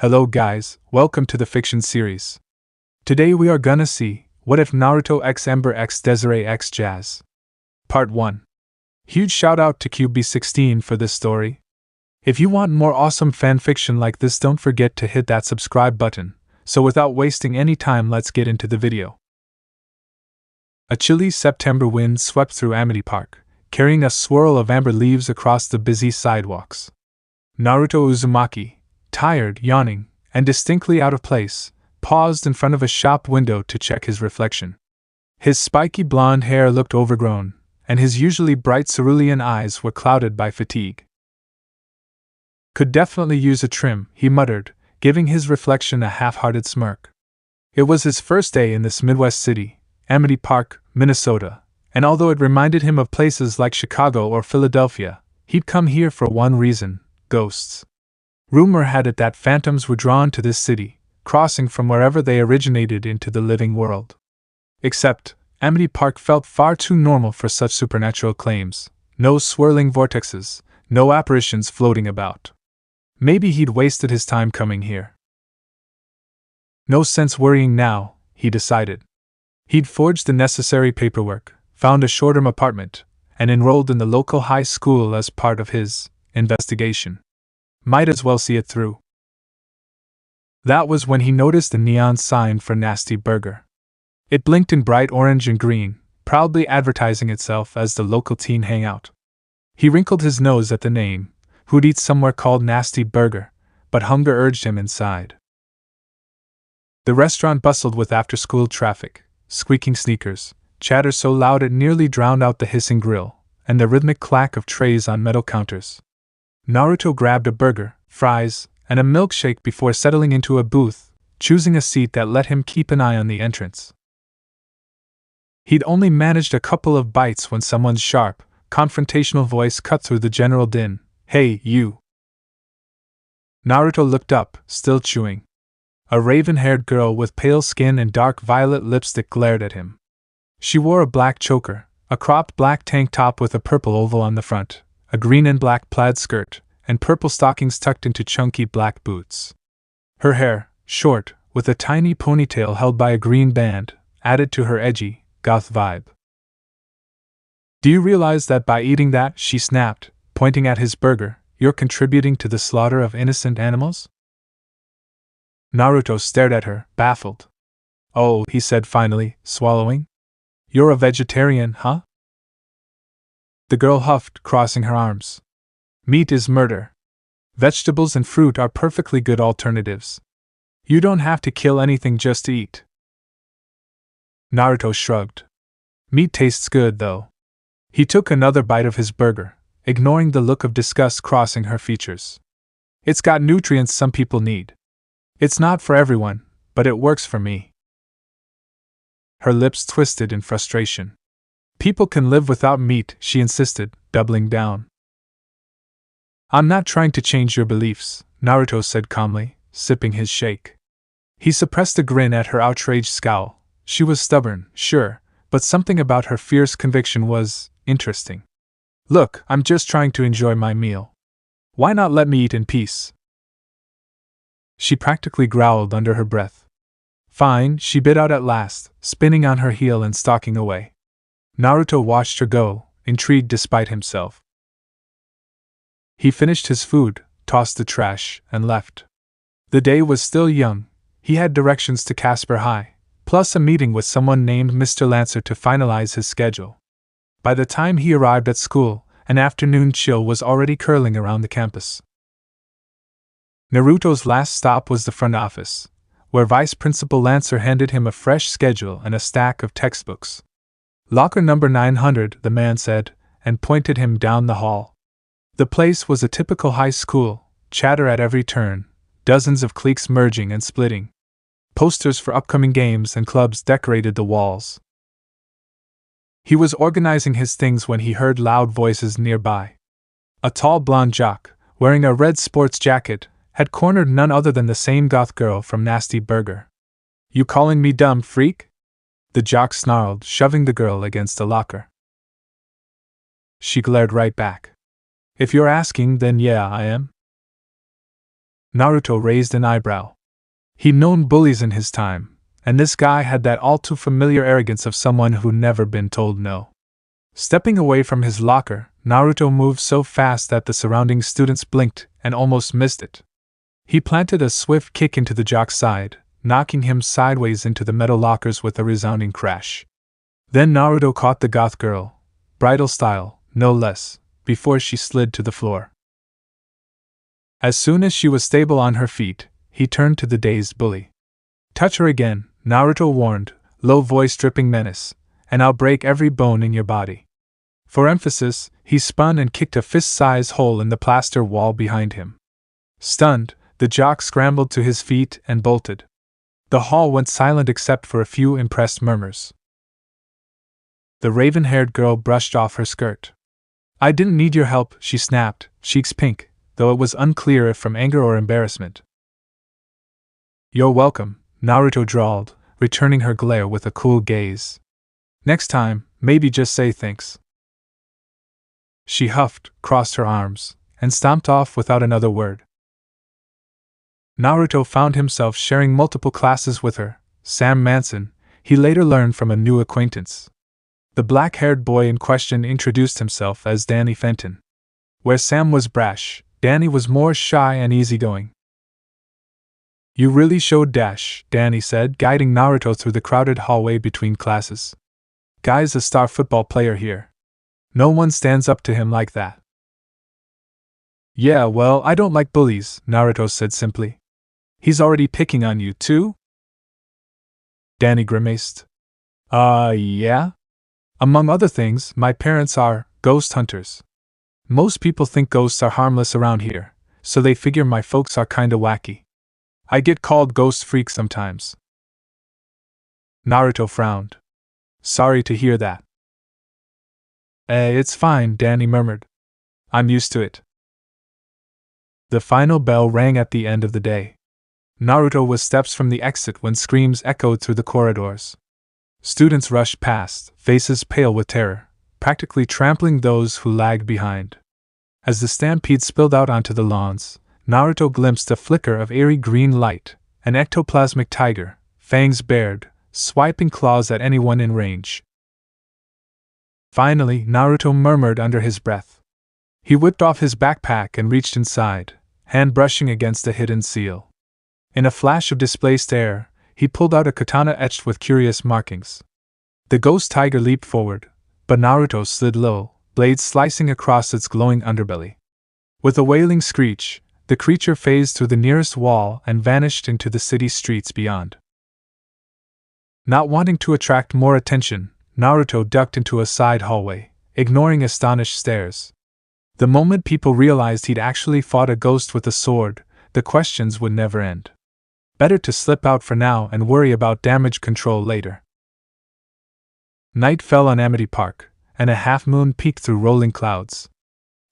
Hello guys, welcome to the fiction series. Today we are gonna see, what if Naruto x Ember x Desiree x Jazz? Part 1. Huge shout out to QB16 for this story. If you want more awesome fanfiction like this, don't forget to hit that subscribe button. So without wasting any time, let's get into the video. A chilly September wind swept through Amity Park, carrying a swirl of amber leaves across the busy sidewalks. Naruto Uzumaki, tired, yawning, and distinctly out of place, paused in front of a shop window to check his reflection. His spiky blonde hair looked overgrown, and his usually bright cerulean eyes were clouded by fatigue. Could definitely use a trim, he muttered, giving his reflection a half-hearted smirk. It was his first day in this Midwest city, Amity Park, Minnesota, and although it reminded him of places like Chicago or Philadelphia, he'd come here for one reason: ghosts. Rumor had it that phantoms were drawn to this city, crossing from wherever they originated into the living world. Except, Amity Park felt far too normal for such supernatural claims. No swirling vortexes, no apparitions floating about. Maybe he'd wasted his time coming here. No sense worrying now, he decided. He'd forged the necessary paperwork, found a short-term apartment, and enrolled in the local high school as part of his investigation. Might as well see it through. That was when he noticed the neon sign for Nasty Burger. It blinked in bright orange and green, proudly advertising itself as the local teen hangout. He wrinkled his nose at the name. Who'd eat somewhere called Nasty Burger? But hunger urged him inside. The restaurant bustled with after-school traffic, squeaking sneakers, chatter so loud it nearly drowned out the hissing grill, and the rhythmic clack of trays on metal counters. Naruto grabbed a burger, fries, and a milkshake before settling into a booth, choosing a seat that let him keep an eye on the entrance. He'd only managed a couple of bites when someone's sharp, confrontational voice cut through the general din. "Hey, you!" Naruto looked up, still chewing. A raven-haired girl with pale skin and dark violet lipstick glared at him. She wore a black choker, a cropped black tank top with a purple oval on the front, a green and black plaid skirt, and purple stockings tucked into chunky black boots. Her hair, short, with a tiny ponytail held by a green band, added to her edgy, goth vibe. "Do you realize that by eating that," she snapped, pointing at his burger, "you're contributing to the slaughter of innocent animals?" Naruto stared at her, baffled. "Oh," he said finally, swallowing. "You're a vegetarian, huh?" The girl huffed, crossing her arms. "Meat is murder. Vegetables and fruit are perfectly good alternatives. You don't have to kill anything just to eat." Naruto shrugged. "Meat tastes good, though." He took another bite of his burger, ignoring the look of disgust crossing her features. "It's got nutrients some people need. It's not for everyone, but it works for me." Her lips twisted in frustration. "People can live without meat," she insisted, doubling down. "I'm not trying to change your beliefs," Naruto said calmly, sipping his shake. He suppressed a grin at her outraged scowl. She was stubborn, sure, but something about her fierce conviction was interesting. "Look, I'm just trying to enjoy my meal. Why not let me eat in peace?" She practically growled under her breath. "Fine," she bit out at last, spinning on her heel and stalking away. Naruto watched her go, intrigued despite himself. He finished his food, tossed the trash, and left. The day was still young. He had directions to Casper High, plus a meeting with someone named Mr. Lancer to finalize his schedule. By the time he arrived at school, an afternoon chill was already curling around the campus. Naruto's last stop was the front office, where Vice Principal Lancer handed him a fresh schedule and a stack of textbooks. "Locker number 900, the man said, and pointed him down the hall. The place was a typical high school, chatter at every turn, dozens of cliques merging and splitting. Posters for upcoming games and clubs decorated the walls. He was organizing his things when he heard loud voices nearby. A tall blonde jock, wearing a red sports jacket, had cornered none other than the same goth girl from Nasty Burger. "You calling me dumb, freak?" the jock snarled, shoving the girl against a locker. She glared right back. "If you're asking, then yeah, I am." Naruto raised an eyebrow. He'd known bullies in his time, and this guy had that all too familiar arrogance of someone who'd never been told no. Stepping away from his locker, Naruto moved so fast that the surrounding students blinked and almost missed it. He planted a swift kick into the jock's side, knocking him sideways into the metal lockers with a resounding crash. Then Naruto caught the goth girl, bridal style, no less, before she slid to the floor. As soon as she was stable on her feet, he turned to the dazed bully. "Touch her again," Naruto warned, low voice dripping menace, "and I'll break every bone in your body." For emphasis, he spun and kicked a fist-sized hole in the plaster wall behind him. Stunned, the jock scrambled to his feet and bolted. The hall went silent except for a few impressed murmurs. The raven-haired girl brushed off her skirt. "I didn't need your help," she snapped, cheeks pink, though it was unclear if from anger or embarrassment. "You're welcome," Naruto drawled, returning her glare with a cool gaze. "Next time, maybe just say thanks." She huffed, crossed her arms, and stomped off without another word. Naruto found himself sharing multiple classes with her, Sam Manson, he later learned from a new acquaintance. The black-haired boy in question introduced himself as Danny Fenton. Where Sam was brash, Danny was more shy and easygoing. "You really showed dash," Danny said, guiding Naruto through the crowded hallway between classes. "Guy's a star football player here. No one stands up to him like that." "Yeah, well, I don't like bullies," Naruto said simply. "He's already picking on you, too?" Danny grimaced. Yeah? Among other things, my parents are ghost hunters. Most people think ghosts are harmless around here, so they figure my folks are kinda wacky. I get called ghost freak sometimes." Naruto frowned. "Sorry to hear that." It's fine," Danny murmured. "I'm used to it." The final bell rang at the end of the day. Naruto was steps from the exit when screams echoed through the corridors. Students rushed past, faces pale with terror, practically trampling those who lagged behind. As the stampede spilled out onto the lawns, Naruto glimpsed a flicker of eerie green light, an ectoplasmic tiger, fangs bared, swiping claws at anyone in range. Finally, Naruto murmured under his breath. He whipped off his backpack and reached inside, hand brushing against a hidden seal. In a flash of displaced air, he pulled out a katana etched with curious markings. The ghost tiger leaped forward, but Naruto slid low, blades slicing across its glowing underbelly. With a wailing screech, the creature phased through the nearest wall and vanished into the city streets beyond. Not wanting to attract more attention, Naruto ducked into a side hallway, ignoring astonished stares. The moment people realized he'd actually fought a ghost with a sword, the questions would never end. Better to slip out for now and worry about damage control later. Night fell on Amity Park, and a half-moon peeked through rolling clouds.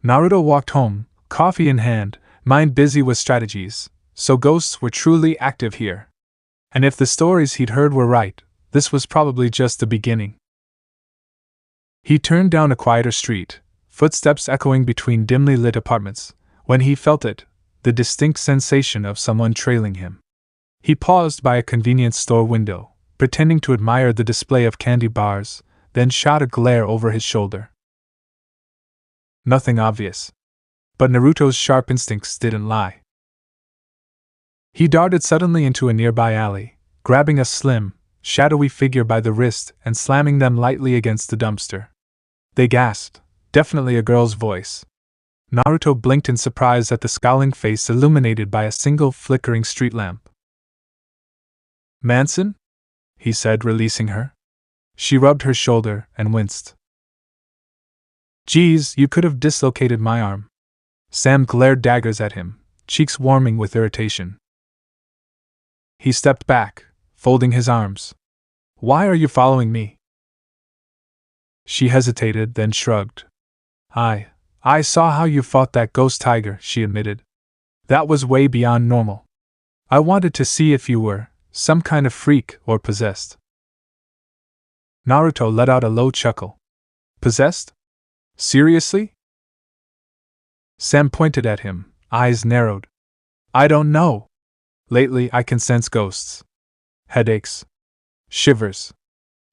Naruto walked home, coffee in hand, mind busy with strategies, so ghosts were truly active here. And if the stories he'd heard were right, this was probably just the beginning. He turned down a quieter street, footsteps echoing between dimly lit apartments, when he felt it, the distinct sensation of someone trailing him. He paused by a convenience store window, pretending to admire the display of candy bars, then shot a glare over his shoulder. Nothing obvious. But Naruto's sharp instincts didn't lie. He darted suddenly into a nearby alley, grabbing a slim, shadowy figure by the wrist and slamming them lightly against the dumpster. They gasped, definitely a girl's voice. Naruto blinked in surprise at the scowling face illuminated by a single flickering street lamp. "Manson?" he said, releasing her. She rubbed her shoulder and winced. "Geez, you could have dislocated my arm." Sam glared daggers at him, cheeks warming with irritation. He stepped back, folding his arms. "Why are you following me?" She hesitated, then shrugged. I saw how you fought that ghost tiger," she admitted. "That was way beyond normal. I wanted to see if you were some kind of freak or possessed." Naruto let out a low chuckle. "Possessed? Seriously?" Sam pointed at him, eyes narrowed. I don't know. Lately I can sense ghosts. Headaches. Shivers.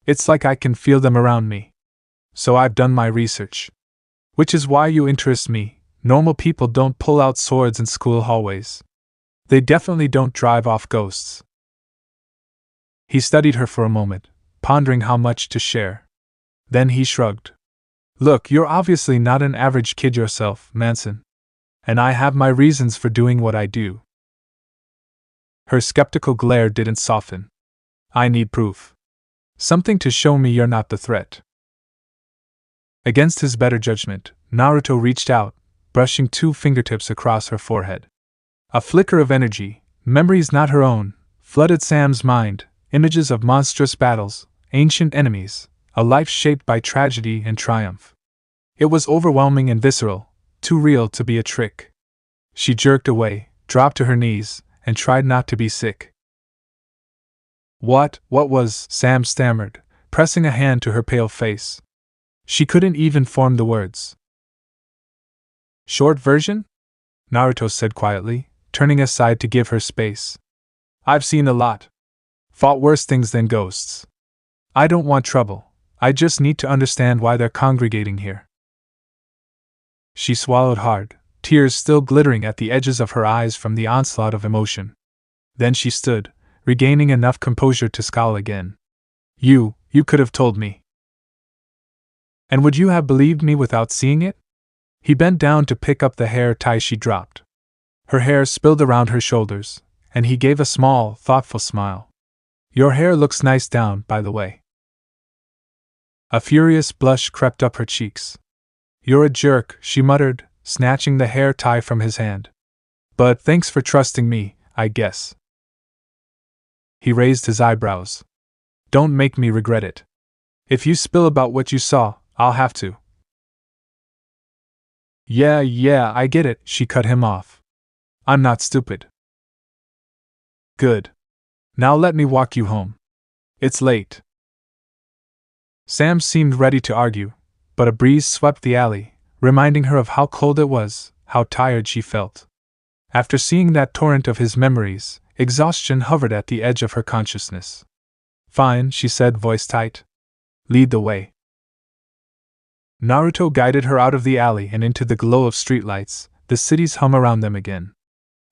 It's like I can feel them around me. So I've done my research. Which is why you interest me. Normal people don't pull out swords in school hallways. They definitely don't drive off ghosts. He studied her for a moment, pondering how much to share. Then he shrugged. Look, you're obviously not an average kid yourself, Manson. And I have my reasons for doing what I do. Her skeptical glare didn't soften. I need proof. Something to show me you're not the threat. Against his better judgment, Naruto reached out, brushing 2 fingertips across her forehead. A flicker of energy, memories not her own, flooded Sam's mind, images of monstrous battles, ancient enemies, a life shaped by tragedy and triumph. It was overwhelming and visceral, too real to be a trick. She jerked away, dropped to her knees, and tried not to be sick. What was? Sam stammered, pressing a hand to her pale face. She couldn't even form the words. Short version? Naruto said quietly, turning aside to give her space. I've seen a lot. Fought worse things than ghosts. I don't want trouble. I just need to understand why they're congregating here. She swallowed hard, tears still glittering at the edges of her eyes from the onslaught of emotion. Then she stood, regaining enough composure to scowl again. You could have told me. And would you have believed me without seeing it? He bent down to pick up the hair tie she dropped. Her hair spilled around her shoulders, and he gave a small, thoughtful smile. Your hair looks nice down, by the way. A furious blush crept up her cheeks. You're a jerk, she muttered, snatching the hair tie from his hand. But thanks for trusting me, I guess. He raised his eyebrows. Don't make me regret it. If you spill about what you saw, I'll have to. Yeah, I get it, she cut him off. I'm not stupid. Good. Now let me walk you home. It's late. Sam seemed ready to argue, but a breeze swept the alley, reminding her of how cold it was, how tired she felt. After seeing that torrent of his memories, exhaustion hovered at the edge of her consciousness. Fine, she said, voice tight. Lead the way. Naruto guided her out of the alley and into the glow of streetlights, the city's hum around them again.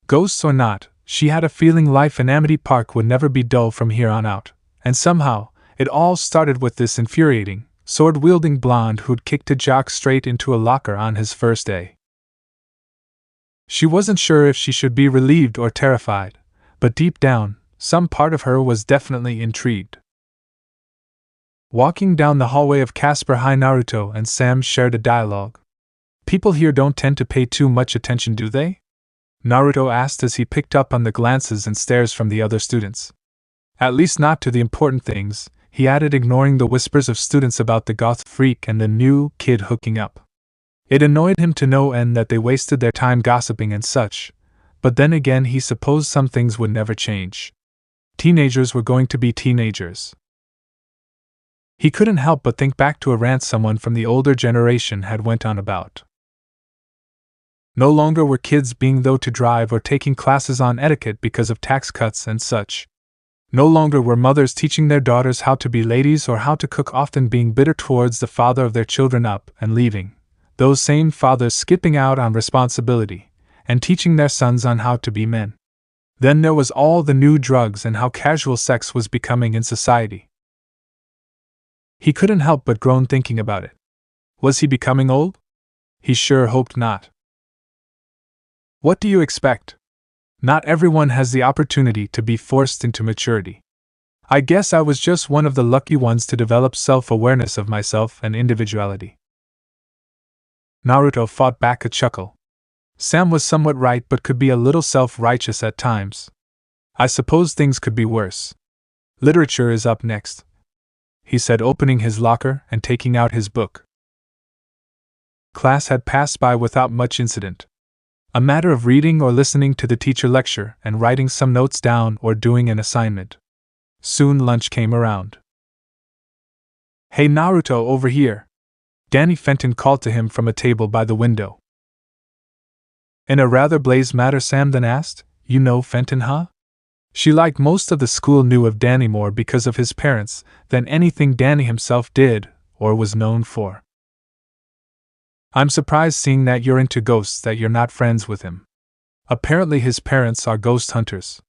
Ghosts or not, she had a feeling life in Amity Park would never be dull from here on out, and somehow, it all started with this infuriating, sword-wielding blonde who'd kicked a jock straight into a locker on his first day. She wasn't sure if she should be relieved or terrified, but deep down, some part of her was definitely intrigued. Walking down the hallway of Casper High, Naruto and Sam shared a dialogue. People here don't tend to pay too much attention, do they? Naruto asked as he picked up on the glances and stares from the other students. At least not to the important things, he added, ignoring the whispers of students about the goth freak and the new kid hooking up. It annoyed him to no end that they wasted their time gossiping and such, but then again he supposed some things would never change. Teenagers were going to be teenagers. He couldn't help but think back to a rant someone from the older generation had went on about. No longer were kids being though to drive or taking classes on etiquette because of tax cuts and such. No longer were mothers teaching their daughters how to be ladies or how to cook, often being bitter towards the father of their children up and leaving, those same fathers skipping out on responsibility, and teaching their sons on how to be men. Then there was all the new drugs and how casual sex was becoming in society. He couldn't help but groan thinking about it. Was he becoming old? He sure hoped not. What do you expect? Not everyone has the opportunity to be forced into maturity. I guess I was just one of the lucky ones to develop self-awareness of myself and individuality. Naruto fought back a chuckle. Sam was somewhat right, but could be a little self-righteous at times. I suppose things could be worse. Literature is up next, he said, opening his locker and taking out his book. Class had passed by without much incident. A matter of reading or listening to the teacher lecture and writing some notes down or doing an assignment. Soon lunch came around. Hey Naruto, over here! DannyPhantom called to him from a table by the window. In a rather blase manner, Sam then asked, You know Fenton, huh? She liked most of the school knew of Danny more because of his parents than anything Danny himself did or was known for. I'm surprised seeing that you're into ghosts that you're not friends with him. Apparently his parents are ghost hunters.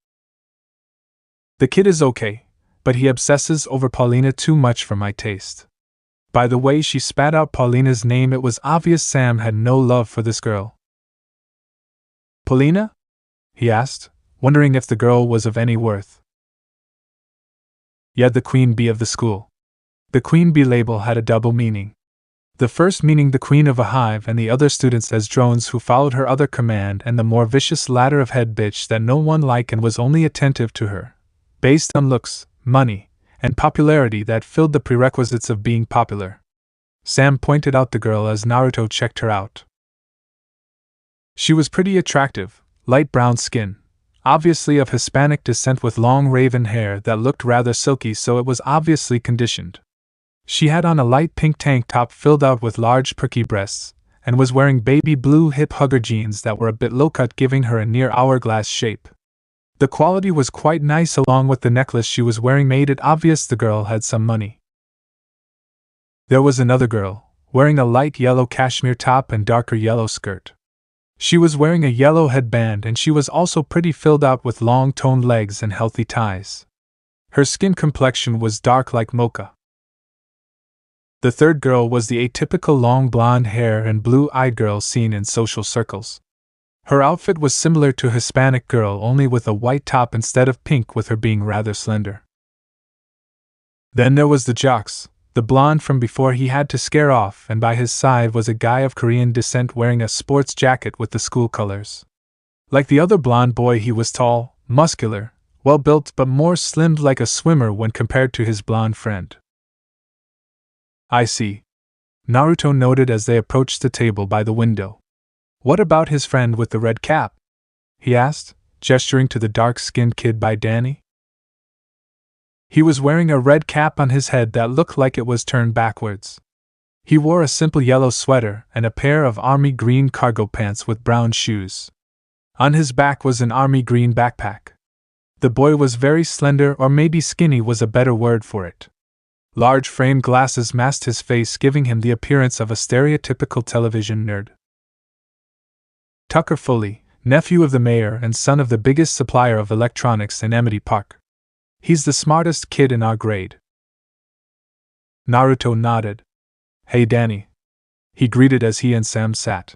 The kid is okay, but he obsesses over Paulina too much for my taste. By the way she spat out Paulina's name, it was obvious Sam had no love for this girl. Paulina? He asked, wondering if the girl was of any worth. Yeah, the queen bee of the school. The queen bee label had a double meaning. The first meaning the queen of a hive and the other students as drones who followed her other command, and the more vicious ladder of head bitch that no one liked and was only attentive to her, based on looks, money, and popularity that filled the prerequisites of being popular. Sam pointed out the girl as Naruto checked her out. She was pretty attractive, light brown skin, obviously of Hispanic descent with long raven hair that looked rather silky, so it was obviously conditioned. She had on a light pink tank top filled out with large perky breasts, and was wearing baby blue hip hugger jeans that were a bit low-cut, giving her a near hourglass shape. The quality was quite nice, along with the necklace she was wearing made it obvious the girl had some money. There was another girl, wearing a light yellow cashmere top and darker yellow skirt. She was wearing a yellow headband, and she was also pretty, filled out with long toned legs and healthy thighs. Her skin complexion was dark like mocha. The third girl was the atypical long blonde hair and blue-eyed girl seen in social circles. Her outfit was similar to a Hispanic girl, only with a white top instead of pink, with her being rather slender. Then there was the jocks, the blonde from before he had to scare off, and by his side was a guy of Korean descent wearing a sports jacket with the school colors. Like the other blonde boy, he was tall, muscular, well-built, but more slimmed like a swimmer when compared to his blonde friend. I see, Naruto noted as they approached the table by the window. What about his friend with the red cap? He asked, gesturing to the dark-skinned kid by Danny. He was wearing a red cap on his head that looked like it was turned backwards. He wore a simple yellow sweater and a pair of army green cargo pants with brown shoes. On his back was an army green backpack. The boy was very slender, or maybe skinny was a better word for it. Large framed glasses masked his face, giving him the appearance of a stereotypical television nerd. Tucker Foley, nephew of the mayor and son of the biggest supplier of electronics in Amity Park. He's the smartest kid in our grade. Naruto nodded. Hey Danny. He greeted as he and Sam sat.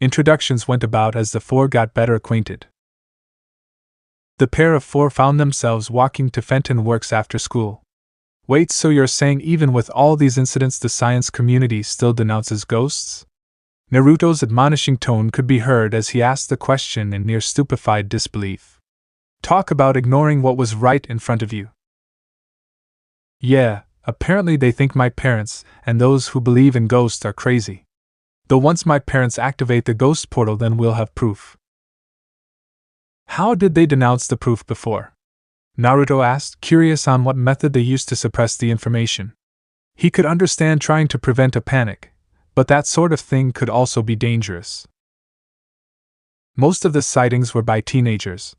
Introductions went about as the four got better acquainted. The pair of four found themselves walking to Fenton Works after school. Wait, so you're saying even with all these incidents the science community still denounces ghosts? Naruto's admonishing tone could be heard as he asked the question in near stupefied disbelief. Talk about ignoring what was right in front of you. Yeah, apparently they think my parents and those who believe in ghosts are crazy. Though once my parents activate the ghost portal, then we'll have proof. How did they denounce the proof before? Naruto asked, curious on what method they used to suppress the information. He could understand trying to prevent a panic, but that sort of thing could also be dangerous. Most of the sightings were by teenagers.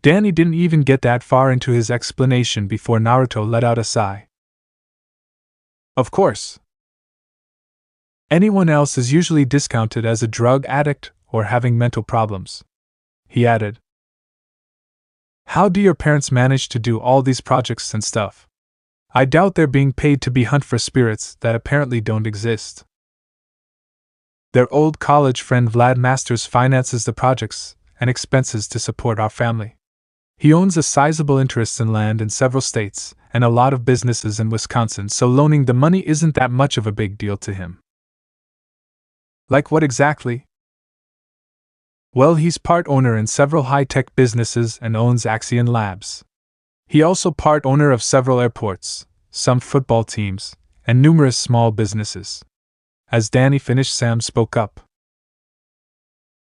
Danny didn't even get that far into his explanation before Naruto let out a sigh. Of course. Anyone else is usually discounted as a drug addict or having mental problems. He added. How do your parents manage to do all these projects and stuff? I doubt they're being paid to hunt for spirits that apparently don't exist. Their old college friend Vlad Masters finances the projects and expenses to support our family. He owns a sizable interest in land in several states and a lot of businesses in Wisconsin, so loaning the money isn't that much of a big deal to him. Like what exactly? Well, he's part owner in several high-tech businesses and owns Axion Labs. He also part owner of several airports, some football teams, and numerous small businesses. As Danny finished, Sam spoke up.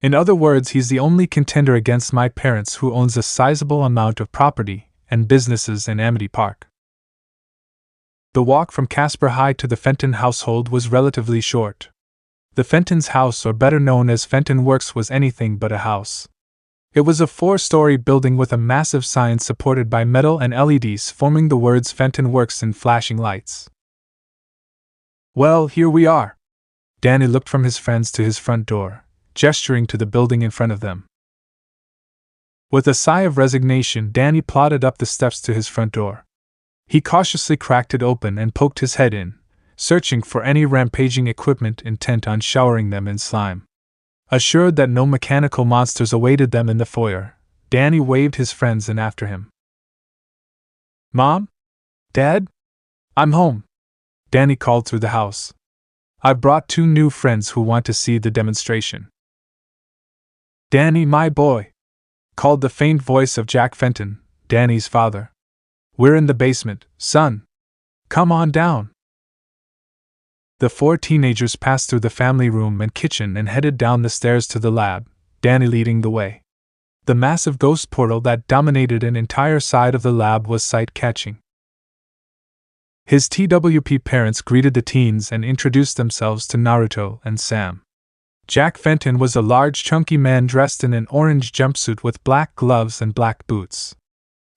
In other words, he's the only contender against my parents who owns a sizable amount of property and businesses in Amity Park. The walk from Casper High to the Fenton household was relatively short. The Fenton's house, or better known as Fenton Works, was anything but a house. It was a 4-story building with a massive sign supported by metal and LEDs forming the words Fenton Works in flashing lights. Well, here we are. Danny looked from his friends to his front door, gesturing to the building in front of them. With a sigh of resignation, Danny plodded up the steps to his front door. He cautiously cracked it open and poked his head in, searching for any rampaging equipment intent on showering them in slime. Assured that no mechanical monsters awaited them in the foyer, Danny waved his friends in after him. Mom? Dad? I'm home, Danny called through the house. I brought 2 new friends who want to see the demonstration. Danny, my boy, called the faint voice of Jack Fenton, Danny's father. We're in the basement, son. Come on down. The 4 teenagers passed through the family room and kitchen and headed down the stairs to the lab, Danny leading the way. The massive ghost portal that dominated an entire side of the lab was sight-catching. His TWP parents greeted the teens and introduced themselves to Naruto and Sam. Jack Fenton was a large, chunky man dressed in an orange jumpsuit with black gloves and black boots.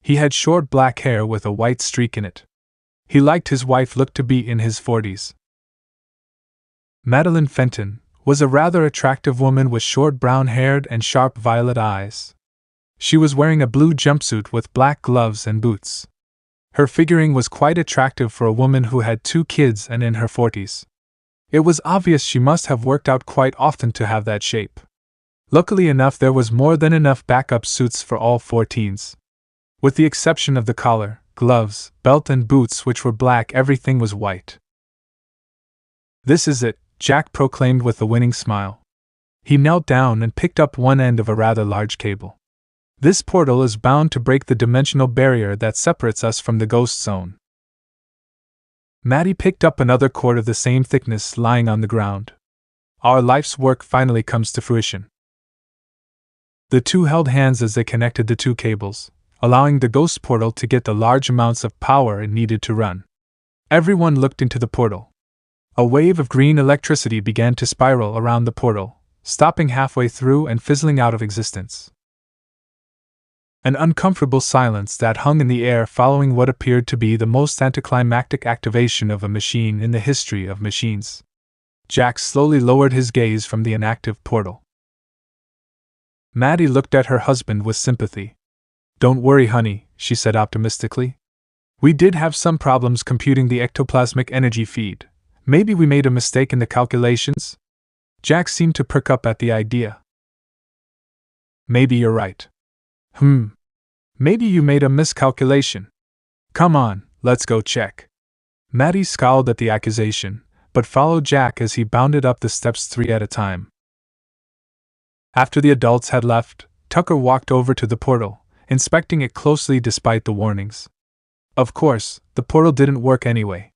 He had short black hair with a white streak in it. He liked his wife looked to be in his 40s. Madeline Fenton was a rather attractive woman with short brown hair and sharp violet eyes. She was wearing a blue jumpsuit with black gloves and boots. Her figuring was quite attractive for a woman who had 2 kids and in her 40s. It was obvious she must have worked out quite often to have that shape. Luckily enough, there was more than enough backup suits for all 4 teens. With the exception of the collar, gloves, belt and boots which were black, everything was white. This is it, Jack proclaimed with a winning smile. He knelt down and picked up one end of a rather large cable. This portal is bound to break the dimensional barrier that separates us from the ghost zone. Maddie picked up another cord of the same thickness lying on the ground. Our life's work finally comes to fruition. The 2 held hands as they connected the 2 cables, allowing the ghost portal to get the large amounts of power it needed to run. Everyone looked into the portal. A wave of green electricity began to spiral around the portal, stopping halfway through and fizzling out of existence. An uncomfortable silence that hung in the air following what appeared to be the most anticlimactic activation of a machine in the history of machines. Jack slowly lowered his gaze from the inactive portal. Maddie looked at her husband with sympathy. Don't worry, honey, she said optimistically. We did have some problems computing the ectoplasmic energy feed. Maybe we made a mistake in the calculations? Jack seemed to perk up at the idea. Maybe you're right. Maybe you made a miscalculation. Come on, let's go check. Maddie scowled at the accusation, but followed Jack as he bounded up the steps 3 at a time. After the adults had left, Tucker walked over to the portal, inspecting it closely despite the warnings. Of course, the portal didn't work anyway.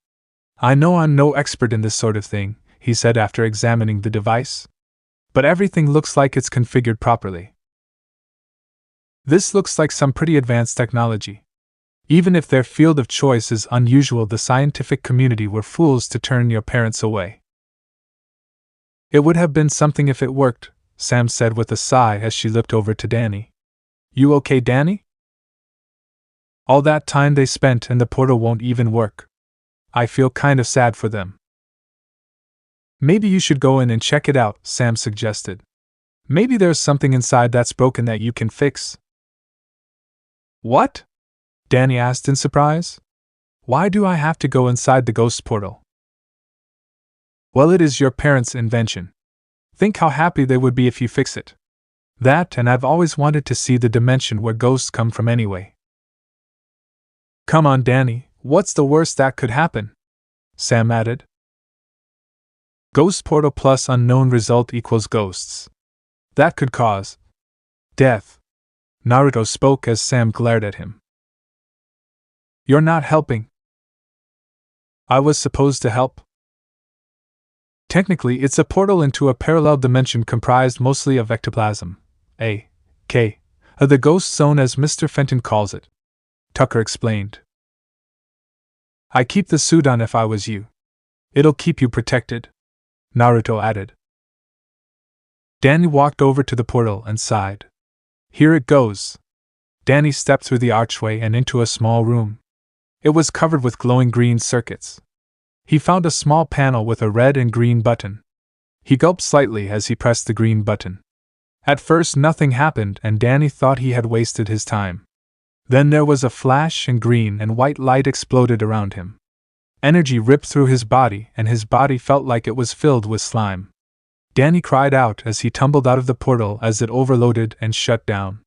I know I'm no expert in this sort of thing, he said after examining the device. But everything looks like it's configured properly. This looks like some pretty advanced technology. Even if their field of choice is unusual, the scientific community were fools to turn your parents away. It would have been something if it worked, Sam said with a sigh as she looked over to Danny. You okay, Danny? All that time they spent and the portal won't even work. I feel kind of sad for them. Maybe you should go in and check it out, Sam suggested. Maybe there's something inside that's broken that you can fix. What? Danny asked in surprise. Why do I have to go inside the ghost portal? Well, it is your parents' invention. Think how happy they would be if you fix it. That, and I've always wanted to see the dimension where ghosts come from anyway. Come on, Danny, what's the worst that could happen? Sam added. Ghost portal plus unknown result equals ghosts. That could cause death. Naruto spoke as Sam glared at him. You're not helping. I was supposed to help. Technically, it's a portal into a parallel dimension comprised mostly of ectoplasm, a.k.a. the ghost zone as Mr. Fenton calls it, Tucker explained. I keep the suit on if I was you. It'll keep you protected, Naruto added. Danny walked over to the portal and sighed. Here it goes. Danny stepped through the archway and into a small room. It was covered with glowing green circuits. He found a small panel with a red and green button. He gulped slightly as he pressed the green button. At first nothing happened and Danny thought he had wasted his time. Then there was a flash and green and white light exploded around him. Energy ripped through his body and his body felt like it was filled with slime. Danny cried out as he tumbled out of the portal as it overloaded and shut down.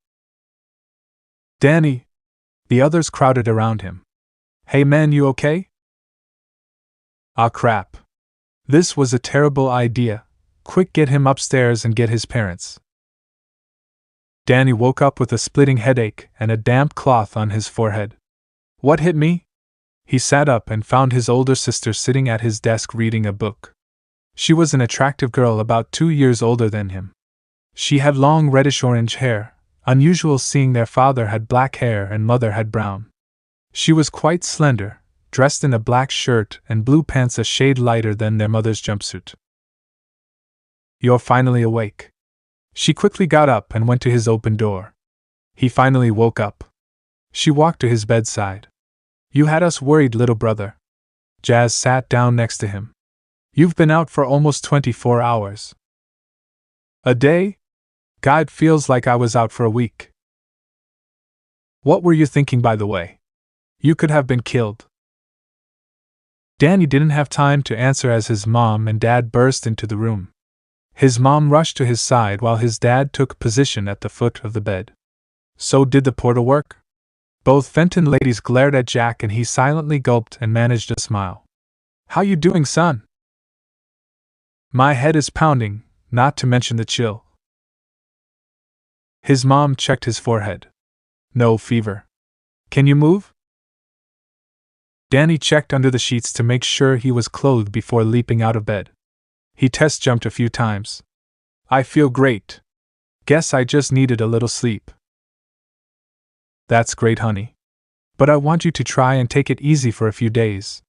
Danny! The others crowded around him. Hey man, you okay? Ah crap. This was a terrible idea. Quick, get him upstairs and get his parents. Danny woke up with a splitting headache and a damp cloth on his forehead. What hit me? He sat up and found his older sister sitting at his desk reading a book. She was an attractive girl about 2 years older than him. She had long reddish-orange hair, unusual seeing their father had black hair and mother had brown. She was quite slender, dressed in a black shirt and blue pants a shade lighter than their mother's jumpsuit. You're finally awake. She quickly got up and went to his open door. He finally woke up. She walked to his bedside. You had us worried, little brother. Jazz sat down next to him. You've been out for almost 24 hours. A day? God, feels like I was out for a week. What were you thinking, by the way? You could have been killed. Danny didn't have time to answer as his mom and dad burst into the room. His mom rushed to his side while his dad took position at the foot of the bed. So did the portal work? Both Fenton ladies glared at Jack and he silently gulped and managed a smile. How you doing, son? My head is pounding, not to mention the chill. His mom checked his forehead. No fever. Can you move? Danny checked under the sheets to make sure he was clothed before leaping out of bed. He test jumped a few times. I feel great. Guess I just needed a little sleep. That's great, honey. But I want you to try and take it easy for a few days.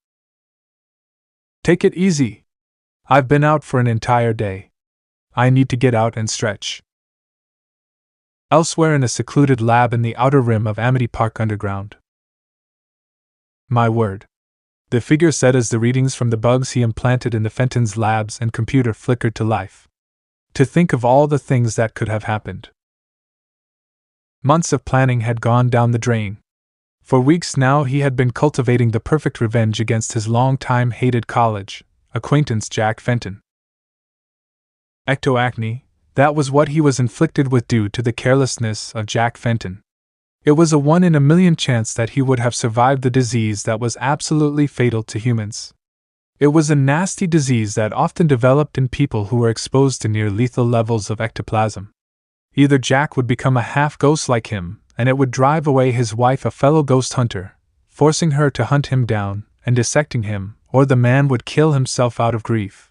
Take it easy? I've been out for an entire day. I need to get out and stretch. Elsewhere in a secluded lab in the outer rim of Amity Park underground. My word. The figure said as the readings from the bugs he implanted in the Fenton's labs and computer flickered to life. To think of all the things that could have happened. Months of planning had gone down the drain. For weeks now he had been cultivating the perfect revenge against his long-time hated college acquaintance Jack Fenton. Ectoacne, that was what he was inflicted with due to the carelessness of Jack Fenton. It was a 1 in a million chance that he would have survived the disease that was absolutely fatal to humans. It was a nasty disease that often developed in people who were exposed to near lethal levels of ectoplasm. Either Jack would become a half-ghost like him, and it would drive away his wife, a fellow ghost hunter, forcing her to hunt him down and dissecting him, or the man would kill himself out of grief.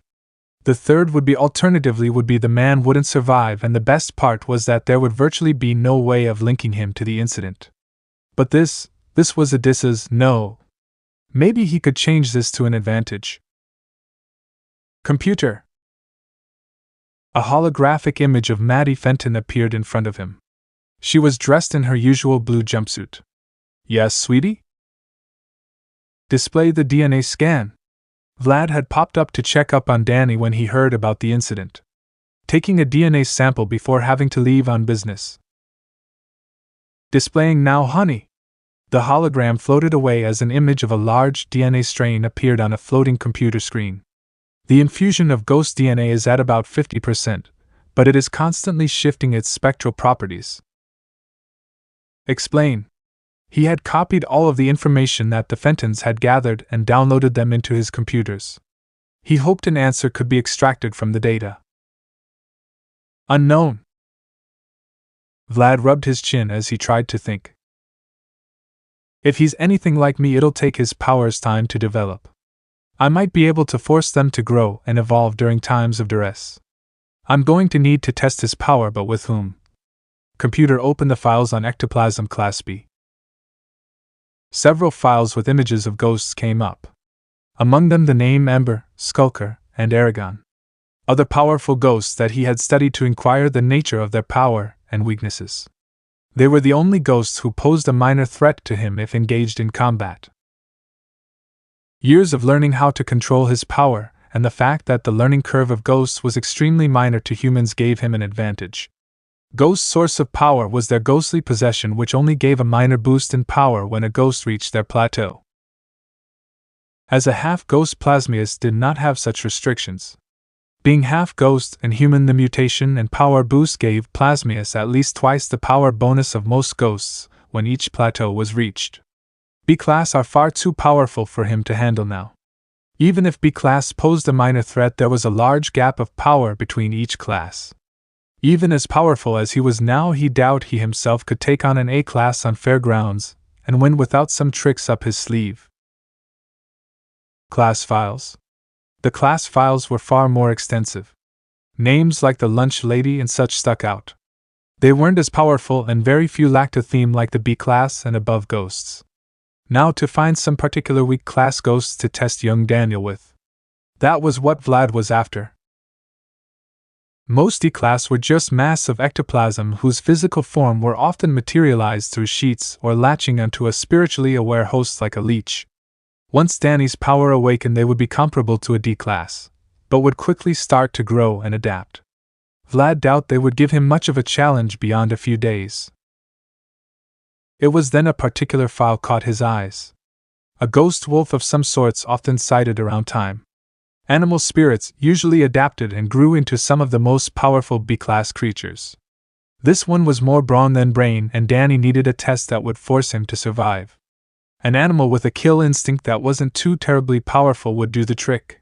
The third would be the man wouldn't survive, and the best part was that there would virtually be no way of linking him to the incident. But this was Odysseus, no. Maybe he could change this to an advantage. Computer. A holographic image of Maddie Fenton appeared in front of him. She was dressed in her usual blue jumpsuit. Yes, sweetie? Display the DNA scan. Vlad had popped up to check up on Danny when he heard about the incident. Taking a DNA sample before having to leave on business. Displaying now, honey. The hologram floated away as an image of a large DNA strain appeared on a floating computer screen. The infusion of ghost DNA is at about 50%, but it is constantly shifting its spectral properties. Explain. He had copied all of the information that the Fentons had gathered and downloaded them into his computers. He hoped an answer could be extracted from the data. Unknown. Vlad rubbed his chin as he tried to think. If he's anything like me, it'll take his powers time to develop. I might be able to force them to grow and evolve during times of duress. I'm going to need to test his power, but with whom? Computer opened the files on Ectoplasm Class B. Several files with images of ghosts came up. Among them the name Ember, Skulker, and Aragon. Other powerful ghosts that he had studied to inquire the nature of their power and weaknesses. They were the only ghosts who posed a minor threat to him if engaged in combat. Years of learning how to control his power, and the fact that the learning curve of ghosts was extremely minor to humans gave him an advantage. Ghost's source of power was their ghostly possession, which only gave a minor boost in power when a ghost reached their plateau. As a half-ghost, Plasmius did not have such restrictions. Being half-ghost and human, the mutation and power boost gave Plasmius at least twice the power bonus of most ghosts when each plateau was reached. B-class are far too powerful for him to handle now. Even if B-class posed a minor threat, there was a large gap of power between each class. Even as powerful as he was now, he doubted he himself could take on an A-class on fair grounds and win without some tricks up his sleeve. Class files. The class files were far more extensive. Names like the Lunch Lady and such stuck out. They weren't as powerful, and very few lacked a theme like the B-class and above ghosts. Now to find some particular weak class ghosts to test young Daniel with. That was what Vlad was after. Most D-class were just mass of ectoplasm whose physical form were often materialized through sheets or latching onto a spiritually aware host like a leech. Once Danny's power awakened, they would be comparable to a D-class, but would quickly start to grow and adapt. Vlad doubted they would give him much of a challenge beyond a few days. It was then a particular file caught his eyes. A ghost wolf of some sorts, often sighted around time. Animal spirits usually adapted and grew into some of the most powerful B-class creatures. This one was more brawn than brain, and Danny needed a test that would force him to survive. An animal with a kill instinct that wasn't too terribly powerful would do the trick.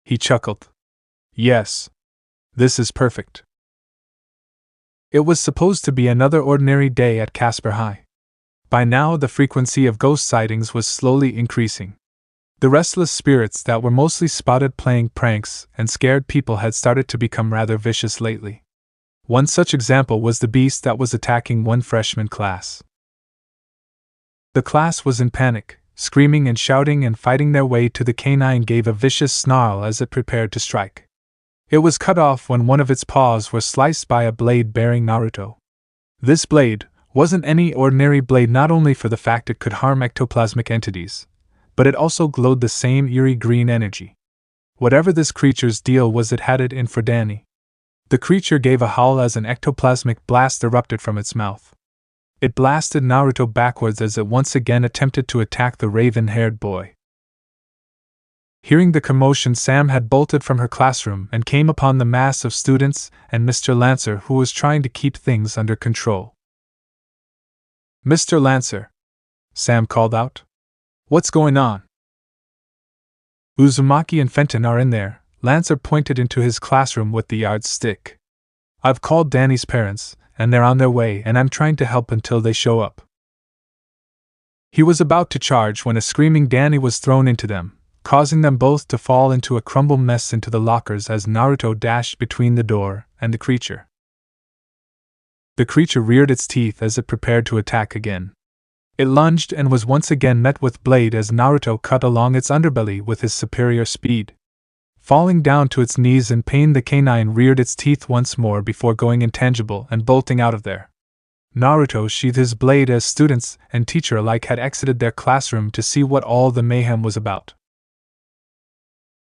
He chuckled. Yes. This is perfect. It was supposed to be another ordinary day at Casper High. By now, the frequency of ghost sightings was slowly increasing. The restless spirits that were mostly spotted playing pranks and scared people had started to become rather vicious lately. One such example was the beast that was attacking one freshman class. The class was in panic, screaming and shouting and fighting their way to the canine gave a vicious snarl as it prepared to strike. It was cut off when one of its paws was sliced by a blade bearing Naruto. This blade wasn't any ordinary blade, not only for the fact it could harm ectoplasmic entities, but it also glowed the same eerie green energy. Whatever this creature's deal was, it had it in for Danny. The creature gave a howl as an ectoplasmic blast erupted from its mouth. It blasted Naruto backwards as it once again attempted to attack the raven-haired boy. Hearing the commotion, Sam had bolted from her classroom and came upon the mass of students and Mr. Lancer, who was trying to keep things under control. "Mr. Lancer," Sam called out. "What's going on?" "Uzumaki and Fenton are in there," Lancer pointed into his classroom with the yardstick. "I've called Danny's parents, and they're on their way, and I'm trying to help until they show up." He was about to charge when a screaming Danny was thrown into them, causing them both to fall into a crumbled mess into the lockers as Naruto dashed between the door and the creature. The creature reared its teeth as it prepared to attack again. It lunged and was once again met with blade as Naruto cut along its underbelly with his superior speed. Falling down to its knees in pain, the canine reared its teeth once more before going intangible and bolting out of there. Naruto sheathed his blade as students and teacher alike had exited their classroom to see what all the mayhem was about.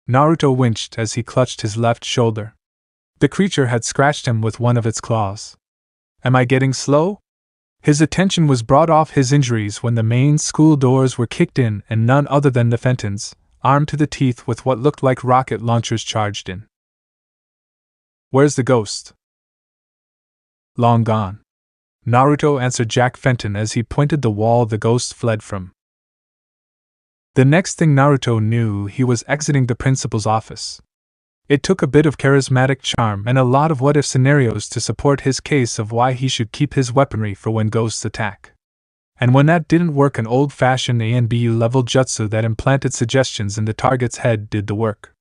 Naruto winced as he clutched his left shoulder. The creature had scratched him with one of its claws. "Am I getting slow?" His attention was brought off his injuries when the main school doors were kicked in and none other than the Fentons, armed to the teeth with what looked like rocket launchers, charged in. "Where's the ghost?" "Long gone," Naruto answered Jack Fenton as he pointed the wall the ghost fled from. The next thing Naruto knew, he was exiting the principal's office. It took a bit of charismatic charm and a lot of what-if scenarios to support his case of why he should keep his weaponry for when ghosts attack. And when that didn't work, an old-fashioned A and B level jutsu that implanted suggestions in the target's head did the work.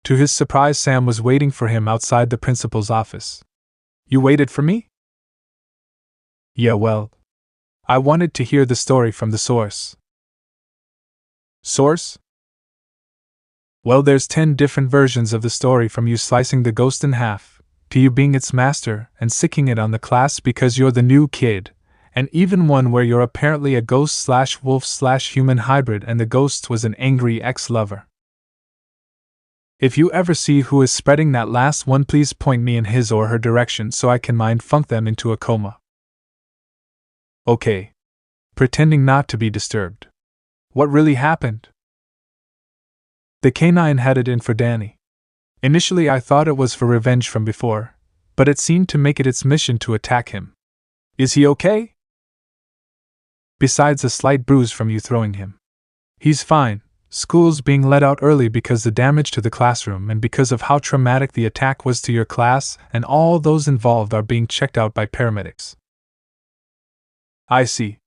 To his surprise, Sam was waiting for him outside the principal's office. "You waited for me?" "Yeah, well, I wanted to hear the story from the source." "Source?" "Well, there's 10 different versions of the story, from you slicing the ghost in half, to you being its master and sicking it on the class because you're the new kid, and even one where you're apparently a ghost/wolf/human hybrid and the ghost was an angry ex-lover. If you ever see who is spreading that last one, please point me in his or her direction so I can mind funk them into a coma. Okay. Pretending not to be disturbed. What really happened? The canine headed in for Danny. Initially I thought it was for revenge from before, but it seemed to make it its mission to attack him. Is he okay? Besides a slight bruise from you throwing him. He's fine. School's being let out early because the damage to the classroom and because of how traumatic the attack was to your class, and all those involved are being checked out by paramedics. I see.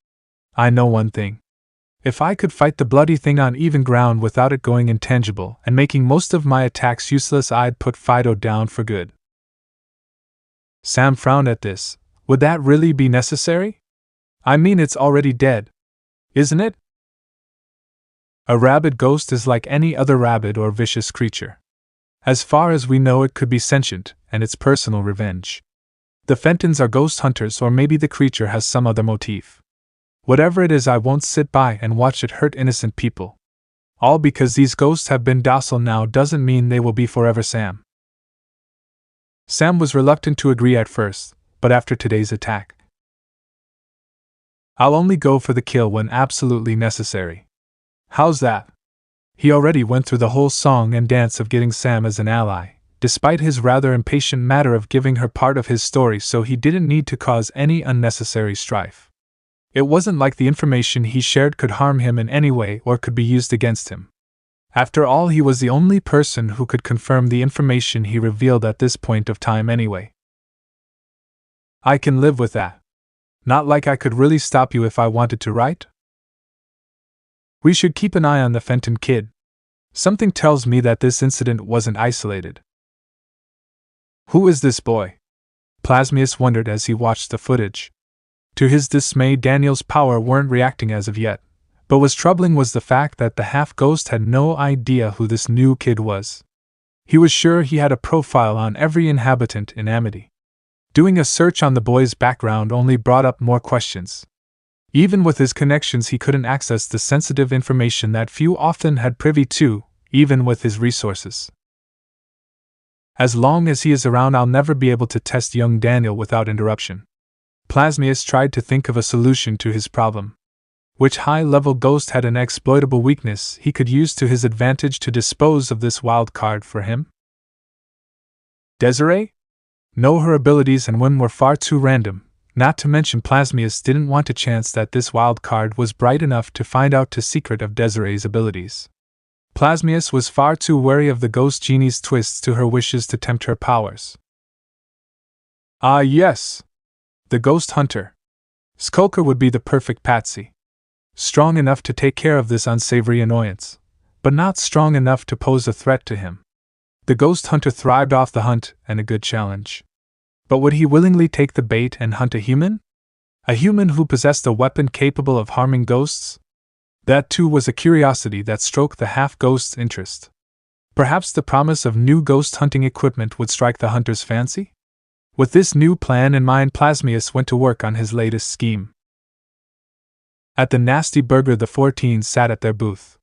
I know one thing. If I could fight the bloody thing on even ground without it going intangible and making most of my attacks useless, I'd put Fido down for good. Sam frowned at this. Would that really be necessary? I mean, it's already dead. Isn't it? A rabid ghost is like any other rabid or vicious creature. As far as we know, it could be sentient, and it's personal revenge. The Fentons are ghost hunters, or maybe the creature has some other motif. Whatever it is, I won't sit by and watch it hurt innocent people. All because these ghosts have been docile now doesn't mean they will be forever, Sam. Sam was reluctant to agree at first, but after today's attack, I'll only go for the kill when absolutely necessary. How's that? He already went through the whole song and dance of getting Sam as an ally, despite his rather impatient manner of giving her part of his story, so he didn't need to cause any unnecessary strife. It wasn't like the information he shared could harm him in any way or could be used against him. After all, he was the only person who could confirm the information he revealed at this point of time anyway. I can live with that. Not like I could really stop you if I wanted to, right? We should keep an eye on the Fenton kid. Something tells me that this incident wasn't isolated. Who is this boy? Plasmius wondered as he watched the footage. To his dismay, Daniel's power weren't reacting as of yet, but what's troubling was the fact that the half-ghost had no idea who this new kid was. He was sure he had a profile on every inhabitant in Amity. Doing a search on the boy's background only brought up more questions. Even with his connections, he couldn't access the sensitive information that few often had privy to, even with his resources. As long as he is around, I'll never be able to test young Daniel without interruption. Plasmius tried to think of a solution to his problem. Which high-level ghost had an exploitable weakness he could use to his advantage to dispose of this wild card for him? Desiree? No, her abilities and whim were far too random. Not to mention, Plasmius didn't want a chance that this wild card was bright enough to find out the secret of Desiree's abilities. Plasmius was far too wary of the ghost genie's twists to her wishes to tempt her powers. Ah yes! The ghost hunter. Skulker would be the perfect patsy. Strong enough to take care of this unsavory annoyance, but not strong enough to pose a threat to him. The ghost hunter thrived off the hunt and a good challenge. But would he willingly take the bait and hunt a human? A human who possessed a weapon capable of harming ghosts? That too was a curiosity that stroked the half-ghost's interest. Perhaps the promise of new ghost hunting equipment would strike the hunter's fancy? With this new plan in mind, Plasmius went to work on his latest scheme. At the Nasty Burger, the 14 sat at their booth.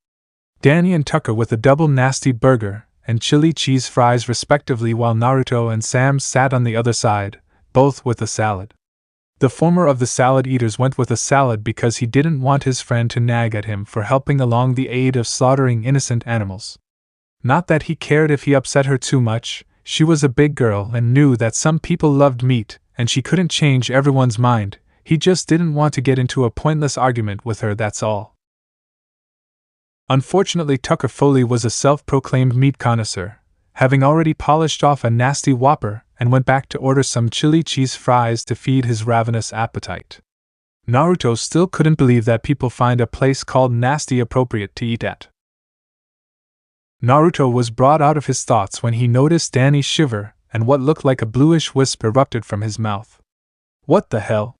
Danny and Tucker with a double Nasty Burger and chili cheese fries respectively, while Naruto and Sam sat on the other side, both with a salad. The former of the salad eaters went with a salad because he didn't want his friend to nag at him for helping along the aid of slaughtering innocent animals. Not that he cared if he upset her too much. She was a big girl and knew that some people loved meat, and she couldn't change everyone's mind. He just didn't want to get into a pointless argument with her, that's all. Unfortunately, Tucker Foley was a self-proclaimed meat connoisseur, having already polished off a nasty Whopper and went back to order some chili cheese fries to feed his ravenous appetite. Naruto still couldn't believe that people find a place called Nasty appropriate to eat at. Naruto was brought out of his thoughts when he noticed Danny shiver and what looked like a bluish wisp erupted from his mouth. What the hell?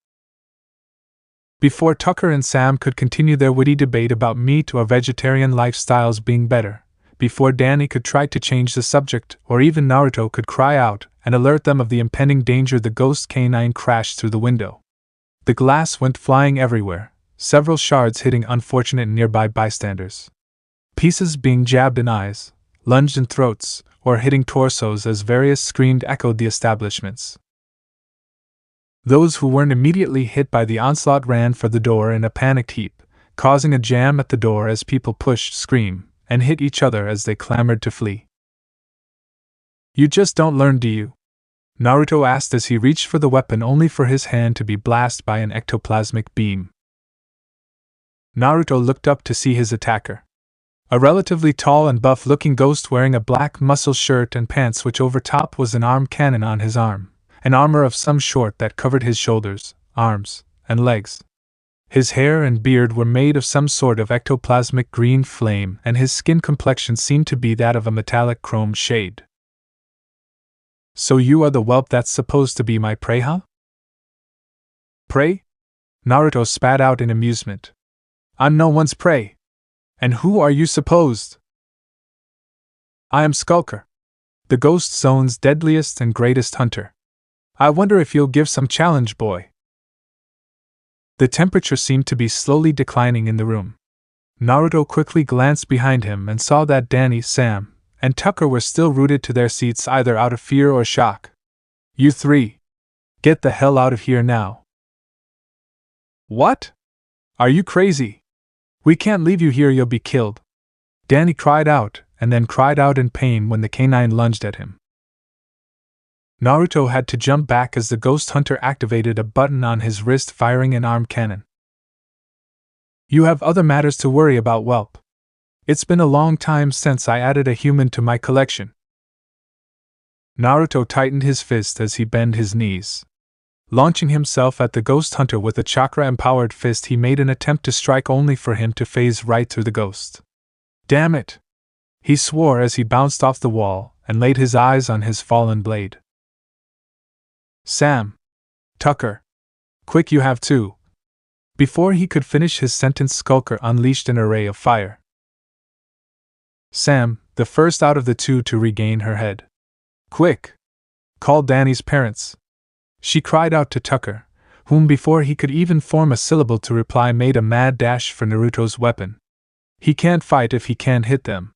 Before Tucker and Sam could continue their witty debate about meat or vegetarian lifestyles being better, before Danny could try to change the subject, or even Naruto could cry out, and alert them of the impending danger, the ghost canine crashed through the window. The glass went flying everywhere, several shards hitting unfortunate nearby bystanders. Pieces being jabbed in eyes, lunged in throats, or hitting torsos as various screamed echoed the establishments. Those who weren't immediately hit by the onslaught ran for the door in a panicked heap, causing a jam at the door as people pushed, screamed, and hit each other as they clamored to flee. "You just don't learn, do you?" Naruto asked as he reached for the weapon, only for his hand to be blasted by an ectoplasmic beam. Naruto looked up to see his attacker. A relatively tall and buff-looking ghost wearing a black muscle shirt and pants, which over top was an arm cannon on his arm, an armor of some sort that covered his shoulders, arms, and legs. His hair and beard were made of some sort of ectoplasmic green flame, and his skin complexion seemed to be that of a metallic chrome shade. "So you are the whelp that's supposed to be my prey, huh?" "Prey?" Naruto spat out in amusement. "I'm no one's prey. And who are you supposed?" "I am Skulker, the Ghost Zone's deadliest and greatest hunter. I wonder if you'll give some challenge, boy." The temperature seemed to be slowly declining in the room. Naruto quickly glanced behind him and saw that Danny, Sam, and Tucker were still rooted to their seats, either out of fear or shock. "You three! Get the hell out of here now!" "What? Are you crazy? We can't leave you here, you'll be killed!" Danny cried out, and then cried out in pain when the canine lunged at him. Naruto had to jump back as the ghost hunter activated a button on his wrist, firing an arm cannon. "You have other matters to worry about, whelp. It's been a long time since I added a human to my collection." Naruto tightened his fist as he bent his knees. Launching himself at the ghost hunter with a chakra-empowered fist, he made an attempt to strike, only for him to phase right through the ghost. "Damn it!" he swore as he bounced off the wall and laid his eyes on his fallen blade. "Sam! Tucker! Quick, you have to!" Before he could finish his sentence, Skulker unleashed an array of fire. Sam, the first out of the two to regain her head. "Quick! Call Danny's parents!" she cried out to Tucker, whom before he could even form a syllable to reply made a mad dash for Naruto's weapon. He can't fight if he can't hit them.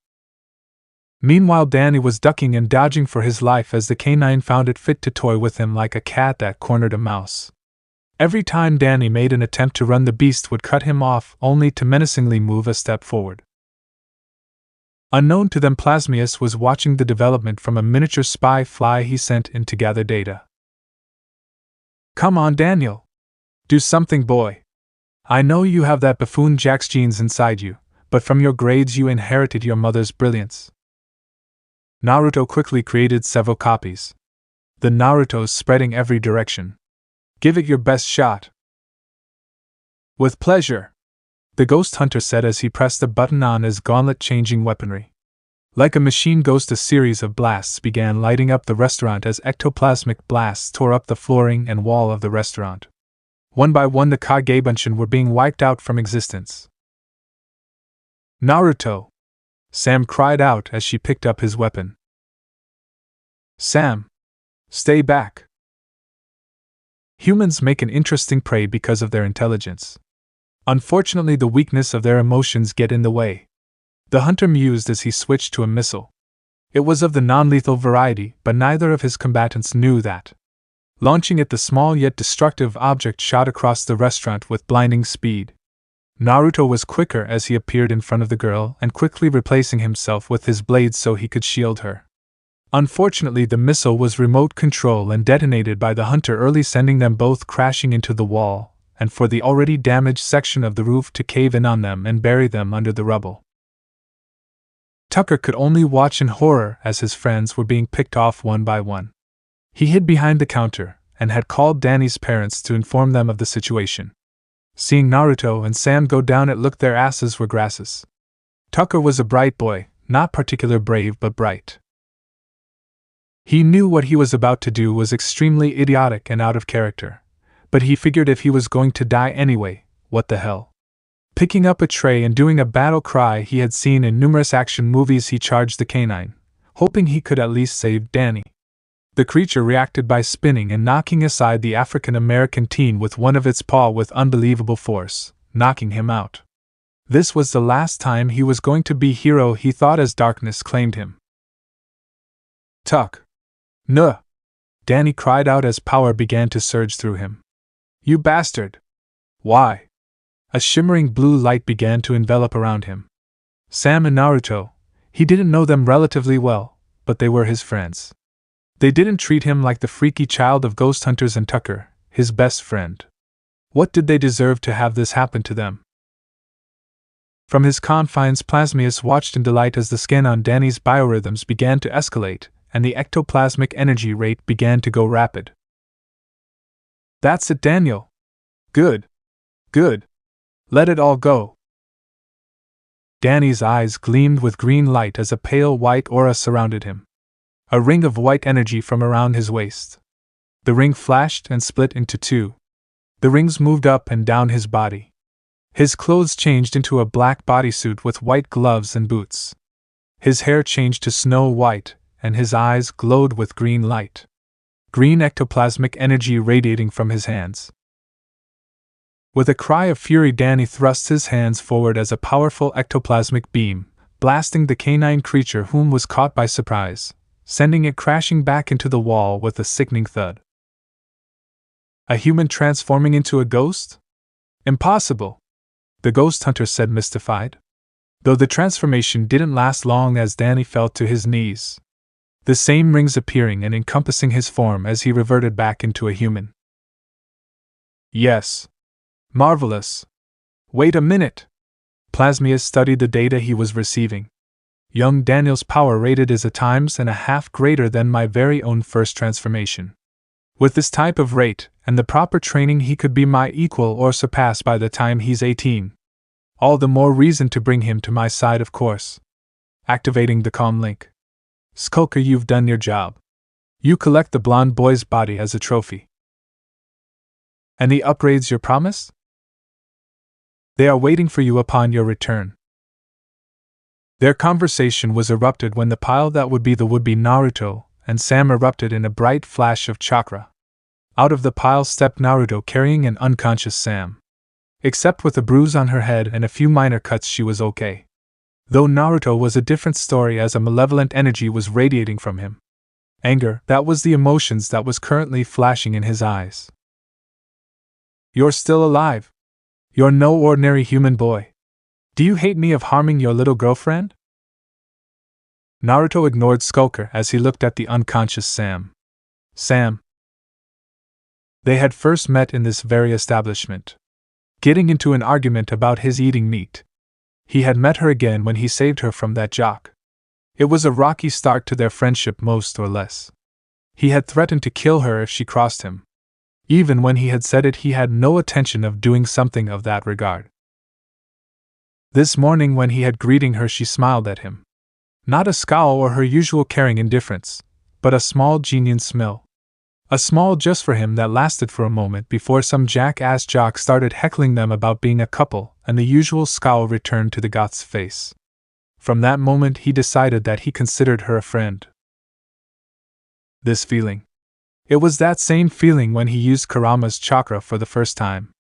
Meanwhile, Danny was ducking and dodging for his life as the canine found it fit to toy with him like a cat that cornered a mouse. Every time Danny made an attempt to run, the beast would cut him off, only to menacingly move a step forward. Unknown to them, Plasmius was watching the development from a miniature spy fly he sent in to gather data. "Come on, Daniel! Do something, boy! I know you have that buffoon Jack's genes inside you, but from your grades you inherited your mother's brilliance." Naruto quickly created several copies. The Narutos spreading every direction. "Give it your best shot." "With pleasure," the ghost hunter said as he pressed a button on his gauntlet-changing weaponry. Like a machine ghost, a series of blasts began lighting up the restaurant as ectoplasmic blasts tore up the flooring and wall of the restaurant. One by one, the Kagebunshin were being wiped out from existence. "Naruto!" Sam cried out as she picked up his weapon. "Sam! Stay back!" Humans make an interesting prey because of their intelligence. Unfortunately, the weakness of their emotions get in the way. The hunter mused as he switched to a missile. It was of the non-lethal variety, but neither of his combatants knew that. Launching it, the small yet destructive object shot across the restaurant with blinding speed. Naruto was quicker as he appeared in front of the girl and quickly replacing himself with his blade so he could shield her. Unfortunately, the missile was remote control and detonated by the hunter early, sending them both crashing into the wall, and for the already damaged section of the roof to cave in on them and bury them under the rubble. Tucker could only watch in horror as his friends were being picked off one by one. He hid behind the counter and had called Danny's parents to inform them of the situation. Seeing Naruto and Sam go down, it looked their asses were grasses. Tucker was a bright boy, not particular brave but bright. He knew what he was about to do was extremely idiotic and out of character, but he figured if he was going to die anyway, what the hell. Picking up a tray and doing a battle cry he had seen in numerous action movies, he charged the canine, hoping he could at least save Danny. The creature reacted by spinning and knocking aside the African-American teen with one of its paw with unbelievable force, knocking him out. This was the last time he was going to be hero, he thought as darkness claimed him. Tuck! Nuh! Danny cried out as power began to surge through him. You bastard! Why? A shimmering blue light began to envelop around him. Sam and Naruto, he didn't know them relatively well, but they were his friends. They didn't treat him like the freaky child of ghost hunters and Tucker, his best friend. What did they deserve to have this happen to them? From his confines, Plasmius watched in delight as the scan on Danny's biorhythms began to escalate, and the ectoplasmic energy rate began to go rapid. That's it, Daniel! Good! Good! Let it all go! Danny's eyes gleamed with green light as a pale white aura surrounded him. A ring of white energy from around his waist. The ring flashed and split into two. The rings moved up and down his body. His clothes changed into a black bodysuit with white gloves and boots. His hair changed to snow white, and his eyes glowed with green light. Green ectoplasmic energy radiating from his hands. With a cry of fury, Danny thrust his hands forward as a powerful ectoplasmic beam, blasting the canine creature whom was caught by surprise, sending it crashing back into the wall with a sickening thud. A human transforming into a ghost? Impossible! The ghost hunter said, mystified. Though the transformation didn't last long as Danny fell to his knees. The same rings appearing and encompassing his form as he reverted back into a human. Yes. Marvelous. Wait a minute. Plasmius studied the data he was receiving. Young Daniel's power rated is 1.5 times greater than my very own first transformation. With this type of rate, and the proper training, he could be my equal or surpass by the time he's 18. All the more reason to bring him to my side, of course. Activating the comm link. Skulker, you've done your job. You collect the blonde boy's body as a trophy. And the upgrades you promised? They are waiting for you upon your return. Their conversation was erupted when the pile that would be the would-be Naruto and Sam erupted in a bright flash of chakra. Out of the pile stepped Naruto carrying an unconscious Sam. Except with a bruise on her head and a few minor cuts, she was okay. Though Naruto was a different story as a malevolent energy was radiating from him. Anger, that was the emotions that was currently flashing in his eyes. You're still alive. You're no ordinary human boy. Do you hate me of harming your little girlfriend? Naruto ignored Skulker as he looked at the unconscious Sam. Sam. They had first met in this very establishment. Getting into an argument about his eating meat. He had met her again when he saved her from that jock. It was a rocky start to their friendship, most or less. He had threatened to kill her if she crossed him. Even when he had said it, he had no intention of doing something of that regard. This morning when he had greeting her, she smiled at him. Not a scowl or her usual caring indifference, but a small genuine smile. A smile just for him that lasted for a moment before some jackass jock started heckling them about being a couple, and the usual scowl returned to the goth's face. From that moment he decided that he considered her a friend. This feeling. It was that same feeling when he used Kurama's chakra for the first time.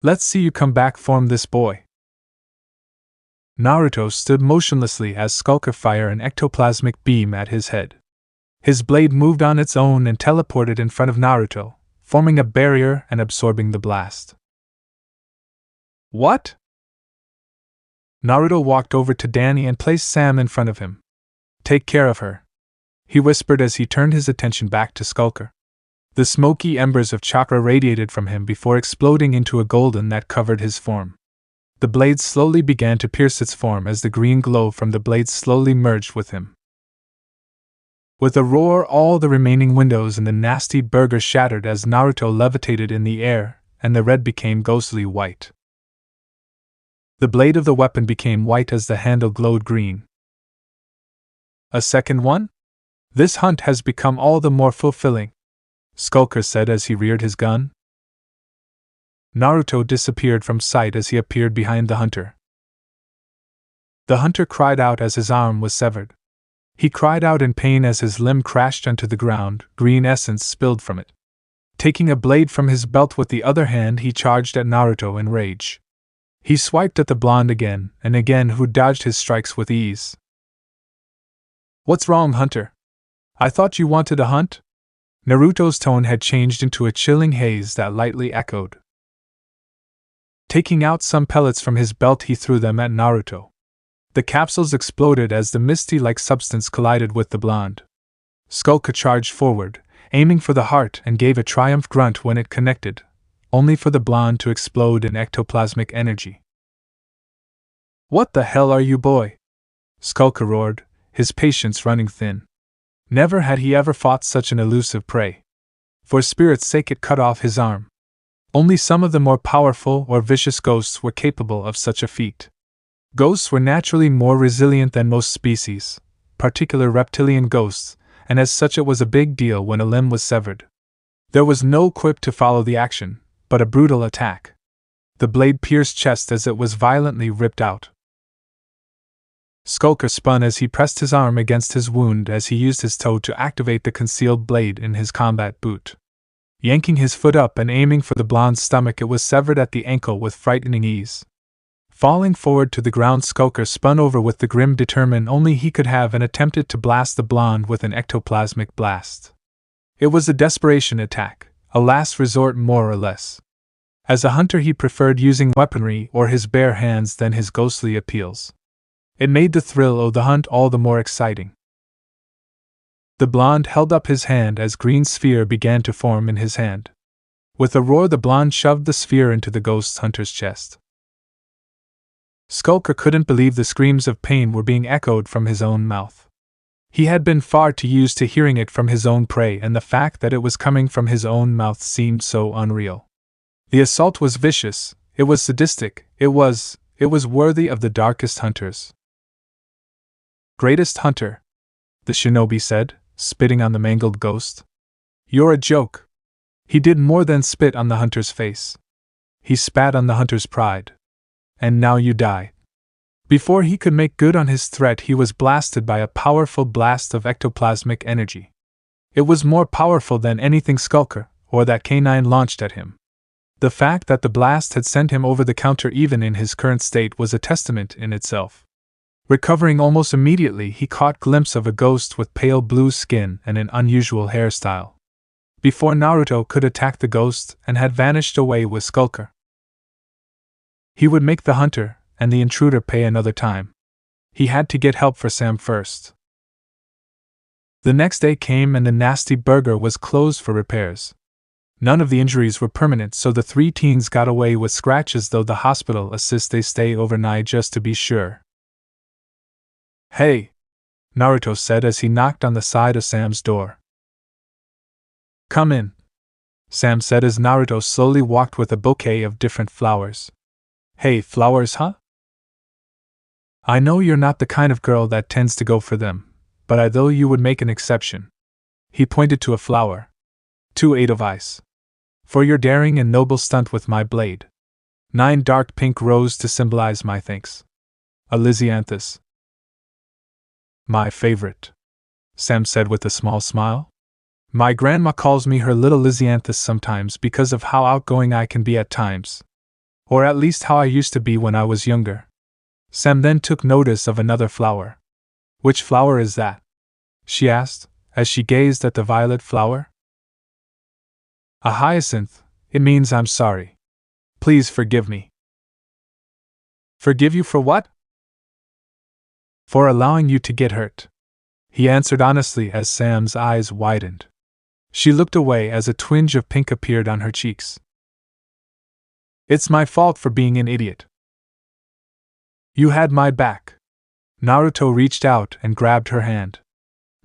Let's see you come back, form this boy. Naruto stood motionlessly as Skulker fired an ectoplasmic beam at his head. His blade moved on its own and teleported in front of Naruto, forming a barrier and absorbing the blast. What? Naruto walked over to Danny and placed Sam in front of him. Take care of her, he whispered as he turned his attention back to Skulker. The smoky embers of chakra radiated from him before exploding into a golden that covered his form. The blade slowly began to pierce its form as the green glow from the blade slowly merged with him. With a roar, all the remaining windows in the nasty burger shattered as Naruto levitated in the air, and the red became ghostly white. The blade of the weapon became white as the handle glowed green. A second one? This hunt has become all the more fulfilling, Skulker said as he reared his gun. Naruto disappeared from sight as he appeared behind the hunter. The hunter cried out as his arm was severed. He cried out in pain as his limb crashed onto the ground, green essence spilled from it. Taking a blade from his belt with the other hand, he charged at Naruto in rage. He swiped at the blonde again and again, who dodged his strikes with ease. "What's wrong, Hunter? I thought you wanted to hunt?" Naruto's tone had changed into a chilling haze that lightly echoed. Taking out some pellets from his belt, he threw them at Naruto. The capsules exploded as the misty-like substance collided with the blonde. Skulker charged forward, aiming for the heart, and gave a triumph grunt when it connected, only for the blonde to explode in ectoplasmic energy. "What the hell are you, boy?" Skulker roared, his patience running thin. Never had he ever fought such an elusive prey. For spirit's sake, it cut off his arm. Only some of the more powerful or vicious ghosts were capable of such a feat. Ghosts were naturally more resilient than most species, particular reptilian ghosts, and as such it was a big deal when a limb was severed. There was no quip to follow the action, but a brutal attack. The blade pierced chest as it was violently ripped out. Skulker spun as he pressed his arm against his wound as he used his toe to activate the concealed blade in his combat boot. Yanking his foot up and aiming for the blonde's stomach, it was severed at the ankle with frightening ease. Falling forward to the ground, Skulker spun over with the grim determination only he could have and attempted to blast the blonde with an ectoplasmic blast. It was a desperation attack, a last resort more or less. As a hunter, he preferred using weaponry or his bare hands than his ghostly appeals. It made the thrill of the hunt all the more exciting. The blonde held up his hand as green sphere began to form in his hand. With a roar, the blonde shoved the sphere into the ghost hunter's chest. Skulker couldn't believe the screams of pain were being echoed from his own mouth. He had been far too used to hearing it from his own prey, and the fact that it was coming from his own mouth seemed so unreal. The assault was vicious, it was sadistic, it was worthy of the darkest hunters. "Greatest hunter," the shinobi said, spitting on the mangled ghost. "You're a joke." He did more than spit on the hunter's face. He spat on the hunter's pride. "And now you die." Before he could make good on his threat, he was blasted by a powerful blast of ectoplasmic energy. It was more powerful than anything Skulker or that canine launched at him. The fact that the blast had sent him over the counter even in his current state was a testament in itself. Recovering almost immediately, he caught glimpse of a ghost with pale blue skin and an unusual hairstyle. Before Naruto could attack the ghost and had vanished away with Skulker. He would make the hunter and the intruder pay another time. He had to get help for Sam first. The next day came and the nasty burger was closed for repairs. None of the injuries were permanent, so the three teens got away with scratches, though the hospital insists they stay overnight just to be sure. "Hey," Naruto said as he knocked on the side of Sam's door. "Come in," Sam said as Naruto slowly walked with a bouquet of different flowers. "Hey, flowers, huh? I know you're not the kind of girl that tends to go for them, but I thought you would make an exception." He pointed to a flower. "2 Edelweiss. For your daring and noble stunt with my blade. 9 dark pink rose to symbolize my thanks. A Lysianthus. My favorite," Sam said with a small smile. "My grandma calls me her little Lysianthus sometimes because of how outgoing I can be at times. Or at least how I used to be when I was younger." Sam then took notice of another flower. "Which flower is that?" she asked, as she gazed at the violet flower. "A hyacinth. It means I'm sorry. Please forgive me." "Forgive you for what?" "For allowing you to get hurt," he answered honestly as Sam's eyes widened. She looked away as a twinge of pink appeared on her cheeks. "It's my fault for being an idiot." "You had my back." Naruto reached out and grabbed her hand.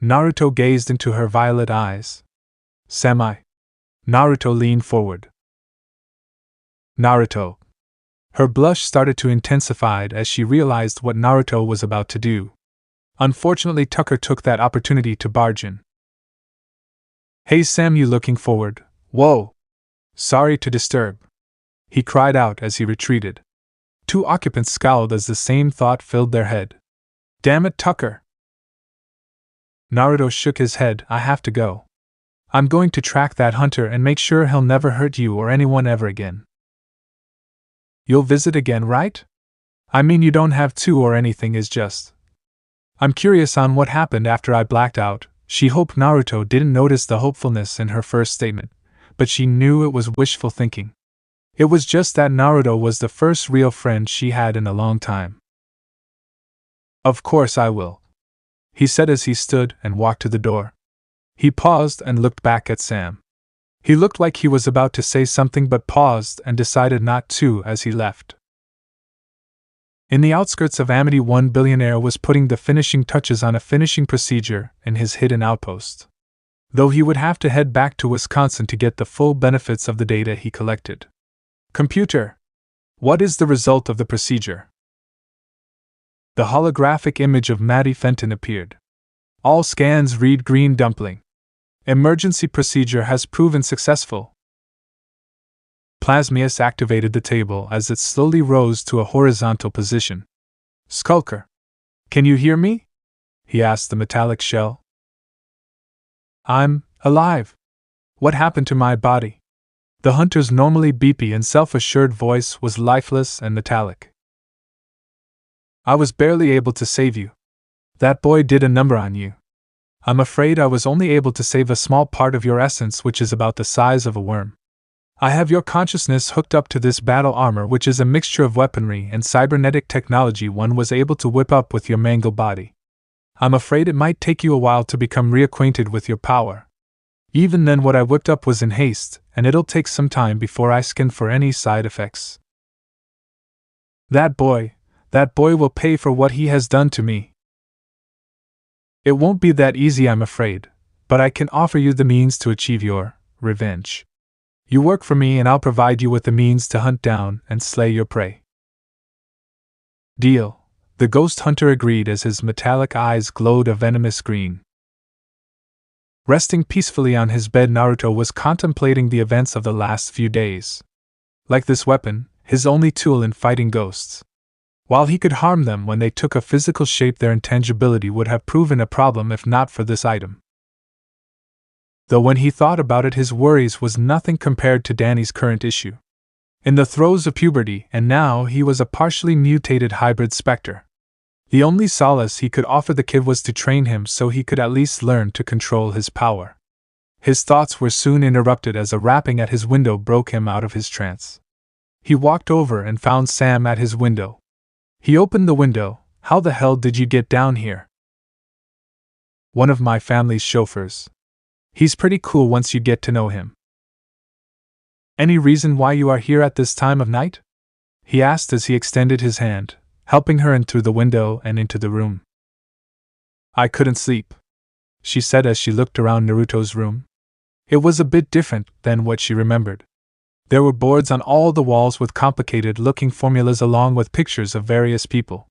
Naruto gazed into her violet eyes. Naruto leaned forward. "Naruto." Her blush started to intensify as she realized what Naruto was about to do. Unfortunately, Tucker took that opportunity to barge in. "Hey Sam, you looking forward? Whoa! Sorry to disturb," he cried out as he retreated. 2 occupants scowled as the same thought filled their head. "Damn it, Tucker!" Naruto shook his head. I have to go. I'm going to track that hunter and make sure he'll never hurt you or anyone ever again. You'll visit again, right? I mean, you don't have to or anything, is just. I'm curious on what happened after I blacked out. She hoped Naruto didn't notice the hopefulness in her first statement, but she knew it was wishful thinking. It was just that Naruto was the first real friend she had in a long time. Of course I will, he said as he stood and walked to the door. He paused and looked back at Sam. He looked like he was about to say something but paused and decided not to as he left. In the outskirts of Amity, one billionaire was putting the finishing touches on a finishing procedure in his hidden outpost. Though he would have to head back to Wisconsin to get the full benefits of the data he collected. Computer, what is the result of the procedure? The holographic image of Maddie Fenton appeared. All scans read green dumpling. Emergency procedure has proven successful. Plasmius activated the table as it slowly rose to a horizontal position. Skulker, can you hear me? He asked the metallic shell. I'm alive. What happened to my body? The hunter's normally beepy and self-assured voice was lifeless and metallic. I was barely able to save you. That boy did a number on you. I'm afraid I was only able to save a small part of your essence, which is about the size of a worm. I have your consciousness hooked up to this battle armor, which is a mixture of weaponry and cybernetic technology one was able to whip up with your mangled body. I'm afraid it might take you a while to become reacquainted with your power. Even then, what I whipped up was in haste, and it'll take some time before I scan for any side effects. That boy will pay for what he has done to me. It won't be that easy, I'm afraid, but I can offer you the means to achieve your revenge. You work for me and I'll provide you with the means to hunt down and slay your prey. Deal, the ghost hunter agreed as his metallic eyes glowed a venomous green. Resting peacefully on his bed, Naruto was contemplating the events of the last few days. Like this weapon, his only tool in fighting ghosts. While he could harm them when they took a physical shape, their intangibility would have proven a problem if not for this item. Though when he thought about it, his worries was nothing compared to Danny's current issue. In the throes of puberty, and now he was a partially mutated hybrid specter. The only solace he could offer the kid was to train him so he could at least learn to control his power. His thoughts were soon interrupted as a rapping at his window broke him out of his trance. He walked over and found Sam at his window. He opened the window. How the hell did you get down here? One of my family's chauffeurs. He's pretty cool once you get to know him. Any reason why you are here at this time of night? He asked as he extended his hand, helping her in through the window and into the room. I couldn't sleep, she said as she looked around Naruto's room. It was a bit different than what she remembered. There were boards on all the walls with complicated-looking formulas along with pictures of various people.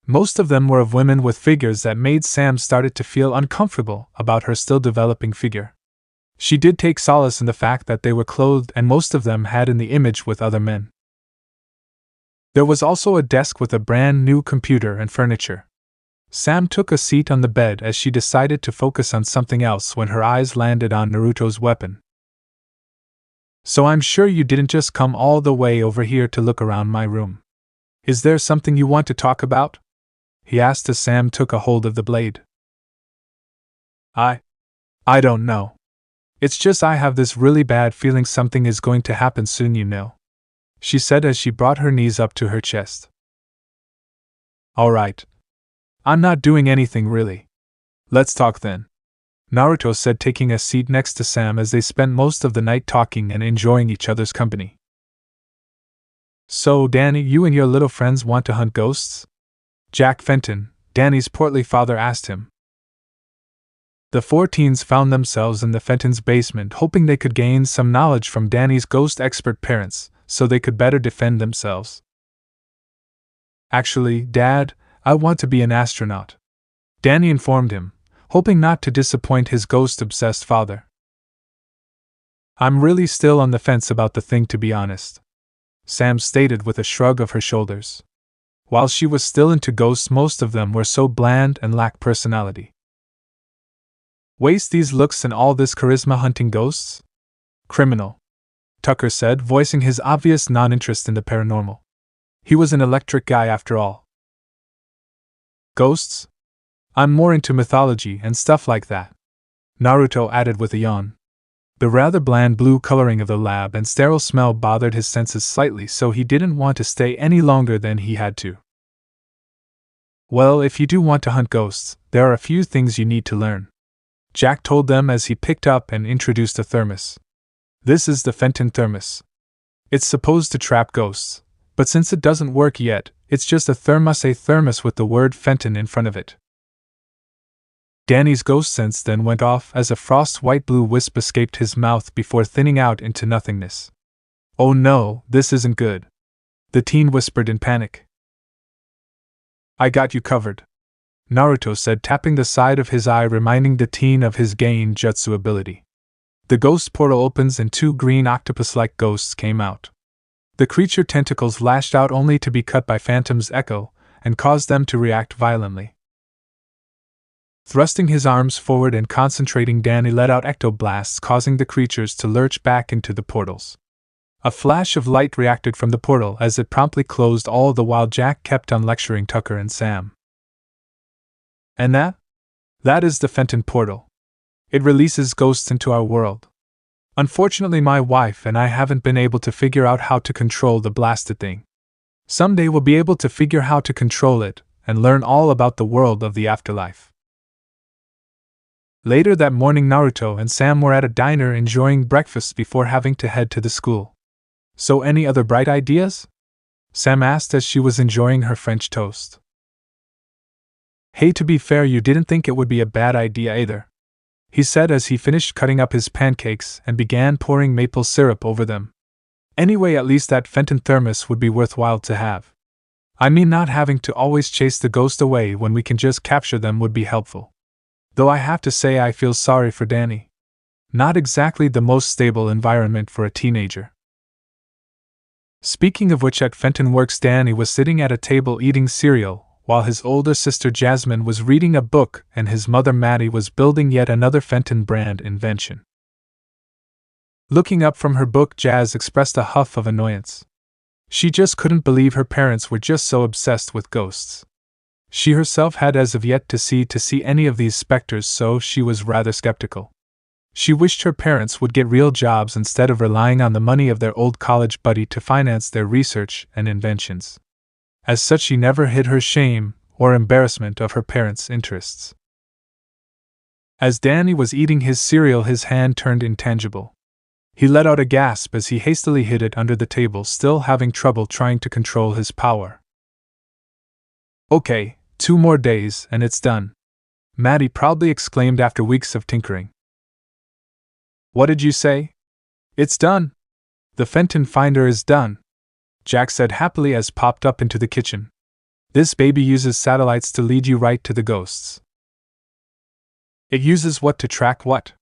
Most of them were of women with figures that made Sam started to feel uncomfortable about her still developing figure. She did take solace in the fact that they were clothed and most of them had in the image with other men. There was also a desk with a brand new computer and furniture. Sam took a seat on the bed as she decided to focus on something else when her eyes landed on Naruto's weapon. So I'm sure you didn't just come all the way over here to look around my room. Is there something you want to talk about? He asked as Sam took a hold of the blade. I don't know. It's just I have this really bad feeling something is going to happen soon, you know, she said as she brought her knees up to her chest. Alright. I'm not doing anything really. Let's talk then, Naruto said, taking a seat next to Sam as they spent most of the night talking and enjoying each other's company. So, Danny, you and your little friends want to hunt ghosts? Jack Fenton, Danny's portly father, asked him. The 4 teens found themselves in the Fenton's basement, hoping they could gain some knowledge from Danny's ghost expert parents, so they could better defend themselves. Actually, Dad, I want to be an astronaut, Danny informed him, hoping not to disappoint his ghost-obsessed father. I'm really still on the fence about the thing, to be honest, Sam stated with a shrug of her shoulders. While she was still into ghosts, most of them were so bland and lacked personality. Waste these looks and all this charisma hunting ghosts? Criminal, Tucker said, voicing his obvious non-interest in the paranormal. He was an electric guy after all. Ghosts? I'm more into mythology and stuff like that, Naruto added with a yawn. The rather bland blue coloring of the lab and sterile smell bothered his senses slightly, so he didn't want to stay any longer than he had to. Well, if you do want to hunt ghosts, there are a few things you need to learn, Jack told them as he picked up and introduced a thermos. This is the Fenton thermos. It's supposed to trap ghosts, but since it doesn't work yet, it's just a thermos with the word Fenton in front of it. Danny's ghost sense then went off as a frost-white-blue wisp escaped his mouth before thinning out into nothingness. Oh no, this isn't good, the teen whispered in panic. I got you covered, Naruto said, tapping the side of his eye, reminding the teen of his Gain Jutsu ability. The ghost portal opens and 2 green octopus-like ghosts came out. The creature tentacles lashed out only to be cut by Phantom's echo and caused them to react violently. Thrusting his arms forward and concentrating, Danny let out ectoblasts, causing the creatures to lurch back into the portals. A flash of light reacted from the portal as it promptly closed, all the while Jack kept on lecturing Tucker and Sam. And that is the Fenton portal. It releases ghosts into our world. Unfortunately, my wife and I haven't been able to figure out how to control the blasted thing. Someday we'll be able to figure how to control it and learn all about the world of the afterlife. Later that morning, Naruto and Sam were at a diner enjoying breakfast before having to head to the school. So, any other bright ideas? Sam asked as she was enjoying her French toast. Hey, to be fair, you didn't think it would be a bad idea either, he said as he finished cutting up his pancakes and began pouring maple syrup over them. Anyway, at least that Fenton thermos would be worthwhile to have. I mean, not having to always chase the ghost away when we can just capture them would be helpful. Though I have to say I feel sorry for Danny. Not exactly the most stable environment for a teenager. Speaking of which, at Fenton Works, Danny was sitting at a table eating cereal, while his older sister Jasmine was reading a book and his mother Maddie was building yet another Fenton brand invention. Looking up from her book, Jazz expressed a huff of annoyance. She just couldn't believe her parents were just so obsessed with ghosts. She herself had as of yet to see any of these specters, so she was rather skeptical. She wished her parents would get real jobs instead of relying on the money of their old college buddy to finance their research and inventions. As such, she never hid her shame or embarrassment of her parents' interests. As Danny was eating his cereal, his hand turned intangible. He let out a gasp as he hastily hid it under the table, still having trouble trying to control his power. Okay, 2 more days and it's done, Maddie proudly exclaimed after weeks of tinkering. What did you say? It's done. The Fenton finder is done, Jack said happily as popped up into the kitchen. This baby uses satellites to lead you right to the ghosts. It uses what to track what?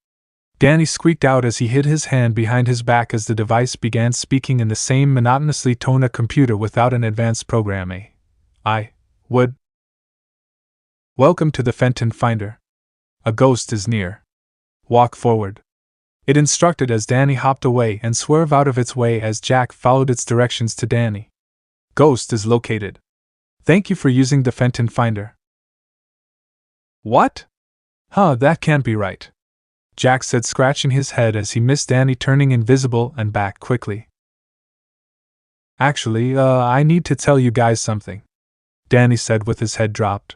Danny squeaked out as he hid his hand behind his back as the device began speaking in the same monotonously tone a computer without an advanced program. I would. Welcome to the Fenton finder. A ghost is near. Walk forward, it instructed as Danny hopped away and swerved out of its way as Jack followed its directions to Danny. Ghost is located. Thank you for using the Fenton finder. What? That can't be right, Jack said, scratching his head as he missed Danny turning invisible and back quickly. Actually, I need to tell you guys something, Danny said with his head dropped.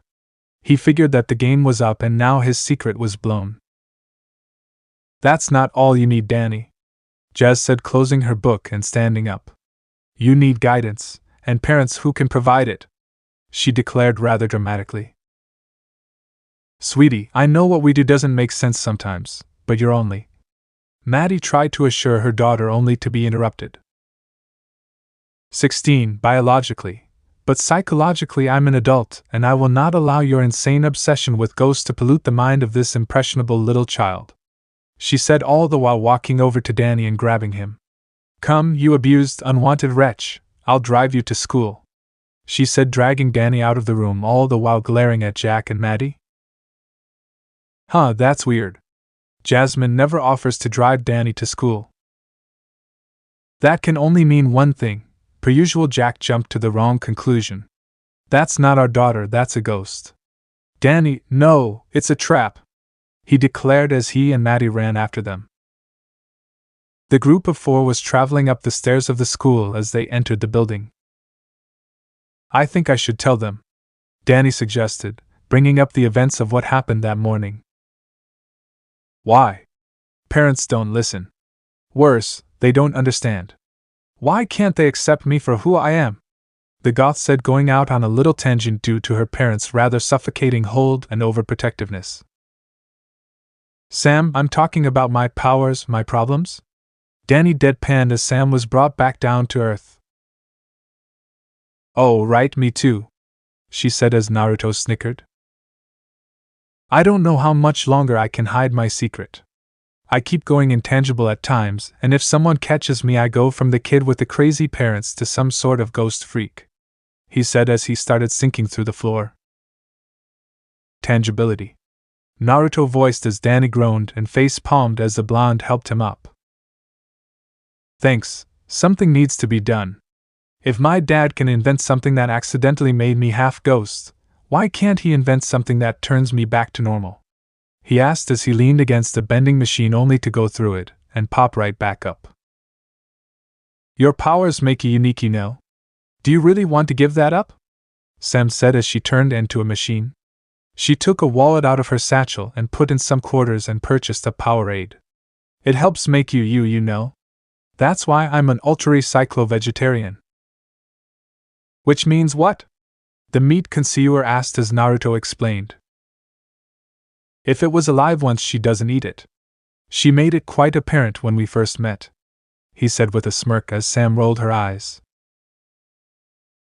He figured that the game was up and now his secret was blown. That's not all you need, Danny, Jazz said, closing her book and standing up. You need guidance, and parents who can provide it, she declared rather dramatically. Sweetie, I know what we do doesn't make sense sometimes, but you're only. Maddie tried to assure her daughter, only to be interrupted. 16 biologically, but psychologically I'm an adult, and I will not allow your insane obsession with ghosts to pollute the mind of this impressionable little child, she said, all the while walking over to Danny and grabbing him. Come, you abused, unwanted wretch, I'll drive you to school, she said, dragging Danny out of the room, all the while glaring at Jack and Maddie. That's weird, Jasmine never offers to drive Danny to school. That can only mean one thing. Per usual, Jack jumped to the wrong conclusion. That's not our daughter, that's a ghost. Danny, no, it's a trap, he declared as he and Maddie ran after them. The group of 4 was traveling up the stairs of the school as they entered the building. I think I should tell them, Danny suggested, bringing up the events of what happened that morning. Why? Parents don't listen. Worse, they don't understand. Why can't they accept me for who I am? The goth said, going out on a little tangent due to her parents' rather suffocating hold and overprotectiveness. Sam, I'm talking about my powers, my problems? Danny deadpanned as Sam was brought back down to earth. Oh, right, me too, she said as Naruto snickered. I don't know how much longer I can hide my secret. I keep going intangible at times, and if someone catches me, I go from the kid with the crazy parents to some sort of ghost freak, he said as he started sinking through the floor. Tangibility, Naruto voiced as Danny groaned and face-palmed as the blonde helped him up. Thanks, something needs to be done. If my dad can invent something that accidentally made me half ghost, why can't he invent something that turns me back to normal? He asked as he leaned against a bending machine only to go through it and pop right back up. Your powers make you unique, you know. Do you really want to give that up? Sam said as she turned into a machine. She took a wallet out of her satchel and put in some quarters and purchased a Powerade. It helps make you you, you know. That's why I'm an ultra-cyclo-vegetarian. Which means what? The meat connoisseur asked as Naruto explained. If it was alive once, she doesn't eat it. She made it quite apparent when we first met, he said with a smirk as Sam rolled her eyes.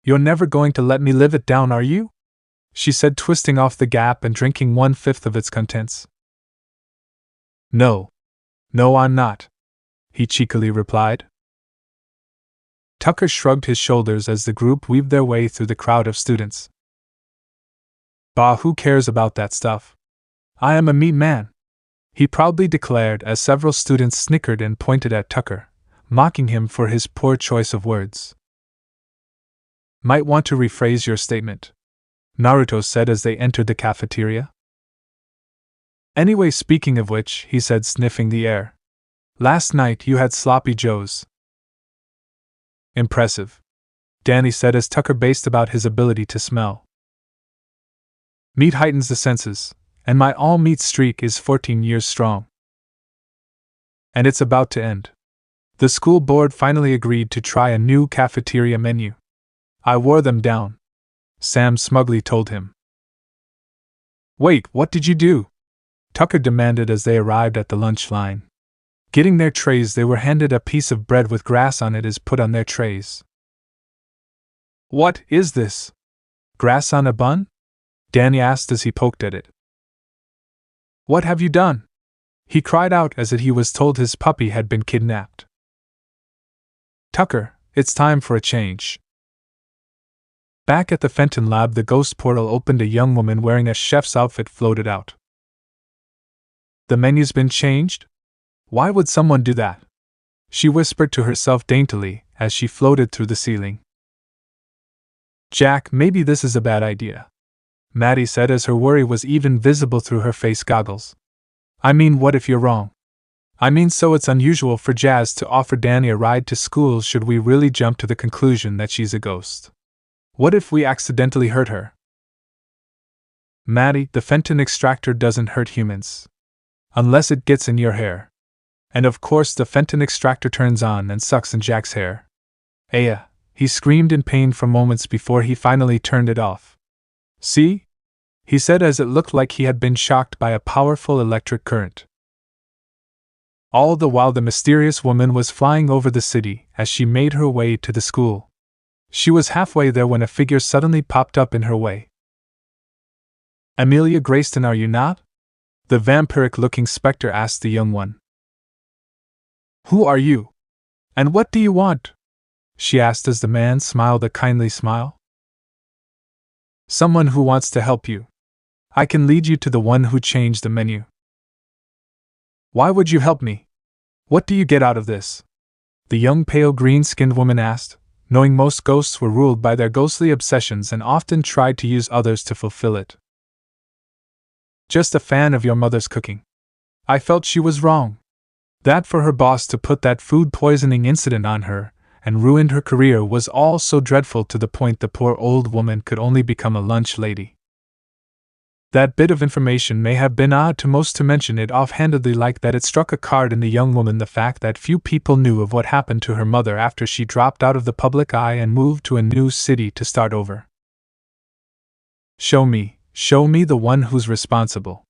You're never going to let me live it down, are you? She said, twisting off the gap and drinking 1/5 of its contents. No, I'm not, he cheekily replied. Tucker shrugged his shoulders as the group weaved their way through the crowd of students. Bah, who cares about that stuff? I am a meat man, he proudly declared as several students snickered and pointed at Tucker, mocking him for his poor choice of words. Might want to rephrase your statement, Naruto said as they entered the cafeteria. Anyway, speaking of which, he said, sniffing the air. Last night you had sloppy joes. Impressive, Danny said as Tucker based about his ability to smell. Meat heightens the senses, and my all-meat streak is 14 years strong. And it's about to end. The school board finally agreed to try a new cafeteria menu. I wore them down, Sam smugly told him. Wait, what did you do? Tucker demanded as they arrived at the lunch line. Getting their trays, they were handed a piece of bread with grass on it as put on their trays. What is this? Grass on a bun? Danny asked as he poked at it. What have you done? He cried out as he was told his puppy had been kidnapped. Tucker, it's time for a change. Back at the Fenton lab, the ghost portal opened. A young woman wearing a chef's outfit floated out. The menu's been changed? Why would someone do that? She whispered to herself daintily as she floated through the ceiling. Jack, maybe this is a bad idea, Maddie said as her worry was even visible through her face goggles. I mean, what if you're wrong? I mean, so it's unusual for Jazz to offer Danny a ride to school. Should we really jump to the conclusion that she's a ghost? What if we accidentally hurt her? Maddie, the Fenton extractor doesn't hurt humans. Unless it gets in your hair. And of course the Fenton extractor turns on and sucks in Jack's hair. Aya, he screamed in pain for moments before he finally turned it off. See? He said as it looked like he had been shocked by a powerful electric current. All the while the mysterious woman was flying over the city as she made her way to the school. She was halfway there when a figure suddenly popped up in her way. Amelia Grayston, are you not? The vampiric-looking specter asked the young one. Who are you? And what do you want? She asked as the man smiled a kindly smile. Someone who wants to help you. I can lead you to the one who changed the menu. Why would you help me? What do you get out of this? The young pale green-skinned woman asked, knowing most ghosts were ruled by their ghostly obsessions and often tried to use others to fulfill it. Just a fan of your mother's cooking. I felt she was wrong. That for her boss to put that food poisoning incident on her and ruined her career was all so dreadful to the point the poor old woman could only become a lunch lady. That bit of information may have been odd to most to mention it offhandedly, like that it struck a chord in the young woman the fact that few people knew of what happened to her mother after she dropped out of the public eye and moved to a new city to start over. Show me the one who's responsible.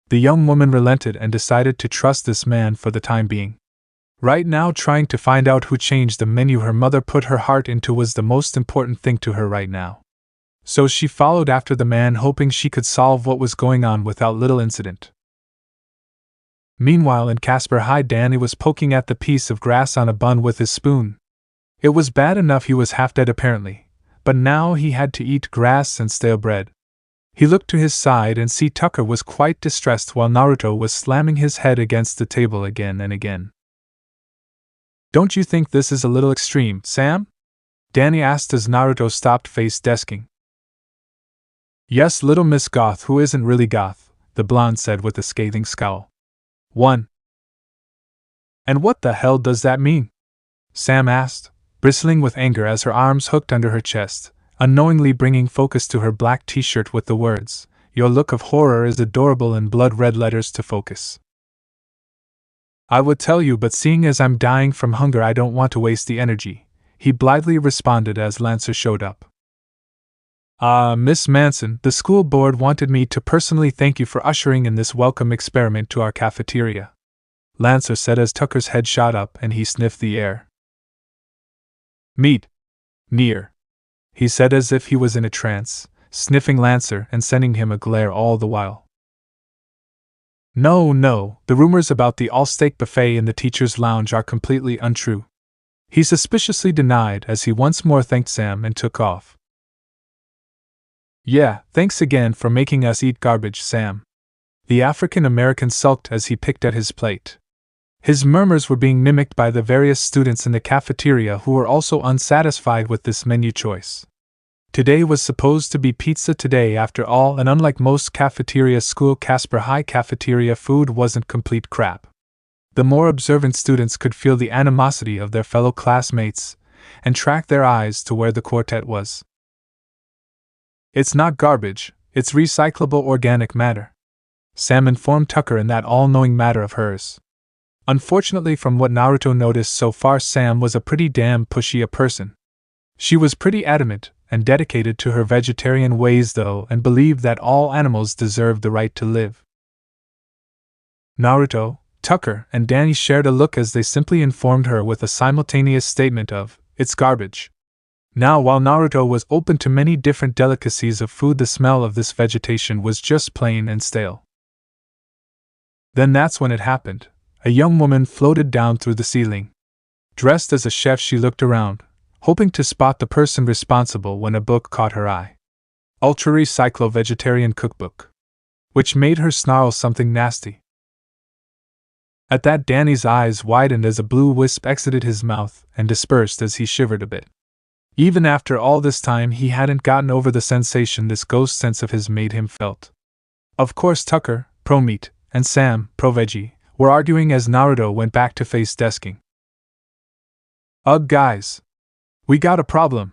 The young woman relented and decided to trust this man for the time being. Right now, trying to find out who changed the menu her mother put her heart into was the most important thing to her right now. So she followed after the man, hoping she could solve what was going on without little incident. Meanwhile, in Casper High, Danny was poking at the piece of grass on a bun with his spoon. It was bad enough he was half dead apparently, but now he had to eat grass and stale bread. He looked to his side and see Tucker was quite distressed while Naruto was slamming his head against the table again and again. Don't you think this is a little extreme, Sam? Danny asked as Naruto stopped face desking. Yes, little Miss Goth, who isn't really goth, the blonde said with a scathing scowl. One. And what the hell does that mean? Sam asked, bristling with anger as her arms hooked under her chest, unknowingly bringing focus to her black t-shirt with the words, "Your look of horror is adorable," in blood-red letters to focus. I would tell you, but seeing as I'm dying from hunger I don't want to waste the energy, he blithely responded as Lancer showed up. Miss Manson, the school board wanted me to personally thank you for ushering in this welcome experiment to our cafeteria, Lancer said as Tucker's head shot up and he sniffed the air. Meet. Near. He said as if he was in a trance, sniffing Lancer and sending him a glare all the while. No, the rumors about the all-steak buffet in the teacher's lounge are completely untrue, he suspiciously denied as he once more thanked Sam and took off. Yeah, thanks again for making us eat garbage, Sam. The African-American sulked as he picked at his plate. His murmurs were being mimicked by the various students in the cafeteria who were also unsatisfied with this menu choice. Today was supposed to be pizza today after all, and unlike most cafeteria school, Casper High cafeteria food wasn't complete crap. The more observant students could feel the animosity of their fellow classmates and track their eyes to where the quartet was. It's not garbage, it's recyclable organic matter, Sam informed Tucker in that all-knowing matter of hers. Unfortunately, from what Naruto noticed so far, Sam was a pretty damn pushy a person. She was pretty adamant and dedicated to her vegetarian ways though, and believed that all animals deserved the right to live. Naruto, Tucker, and Danny shared a look as they simply informed her with a simultaneous statement of, "It's garbage." Now, while Naruto was open to many different delicacies of food, the smell of this vegetation was just plain and stale. Then that's when it happened. A young woman floated down through the ceiling. Dressed as a chef, she looked around, hoping to spot the person responsible when a book caught her eye. Ultra Recyclo Vegetarian Cookbook. Which made her snarl something nasty. At that, Danny's eyes widened as a blue wisp exited his mouth and dispersed as he shivered a bit. Even after all this time, he hadn't gotten over the sensation this ghost sense of his made him felt. Of course, Tucker, pro meat, and Sam, pro veggie, were arguing as Naruto went back to face desking. Ugh, guys. We got a problem,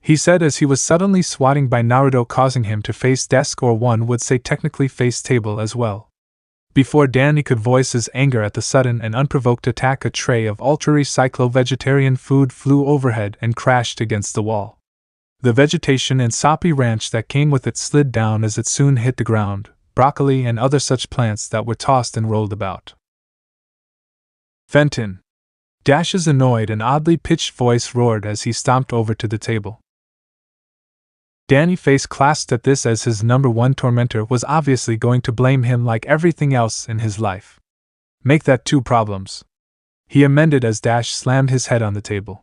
he said as he was suddenly swatting by Naruto, causing him to face desk, or one would say technically face table as well. Before Danny could voice his anger at the sudden and unprovoked attack, a tray of ultra recyclo vegetarian food flew overhead and crashed against the wall. The vegetation and soppy ranch that came with it slid down as it soon hit the ground, broccoli and other such plants that were tossed and rolled about. Fenton! Dash's annoyed and oddly pitched voice roared as he stomped over to the table. Danny face clasped at this, as his number one tormentor was obviously going to blame him like everything else in his life. Make that 2 problems, he amended as Dash slammed his head on the table.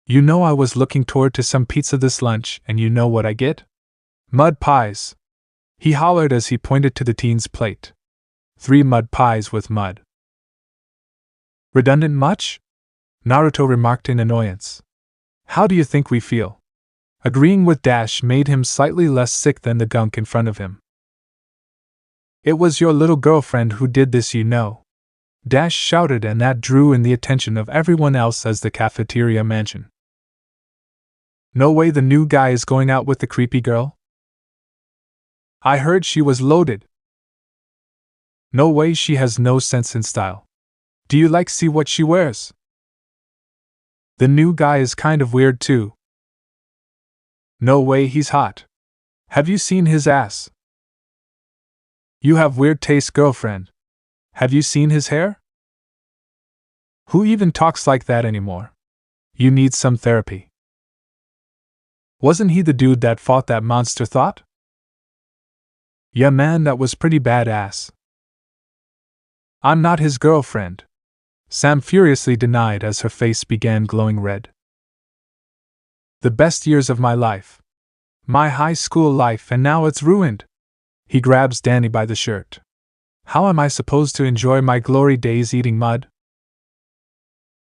You know I was looking toward to some pizza this lunch, and you know what I get? Mud pies, he hollered as he pointed to the teen's plate. 3 mud pies with mud. Redundant much? Naruto remarked in annoyance. How do you think we feel? Agreeing with Dash made him slightly less sick than the gunk in front of him. It was your little girlfriend who did this, you know. Dash shouted, and that drew in the attention of everyone else as the cafeteria mansion. No way the new guy is going out with the creepy girl? I heard she was loaded. No way, she has no sense in style. Do you see what she wears? The new guy is kind of weird too. No way, he's hot. Have you seen his ass? You have weird taste, girlfriend. Have you seen his hair? Who even talks like that anymore? You need some therapy. Wasn't he the dude that fought that monster thought? Yeah man, that was pretty badass. I'm not his girlfriend, Sam furiously denied as her face began glowing red. The best years of my life. My high school life, and now it's ruined. He grabs Danny by the shirt. How am I supposed to enjoy my glory days eating mud?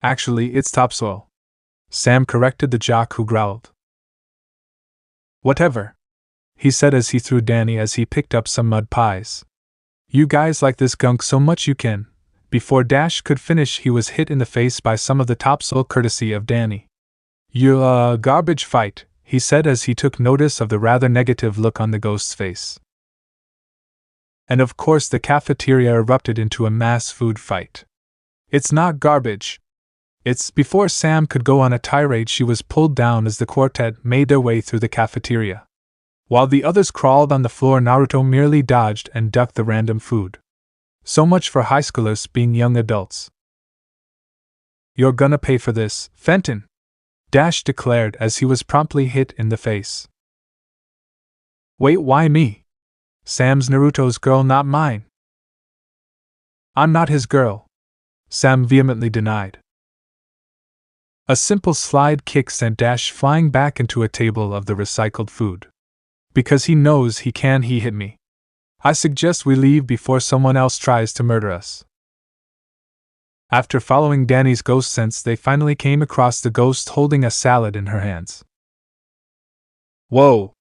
Actually, it's topsoil. Sam corrected the jock, who growled. Whatever, he said as he threw Danny as he picked up some mud pies. You guys like this gunk so much you can. Before Dash could finish, he was hit in the face by some of the topsoil courtesy of Danny. You garbage fight, he said as he took notice of the rather negative look on the ghost's face. And of course the cafeteria erupted into a mass food fight. It's not garbage. It's. Before Sam could go on a tirade, she was pulled down as the quartet made their way through the cafeteria. While the others crawled on the floor, Naruto merely dodged and ducked the random food. So much for high schoolers being young adults. You're gonna pay for this, Fenton, Dash declared as he was promptly hit in the face. Wait, why me? Sam's Naruto's girl, not mine. I'm not his girl, Sam vehemently denied. A simple slide kick sent Dash flying back into a table of the recycled food. Because he knows he can, he hit me. I suggest we leave before someone else tries to murder us. After following Danny's ghost sense, they finally came across the ghost holding a salad in her hands. Whoa!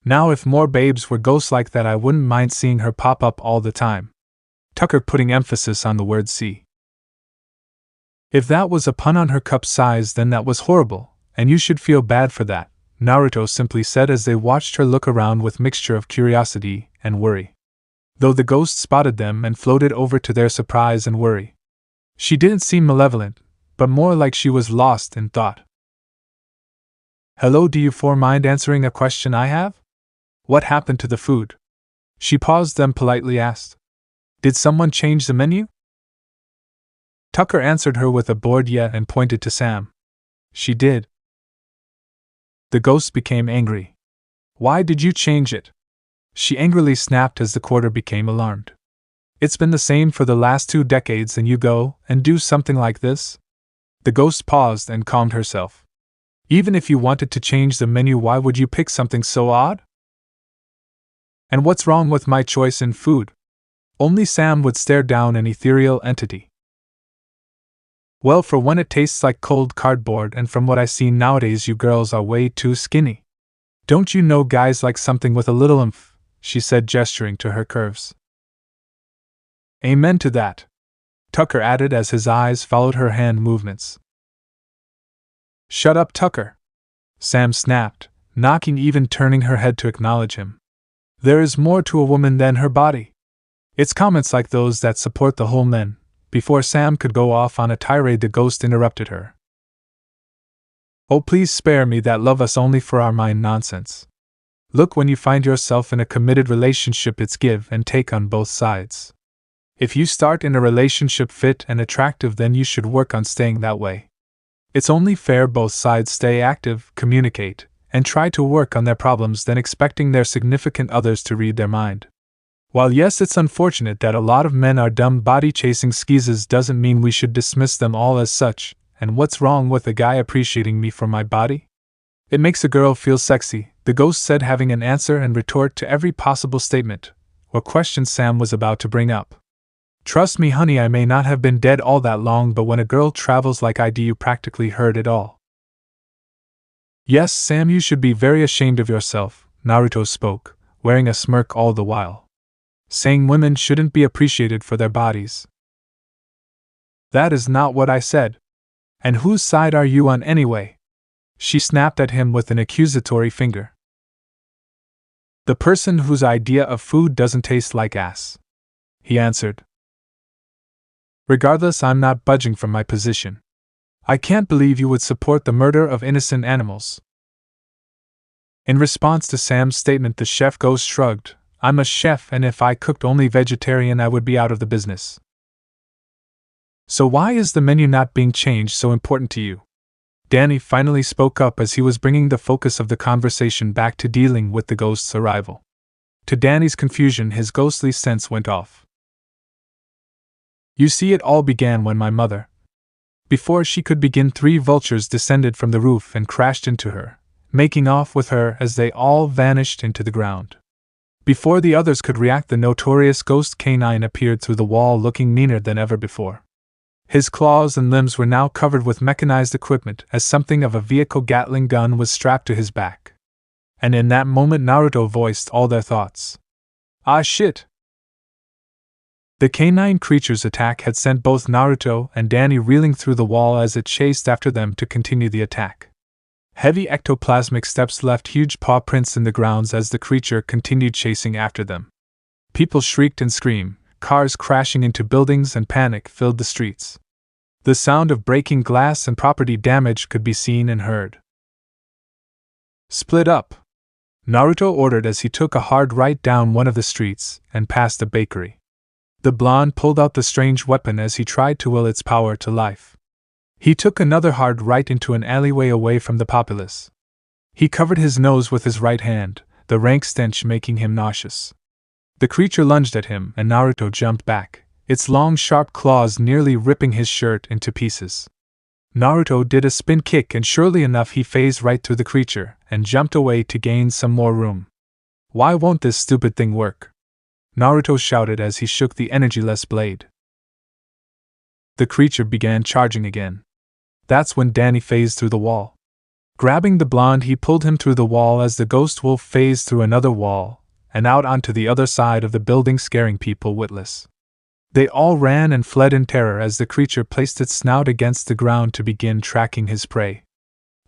Now if more babes were ghosts like that, I wouldn't mind seeing her pop up all the time. Tucker putting emphasis on the word see. If that was a pun on her cup size, then that was horrible, and you should feel bad for that, Naruto simply said as they watched her look around with mixture of curiosity and worry. Though the ghost spotted them and floated over to their surprise and worry. She didn't seem malevolent, but more like she was lost in thought. Hello, do you four mind answering a question I have? What happened to the food? She paused, then politely asked. Did someone change the menu? Tucker answered her with a bored yeah and pointed to Sam. She did. The ghost became angry. Why did you change it? She angrily snapped as the quarter became alarmed. It's been the same for the last 2 decades, and you go and do something like this? The ghost paused and calmed herself. Even if you wanted to change the menu, why would you pick something so odd? And what's wrong with my choice in food? Only Sam would stare down an ethereal entity. Well, for one, it tastes like cold cardboard, and from what I see nowadays, you girls are way too skinny. Don't you know guys like something with a little oomph? She said, gesturing to her curves. Amen to that, Tucker added as his eyes followed her hand movements. Shut up, Tucker, Sam snapped, not even turning her head to acknowledge him. There is more to a woman than her body. It's comments like those that support the whole men. Before Sam could go off on a tirade, the ghost interrupted her. Oh, please spare me that love us only for our mind nonsense. Look, when you find yourself in a committed relationship, it's give and take on both sides. If you start in a relationship fit and attractive, then you should work on staying that way. It's only fair both sides stay active, communicate, and try to work on their problems than expecting their significant others to read their mind. While yes, it's unfortunate that a lot of men are dumb body-chasing skeezes, doesn't mean we should dismiss them all as such. And what's wrong with a guy appreciating me for my body? It makes a girl feel sexy, the ghost said, having an answer and retort to every possible statement or question Sam was about to bring up. Trust me, honey, I may not have been dead all that long, but when a girl travels like I do, you practically heard it all. Yes, Sam, you should be very ashamed of yourself, Naruto spoke, wearing a smirk all the while. Saying women shouldn't be appreciated for their bodies. That is not what I said. And whose side are you on anyway? She snapped at him with an accusatory finger. The person whose idea of food doesn't taste like ass, he answered. Regardless, I'm not budging from my position. I can't believe you would support the murder of innocent animals. In response to Sam's statement, the chef Ghost shrugged. I'm a chef, and if I cooked only vegetarian, I would be out of the business. So why is the menu not being changed so important to you? Danny finally spoke up as he was bringing the focus of the conversation back to dealing with the ghost's arrival. To Danny's confusion, his ghostly sense went off. You see, it all began when my mother. Before she could begin, 3 vultures descended from the roof and crashed into her, making off with her as they all vanished into the ground. Before the others could react, the notorious ghost canine appeared through the wall, looking meaner than ever before. His claws and limbs were now covered with mechanized equipment, as something of a vehicle Gatling gun was strapped to his back. And in that moment, Naruto voiced all their thoughts. Ah shit! The canine creature's attack had sent both Naruto and Danny reeling through the wall as it chased after them to continue the attack. Heavy ectoplasmic steps left huge paw prints in the grounds as the creature continued chasing after them. People shrieked and screamed, cars crashing into buildings, and panic filled the streets. The sound of breaking glass and property damage could be seen and heard. Split up, Naruto ordered as he took a hard right down one of the streets and past a bakery. The blonde pulled out the strange weapon as he tried to will its power to life. He took another hard right into an alleyway away from the populace. He covered his nose with his right hand, the rank stench making him nauseous. The creature lunged at him, and Naruto jumped back, its long sharp claws nearly ripping his shirt into pieces. Naruto did a spin kick, and surely enough he phased right through the creature and jumped away to gain some more room. Why won't this stupid thing work? Naruto shouted as he shook the energyless blade. The creature began charging again. That's when Danny phased through the wall. Grabbing the blonde, he pulled him through the wall as the ghost wolf phased through another wall and out onto the other side of the building, scaring people witless. They all ran and fled in terror as the creature placed its snout against the ground to begin tracking his prey.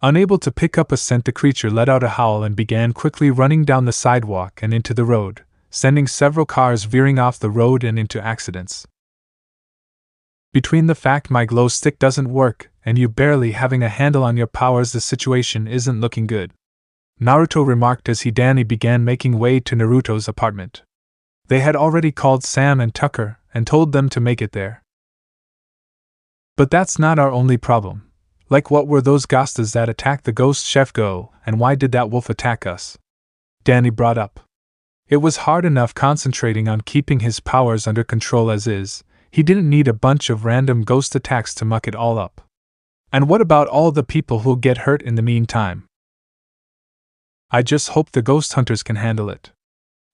Unable to pick up a scent, the creature let out a howl and began quickly running down the sidewalk and into the road, sending several cars veering off the road and into accidents. Between the fact my glow stick doesn't work and you barely having a handle on your powers, the situation isn't looking good, Naruto remarked as Danny began making way to Naruto's apartment. They had already called Sam and Tucker and told them to make it there. But that's not our only problem. Like, what were those ghostas that attacked the ghost chef Go, and why did that wolf attack us? Danny brought up. It was hard enough concentrating on keeping his powers under control as is. He didn't need a bunch of random ghost attacks to muck it all up. And what about all the people who'll get hurt in the meantime? I just hope the ghost hunters can handle it.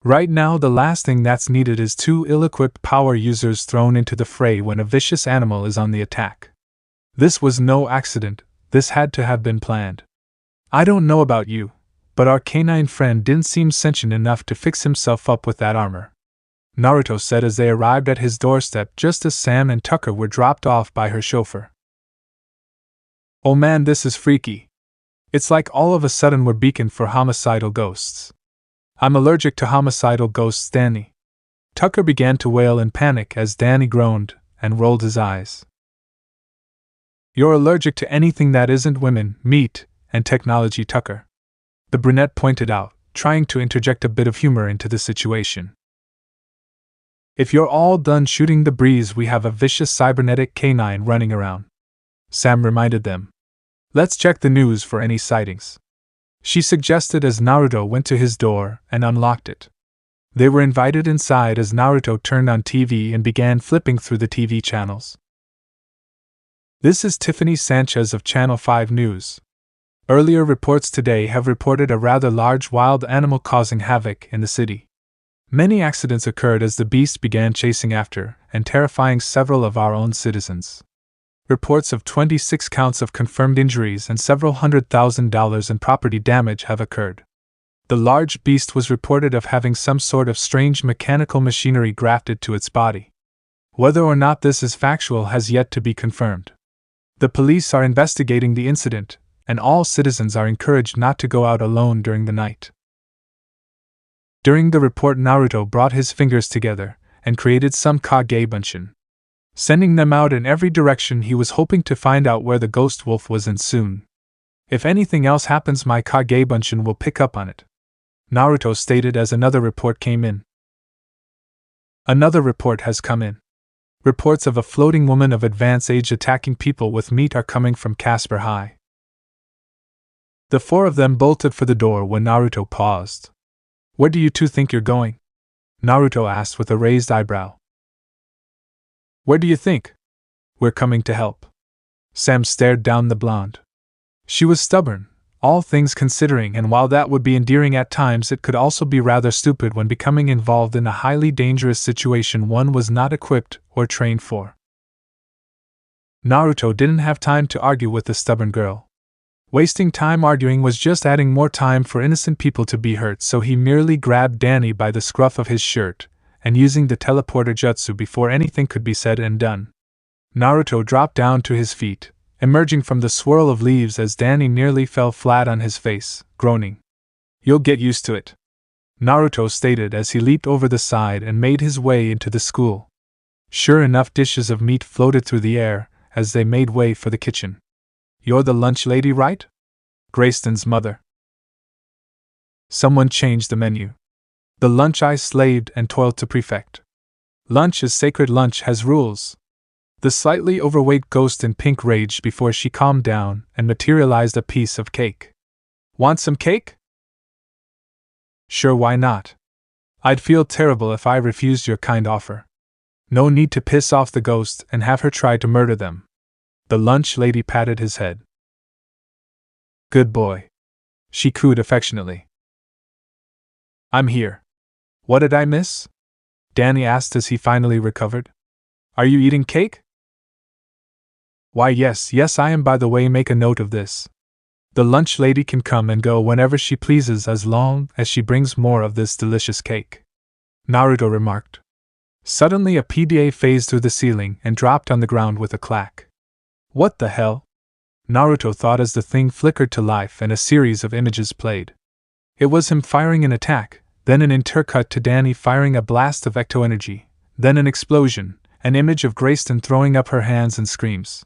Right now, the last thing that's needed is 2 ill-equipped power users thrown into the fray when a vicious animal is on the attack. This was no accident, this had to have been planned. I don't know about you, but our canine friend didn't seem sentient enough to fix himself up with that armor, Naruto said as they arrived at his doorstep just as Sam and Tucker were dropped off by her chauffeur. Oh man, this is freaky. It's like all of a sudden we're beacon for homicidal ghosts. I'm allergic to homicidal ghosts, Danny. Tucker began to wail in panic as Danny groaned and rolled his eyes. You're allergic to anything that isn't women, meat, and technology, Tucker, the brunette pointed out, trying to interject a bit of humor into the situation. If you're all done shooting the breeze, we have a vicious cybernetic canine running around, Sam reminded them. Let's check the news for any sightings, she suggested as Naruto went to his door and unlocked it. They were invited inside as Naruto turned on TV and began flipping through the TV channels. This is Tiffany Sanchez of Channel 5 News. Earlier reports today have reported a rather large wild animal causing havoc in the city. Many accidents occurred as the beast began chasing after and terrifying several of our own citizens. Reports of 26 counts of confirmed injuries and several $100,000 in property damage have occurred. The large beast was reported of having some sort of strange mechanical machinery grafted to its body. Whether or not this is factual has yet to be confirmed. The police are investigating the incident, and all citizens are encouraged not to go out alone during the night. During the report, Naruto brought his fingers together and created some Kagebunshin. Sending them out in every direction, he was hoping to find out where the ghost wolf was, and soon. If anything else happens, my Kagebunshin will pick up on it, Naruto stated as another report came in. Another report has come in. Reports of a floating woman of advanced age attacking people with meat are coming from Casper High. The four of them bolted for the door when Naruto paused. Where do you two think you're going? Naruto asked with a raised eyebrow. Where do you think? We're coming to help. Sam stared down the blonde. She was stubborn, all things considering, and while that would be endearing at times, it could also be rather stupid when becoming involved in a highly dangerous situation one was not equipped or trained for. Naruto didn't have time to argue with the stubborn girl. Wasting time arguing was just adding more time for innocent people to be hurt, so he merely grabbed Danny by the scruff of his shirt, and using the teleporter jutsu before anything could be said and done, Naruto dropped down to his feet, emerging from the swirl of leaves as Danny nearly fell flat on his face, groaning. You'll get used to it, Naruto stated as he leaped over the side and made his way into the school. Sure enough, dishes of meat floated through the air as they made way for the kitchen. You're the lunch lady, right? Grayston's mother. Someone changed the menu. The lunch I slaved and toiled to perfect. Lunch is sacred, lunch has rules. The slightly overweight ghost in pink raged before she calmed down and materialized a piece of cake. Want some cake? Sure, why not? I'd feel terrible if I refused your kind offer. No need to piss off the ghost and have her try to murder them. The lunch lady patted his head. Good boy, she cooed affectionately. I'm here. What did I miss? Danny asked as he finally recovered. Are you eating cake? Why, yes, I am. By the way, make a note of this. The lunch lady can come and go whenever she pleases as long as she brings more of this delicious cake, Naruto remarked. Suddenly a PDA phased through the ceiling and dropped on the ground with a clack. What the hell? Naruto thought as the thing flickered to life and a series of images played. It was him firing an attack, then an intercut to Danny firing a blast of ecto-energy, then an explosion, an image of Grayston throwing up her hands and screams.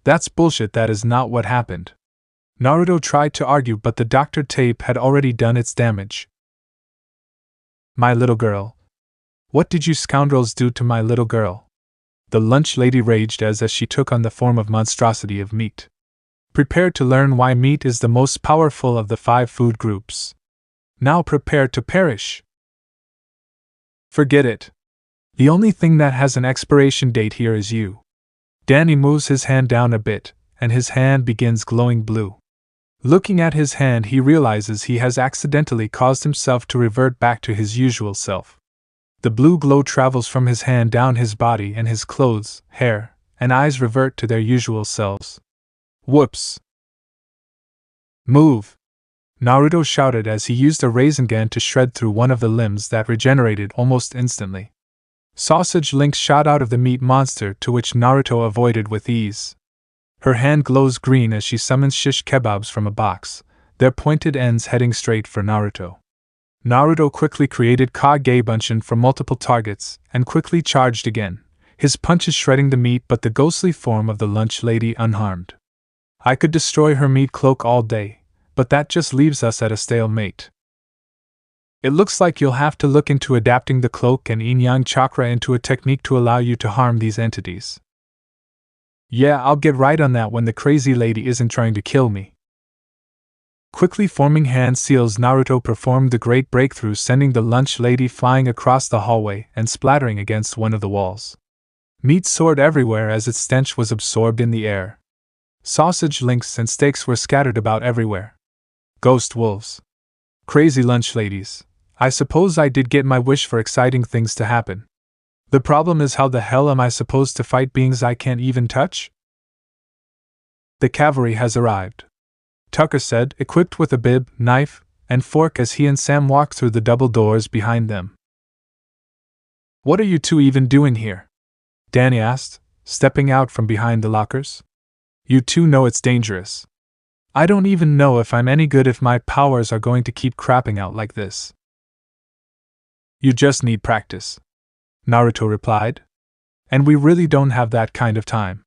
That's bullshit, that is not what happened. Naruto tried to argue, but the doctored tape had already done its damage. My little girl. What did you scoundrels do to my little girl? The lunch lady raged as she took on the form of monstrosity of meat. Prepare to learn why meat is the most powerful of the 5 food groups. Now prepare to perish. Forget it. The only thing that has an expiration date here is you. Danny moves his hand down a bit, and his hand begins glowing blue. Looking at his hand, he realizes he has accidentally caused himself to revert back to his usual self. The blue glow travels from his hand down his body, and his clothes, hair, and eyes revert to their usual selves. Whoops! Move! Naruto shouted as he used a Rasengan to shred through one of the limbs that regenerated almost instantly. Sausage links shot out of the meat monster, to which Naruto avoided with ease. Her hand glows green as she summons shish kebabs from a box, their pointed ends heading straight for Naruto. Naruto quickly created Kagebunshin for multiple targets, and quickly charged again, his punches shredding the meat but the ghostly form of the lunch lady unharmed. I could destroy her meat cloak all day, but that just leaves us at a stalemate. It looks like you'll have to look into adapting the cloak and yin-yang chakra into a technique to allow you to harm these entities. Yeah, I'll get right on that when the crazy lady isn't trying to kill me. Quickly forming hand seals, Naruto performed the great breakthrough, sending the lunch lady flying across the hallway and splattering against one of the walls. Meat soared everywhere as its stench was absorbed in the air. Sausage links and steaks were scattered about everywhere. Ghost wolves. Crazy lunch ladies. I suppose I did get my wish for exciting things to happen. The problem is, how the hell am I supposed to fight beings I can't even touch? The cavalry has arrived, Tucker said, equipped with a bib, knife, and fork as he and Sam walked through the double doors behind them. What are you two even doing here? Danny asked, stepping out from behind the lockers. You two know it's dangerous. I don't even know if I'm any good if my powers are going to keep crapping out like this. You just need practice, Naruto replied. And we really don't have that kind of time.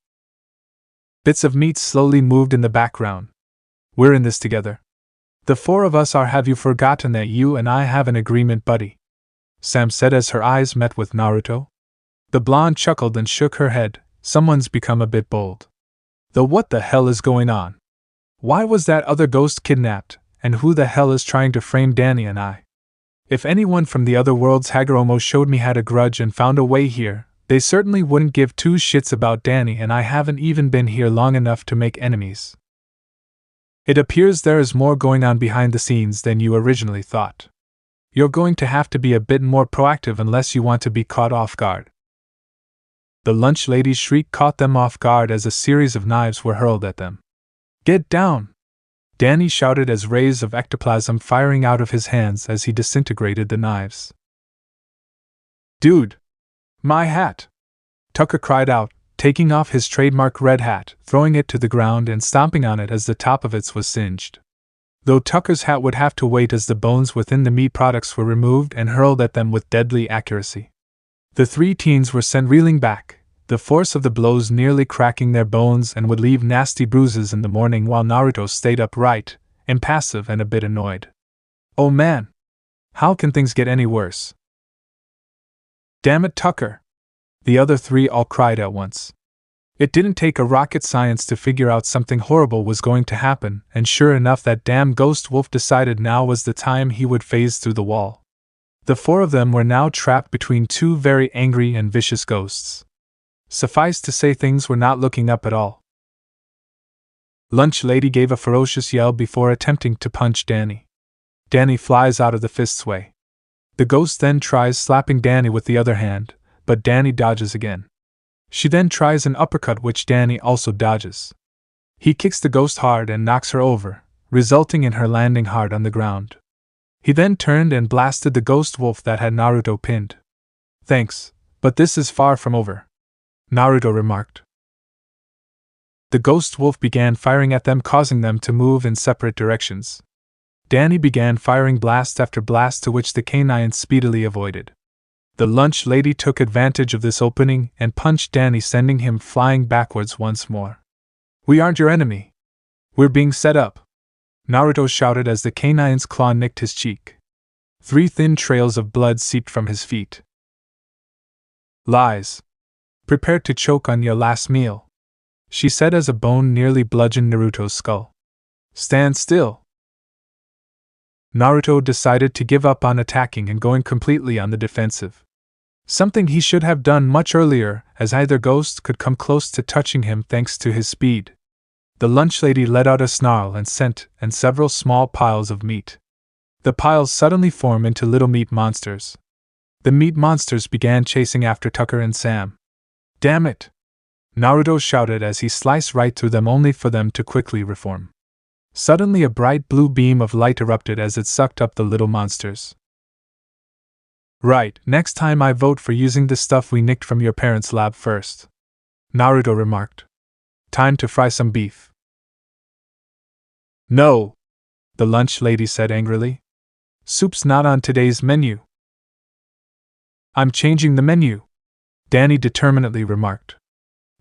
Bits of meat slowly moved in the background. We're in this together. The four of us are. Have you forgotten that you and I have an agreement, buddy? Sam said as her eyes met with Naruto. The blonde chuckled and shook her head. Someone's become a bit bold. Though what the hell is going on? Why was that other ghost kidnapped, and who the hell is trying to frame Danny and I? If anyone from the other world's Hagoromo showed me had a grudge and found a way here, they certainly wouldn't give two shits about Danny, and I haven't even been here long enough to make enemies. It appears there is more going on behind the scenes than you originally thought. You're going to have to be a bit more proactive unless you want to be caught off guard. The lunch lady's shriek caught them off guard as a series of knives were hurled at them. Get down! Danny shouted as rays of ectoplasm firing out of his hands as he disintegrated the knives. Dude! My hat! Tucker cried out, taking off his trademark red hat, throwing it to the ground and stomping on it as the top of it was singed. Though Tucker's hat would have to wait as the bones within the meat products were removed and hurled at them with deadly accuracy. The three teens were sent reeling back, the force of the blows nearly cracking their bones, and would leave nasty bruises in the morning, while Naruto stayed upright, impassive and a bit annoyed. Oh man! How can things get any worse? Damn it, Tucker! The other three all cried at once. It didn't take a rocket science to figure out something horrible was going to happen, and sure enough, that damn ghost wolf decided now was the time he would phase through the wall. The four of them were now trapped between two very angry and vicious ghosts. Suffice to say, things were not looking up at all. Lunch Lady gave a ferocious yell before attempting to punch Danny. Danny flies out of the fist's way. The ghost then tries slapping Danny with the other hand, but Danny dodges again. She then tries an uppercut, which Danny also dodges. He kicks the ghost hard and knocks her over, resulting in her landing hard on the ground. He then turned and blasted the ghost wolf that had Naruto pinned. Thanks, but this is far from over, Naruto remarked. The ghost wolf began firing at them, causing them to move in separate directions. Danny began firing blast after blast, to which the canines speedily avoided. The lunch lady took advantage of this opening and punched Danny, sending him flying backwards once more. We aren't your enemy. We're being set up, Naruto shouted as the canine's claw nicked his cheek. 3 thin trails of blood seeped from his feet. Lies. Prepare to choke on your last meal, she said as a bone nearly bludgeoned Naruto's skull. Stand still. Naruto decided to give up on attacking and going completely on the defensive. Something he should have done much earlier, as either ghost could come close to touching him thanks to his speed. The lunch lady let out a snarl and sent several small piles of meat. The piles suddenly formed into little meat monsters. The meat monsters began chasing after Tucker and Sam. Damn it! Naruto shouted as he sliced right through them, only for them to quickly reform. Suddenly a bright blue beam of light erupted as it sucked up the little monsters. Right, next time I vote for using the stuff we nicked from your parents' lab first, Naruto remarked. Time to fry some beef. No, the lunch lady said angrily. Soup's not on today's menu. I'm changing the menu, Danny determinedly remarked.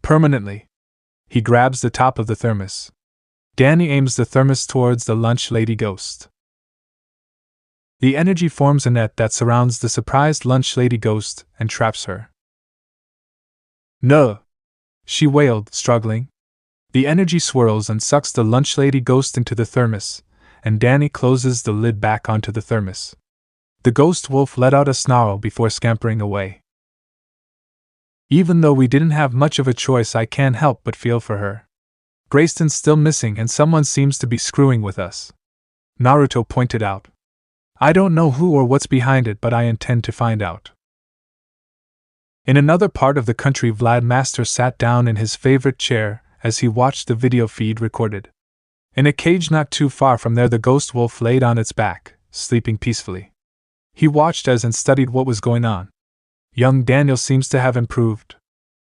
Permanently. He grabs the top of the thermos. Danny aims the thermos towards the lunch lady ghost. The energy forms a net that surrounds the surprised lunch lady ghost and traps her. No! She wailed, struggling. The energy swirls and sucks the lunch lady ghost into the thermos, and Danny closes the lid back onto the thermos. The ghost wolf let out a snarl before scampering away. Even though we didn't have much of a choice, I can't help but feel for her. Grayston's still missing and someone seems to be screwing with us, Naruto pointed out. I don't know who or what's behind it, but I intend to find out. In another part of the country, Vlad Master sat down in his favorite chair as he watched the video feed recorded. In a cage not too far from there, the ghost wolf laid on its back, sleeping peacefully. He watched as and studied what was going on. Young Daniel seems to have improved.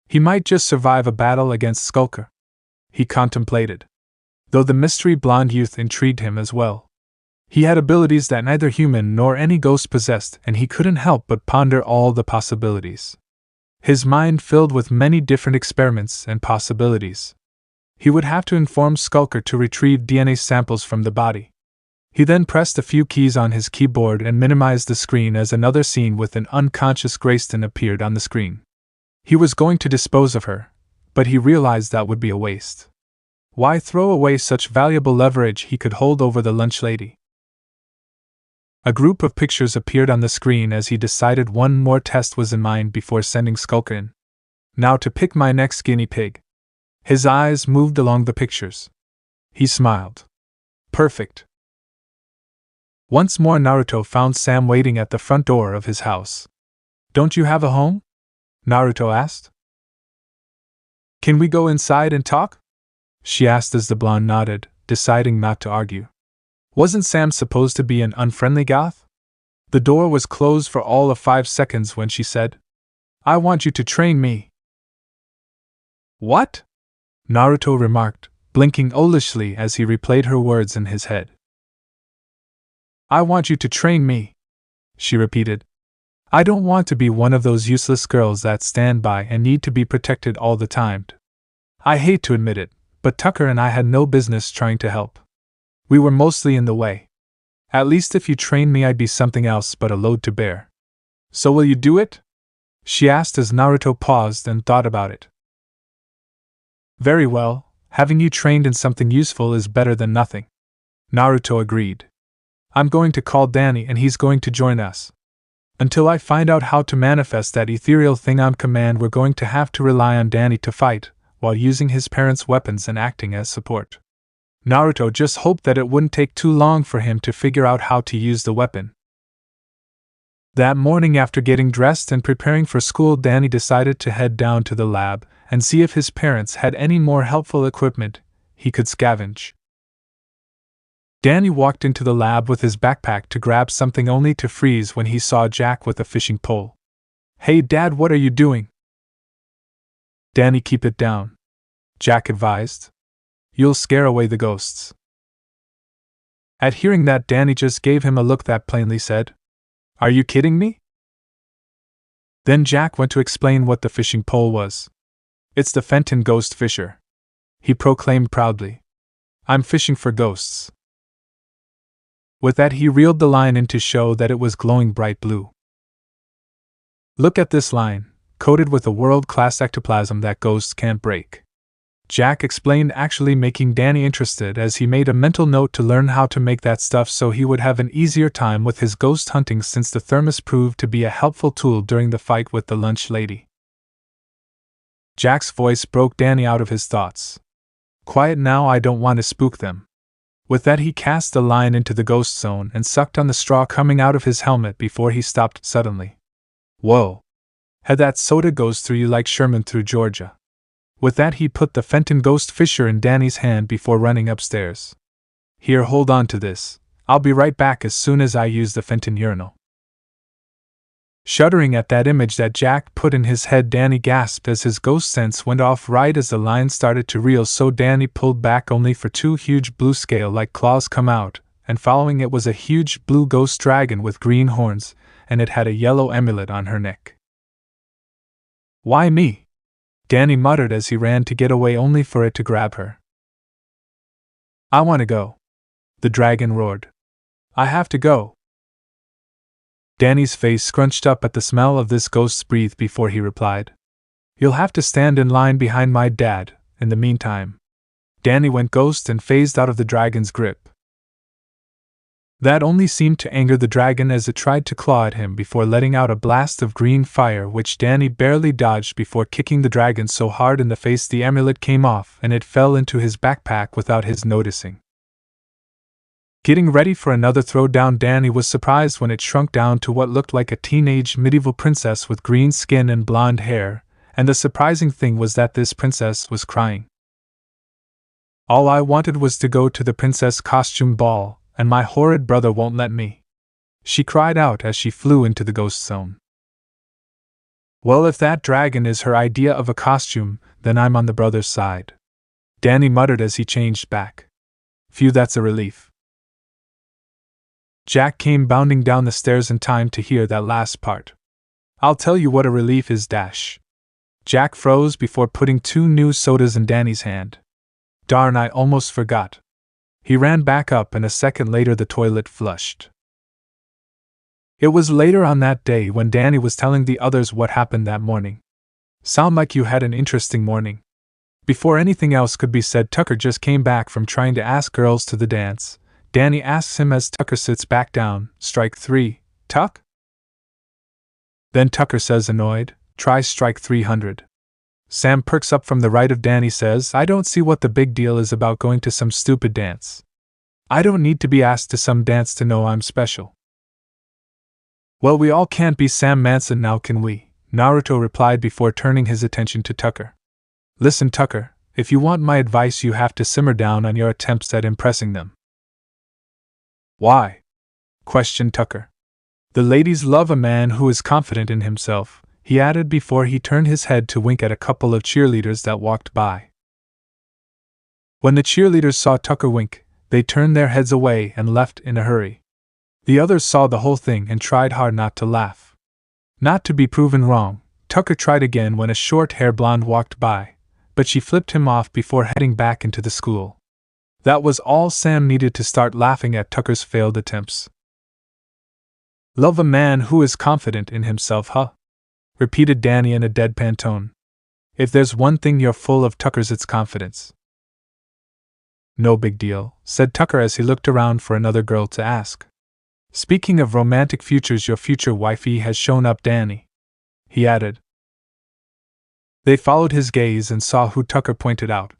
He might just survive a battle against Skulker. He contemplated. Though the mystery blonde youth intrigued him as well. He had abilities that neither human nor any ghost possessed, and he couldn't help but ponder all the possibilities. His mind filled with many different experiments and possibilities. He would have to inform Skulker to retrieve DNA samples from the body. He then pressed a few keys on his keyboard and minimized the screen as another scene with an unconscious Grayston appeared on the screen. He was going to dispose of her, but he realized that would be a waste. Why throw away such valuable leverage he could hold over the lunch lady? A group of pictures appeared on the screen as he decided one more test was in mind before sending Skulker in. Now to pick my next guinea pig. His eyes moved along the pictures. He smiled. Perfect. Once more Naruto found Sam waiting at the front door of his house. Don't you have a home? Naruto asked. Can we go inside and talk? She asked as the blonde nodded, deciding not to argue. Wasn't Sam supposed to be an unfriendly goth? The door was closed for all of 5 seconds when she said, I want you to train me. What? Naruto remarked, blinking owlishly as he replayed her words in his head. I want you to train me, she repeated. I don't want to be one of those useless girls that stand by and need to be protected all the time. I hate to admit it, but Tucker and I had no business trying to help. We were mostly in the way. At least if you trained me, I'd be something else but a load to bear. So will you do it? She asked as Naruto paused and thought about it. Very well, having you trained in something useful is better than nothing. Naruto agreed. I'm going to call Danny and he's going to join us. Until I find out how to manifest that ethereal thing on command, we're going to have to rely on Danny to fight, while using his parents' weapons and acting as support. Naruto just hoped that it wouldn't take too long for him to figure out how to use the weapon. That morning, after getting dressed and preparing for school, Danny decided to head down to the lab and see if his parents had any more helpful equipment he could scavenge. Danny walked into the lab with his backpack to grab something only to freeze when he saw Jack with a fishing pole. Hey Dad, what are you doing? Danny, keep it down, Jack advised. You'll scare away the ghosts. At hearing that, Danny just gave him a look that plainly said, Are you kidding me? Then Jack went to explain what the fishing pole was. It's the Fenton ghost fisher, he proclaimed proudly. I'm fishing for ghosts. With that, he reeled the line in to show that it was glowing bright blue. Look at this line, coated with a world-class ectoplasm that ghosts can't break, Jack explained, actually making Danny interested as he made a mental note to learn how to make that stuff so he would have an easier time with his ghost hunting, since the thermos proved to be a helpful tool during the fight with the lunch lady. Jack's voice broke Danny out of his thoughts. Quiet now, I don't want to spook them. With that, he cast the line into the ghost zone and sucked on the straw coming out of his helmet before he stopped suddenly. Whoa! Had that soda goes through you like Sherman through Georgia. With that, he put the Fenton ghost fisher in Danny's hand before running upstairs. Here, hold on to this. I'll be right back as soon as I use the Fenton urinal. Shuddering at that image that Jack put in his head, Danny gasped as his ghost sense went off right as the line started to reel, so Danny pulled back only for 2 huge blue scale-like claws come out, and following it was a huge blue ghost dragon with green horns, and it had a yellow amulet on her neck. Why me? Danny muttered as he ran to get away, only for it to grab her. I want to go, the dragon roared. I have to go. Danny's face scrunched up at the smell of this ghost's breath before he replied. You'll have to stand in line behind my dad, in the meantime. Danny went ghost and phased out of the dragon's grip. That only seemed to anger the dragon as it tried to claw at him before letting out a blast of green fire, which Danny barely dodged before kicking the dragon so hard in the face the amulet came off and it fell into his backpack without his noticing. Getting ready for another throwdown, Danny was surprised when it shrunk down to what looked like a teenage medieval princess with green skin and blonde hair, and the surprising thing was that this princess was crying. All I wanted was to go to the princess costume ball, and my horrid brother won't let me, she cried out as she flew into the ghost zone. Well, if that dragon is her idea of a costume, then I'm on the brother's side, Danny muttered as he changed back. Phew, that's a relief. Jack came bounding down the stairs in time to hear that last part. I'll tell you what a relief is, dash. Jack froze before putting 2 new sodas in Danny's hand. Darn, I almost forgot. He ran back up, and a second later the toilet flushed. It was later on that day when Danny was telling the others what happened that morning. Sound like you had an interesting morning. Before anything else could be said, Tucker just came back from trying to ask girls to the dance. Danny asks him as Tucker sits back down, strike 3, Tuck? Then Tucker says annoyed, try strike 300. Sam perks up from the right of Danny, says, I don't see what the big deal is about going to some stupid dance. I don't need to be asked to some dance to know I'm special. Well, we all can't be Sam Manson now, can we? Naruto replied before turning his attention to Tucker. Listen, Tucker, if you want my advice, you have to simmer down on your attempts at impressing them. Why? Questioned Tucker. The ladies love a man who is confident in himself, he added before he turned his head to wink at a couple of cheerleaders that walked by. When the cheerleaders saw Tucker wink, they turned their heads away and left in a hurry. The others saw the whole thing and tried hard not to laugh. Not to be proven wrong, Tucker tried again when a short-haired blonde walked by, but she flipped him off before heading back into the school. That was all Sam needed to start laughing at Tucker's failed attempts. Love a man who is confident in himself, huh? Repeated Danny in a deadpan tone. If there's one thing you're full of, Tucker's, it's confidence. No big deal, said Tucker as he looked around for another girl to ask. Speaking of romantic futures, your future wifey has shown up, Danny, he added. They followed his gaze and saw who Tucker pointed out.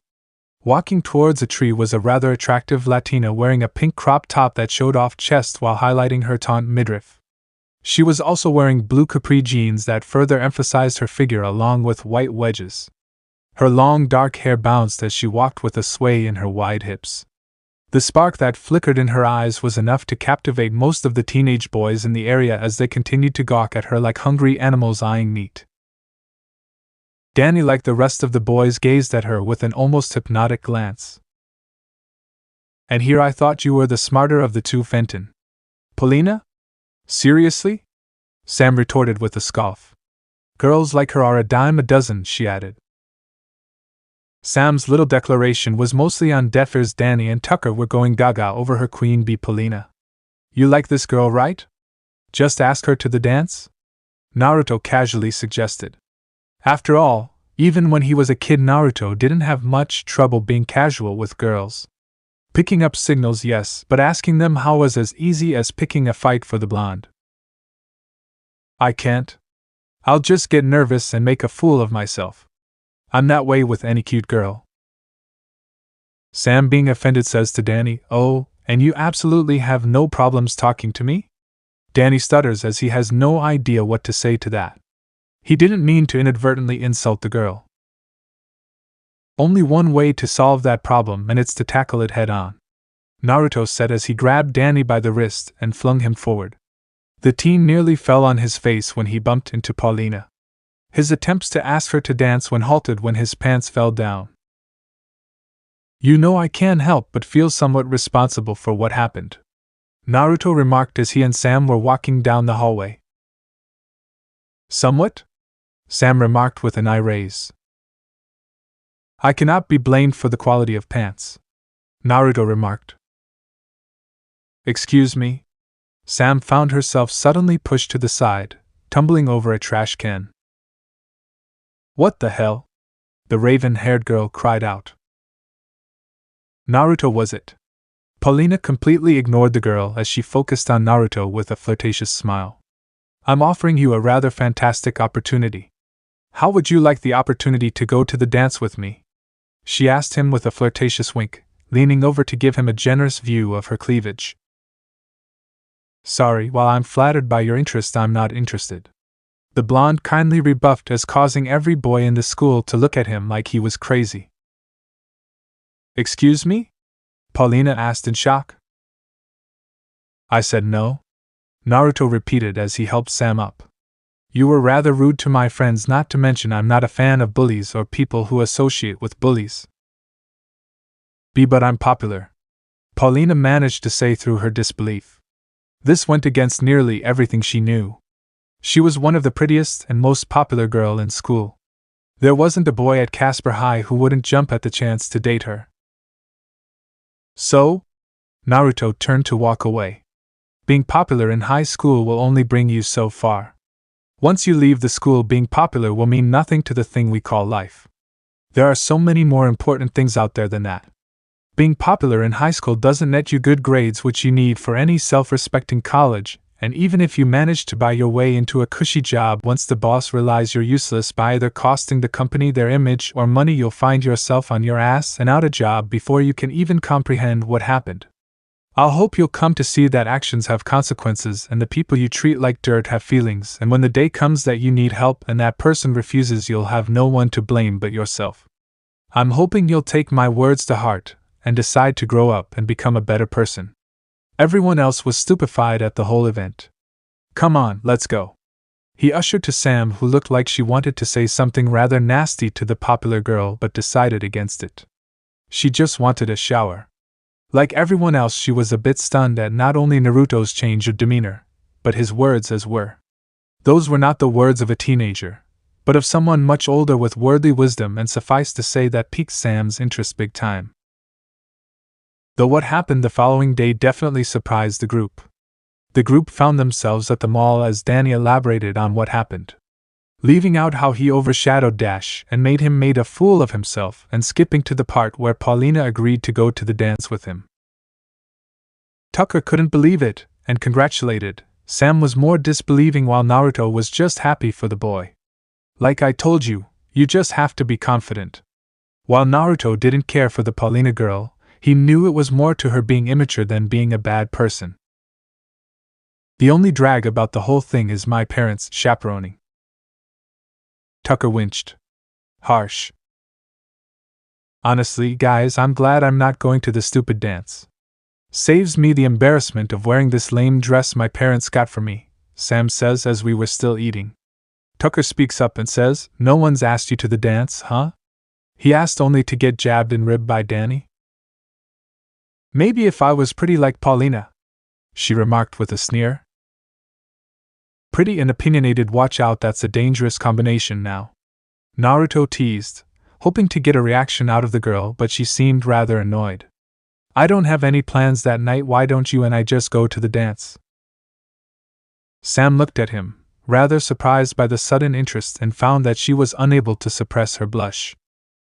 Walking towards a tree was a rather attractive Latina wearing a pink crop top that showed off chest while highlighting her taut midriff. She was also wearing blue capri jeans that further emphasized her figure along with white wedges. Her long dark hair bounced as she walked with a sway in her wide hips. The spark that flickered in her eyes was enough to captivate most of the teenage boys in the area as they continued to gawk at her like hungry animals eyeing meat. Danny, like the rest of the boys, gazed at her with an almost hypnotic glance. And here I thought you were the smarter of the two, Fenton. Paulina? Seriously? Sam retorted with a scoff. Girls like her are a dime a dozen, she added. Sam's little declaration was mostly on deaf ears. Danny and Tucker were going gaga over her queen bee Paulina. You like this girl, right? Just ask her to the dance? Naruto casually suggested. After all, even when he was a kid, Naruto didn't have much trouble being casual with girls. Picking up signals, yes, but asking them how was as easy as picking a fight for the blonde. I can't. I'll just get nervous and make a fool of myself. I'm that way with any cute girl. Sam, being offended, says to Danny, Oh, and you absolutely have no problems talking to me? Danny stutters as he has no idea what to say to that. He didn't mean to inadvertently insult the girl. Only one way to solve that problem, and it's to tackle it head on, Naruto said as he grabbed Danny by the wrist and flung him forward. The teen nearly fell on his face when he bumped into Paulina. His attempts to ask her to dance when halted when his pants fell down. You know, I can't help but feel somewhat responsible for what happened, Naruto remarked as he and Sam were walking down the hallway. Somewhat? Sam remarked with an eye raise. I cannot be blamed for the quality of pants, Naruto remarked. Excuse me? Sam found herself suddenly pushed to the side, tumbling over a trash can. What the hell? The raven-haired girl cried out. Naruto, was it? Paulina completely ignored the girl as she focused on Naruto with a flirtatious smile. I'm offering you a rather fantastic opportunity. How would you like the opportunity to go to the dance with me? She asked him with a flirtatious wink, leaning over to give him a generous view of her cleavage. Sorry, while I'm flattered by your interest, I'm not interested. The blonde kindly rebuffed, as causing every boy in the school to look at him like he was crazy. Excuse me? Paulina asked in shock. I said no, Naruto repeated as he helped Sam up. You were rather rude to my friends, not to mention I'm not a fan of bullies or people who associate with bullies. But I'm popular, Paulina managed to say through her disbelief. This went against nearly everything she knew. She was one of the prettiest and most popular girl in school. There wasn't a boy at Casper High who wouldn't jump at the chance to date her. So? Naruto turned to walk away. Being popular in high school will only bring you so far. Once you leave the school, being popular will mean nothing to the thing we call life. There are so many more important things out there than that. Being popular in high school doesn't net you good grades, which you need for any self-respecting college, and even if you manage to buy your way into a cushy job, once the boss realizes you're useless by either costing the company their image or money, you'll find yourself on your ass and out of job before you can even comprehend what happened. I'll hope you'll come to see that actions have consequences and the people you treat like dirt have feelings, and when the day comes that you need help and that person refuses, you'll have no one to blame but yourself. I'm hoping you'll take my words to heart and decide to grow up and become a better person. Everyone else was stupefied at the whole event. Come on, let's go. He ushered to Sam, who looked like she wanted to say something rather nasty to the popular girl but decided against it. She just wanted a shower. Like everyone else, she was a bit stunned at not only Naruto's change of demeanor, but his words as were. Those were not the words of a teenager, but of someone much older with worldly wisdom, and suffice to say that piqued Sam's interest big time. Though what happened the following day definitely surprised the group. The group found themselves at the mall as Danny elaborated on what happened, leaving out how he overshadowed Dash and made a fool of himself, and skipping to the part where Paulina agreed to go to the dance with him. Tucker couldn't believe it, and congratulated. Sam was more disbelieving, while Naruto was just happy for the boy. Like I told you, you just have to be confident. While Naruto didn't care for the Paulina girl, he knew it was more to her being immature than being a bad person. The only drag about the whole thing is my parents chaperoning. Tucker winched. Harsh. Honestly, guys, I'm glad I'm not going to the stupid dance. Saves me the embarrassment of wearing this lame dress my parents got for me, Sam says as we were still eating. Tucker speaks up and says, No one's asked you to the dance, huh? He asked only to get jabbed and ribbed by Danny? Maybe if I was pretty like Paulina, she remarked with a sneer. Pretty and opinionated, watch out, that's a dangerous combination now. Naruto teased, hoping to get a reaction out of the girl, but she seemed rather annoyed. I don't have any plans that night, why don't you and I just go to the dance? Sam looked at him, rather surprised by the sudden interest, and found that she was unable to suppress her blush.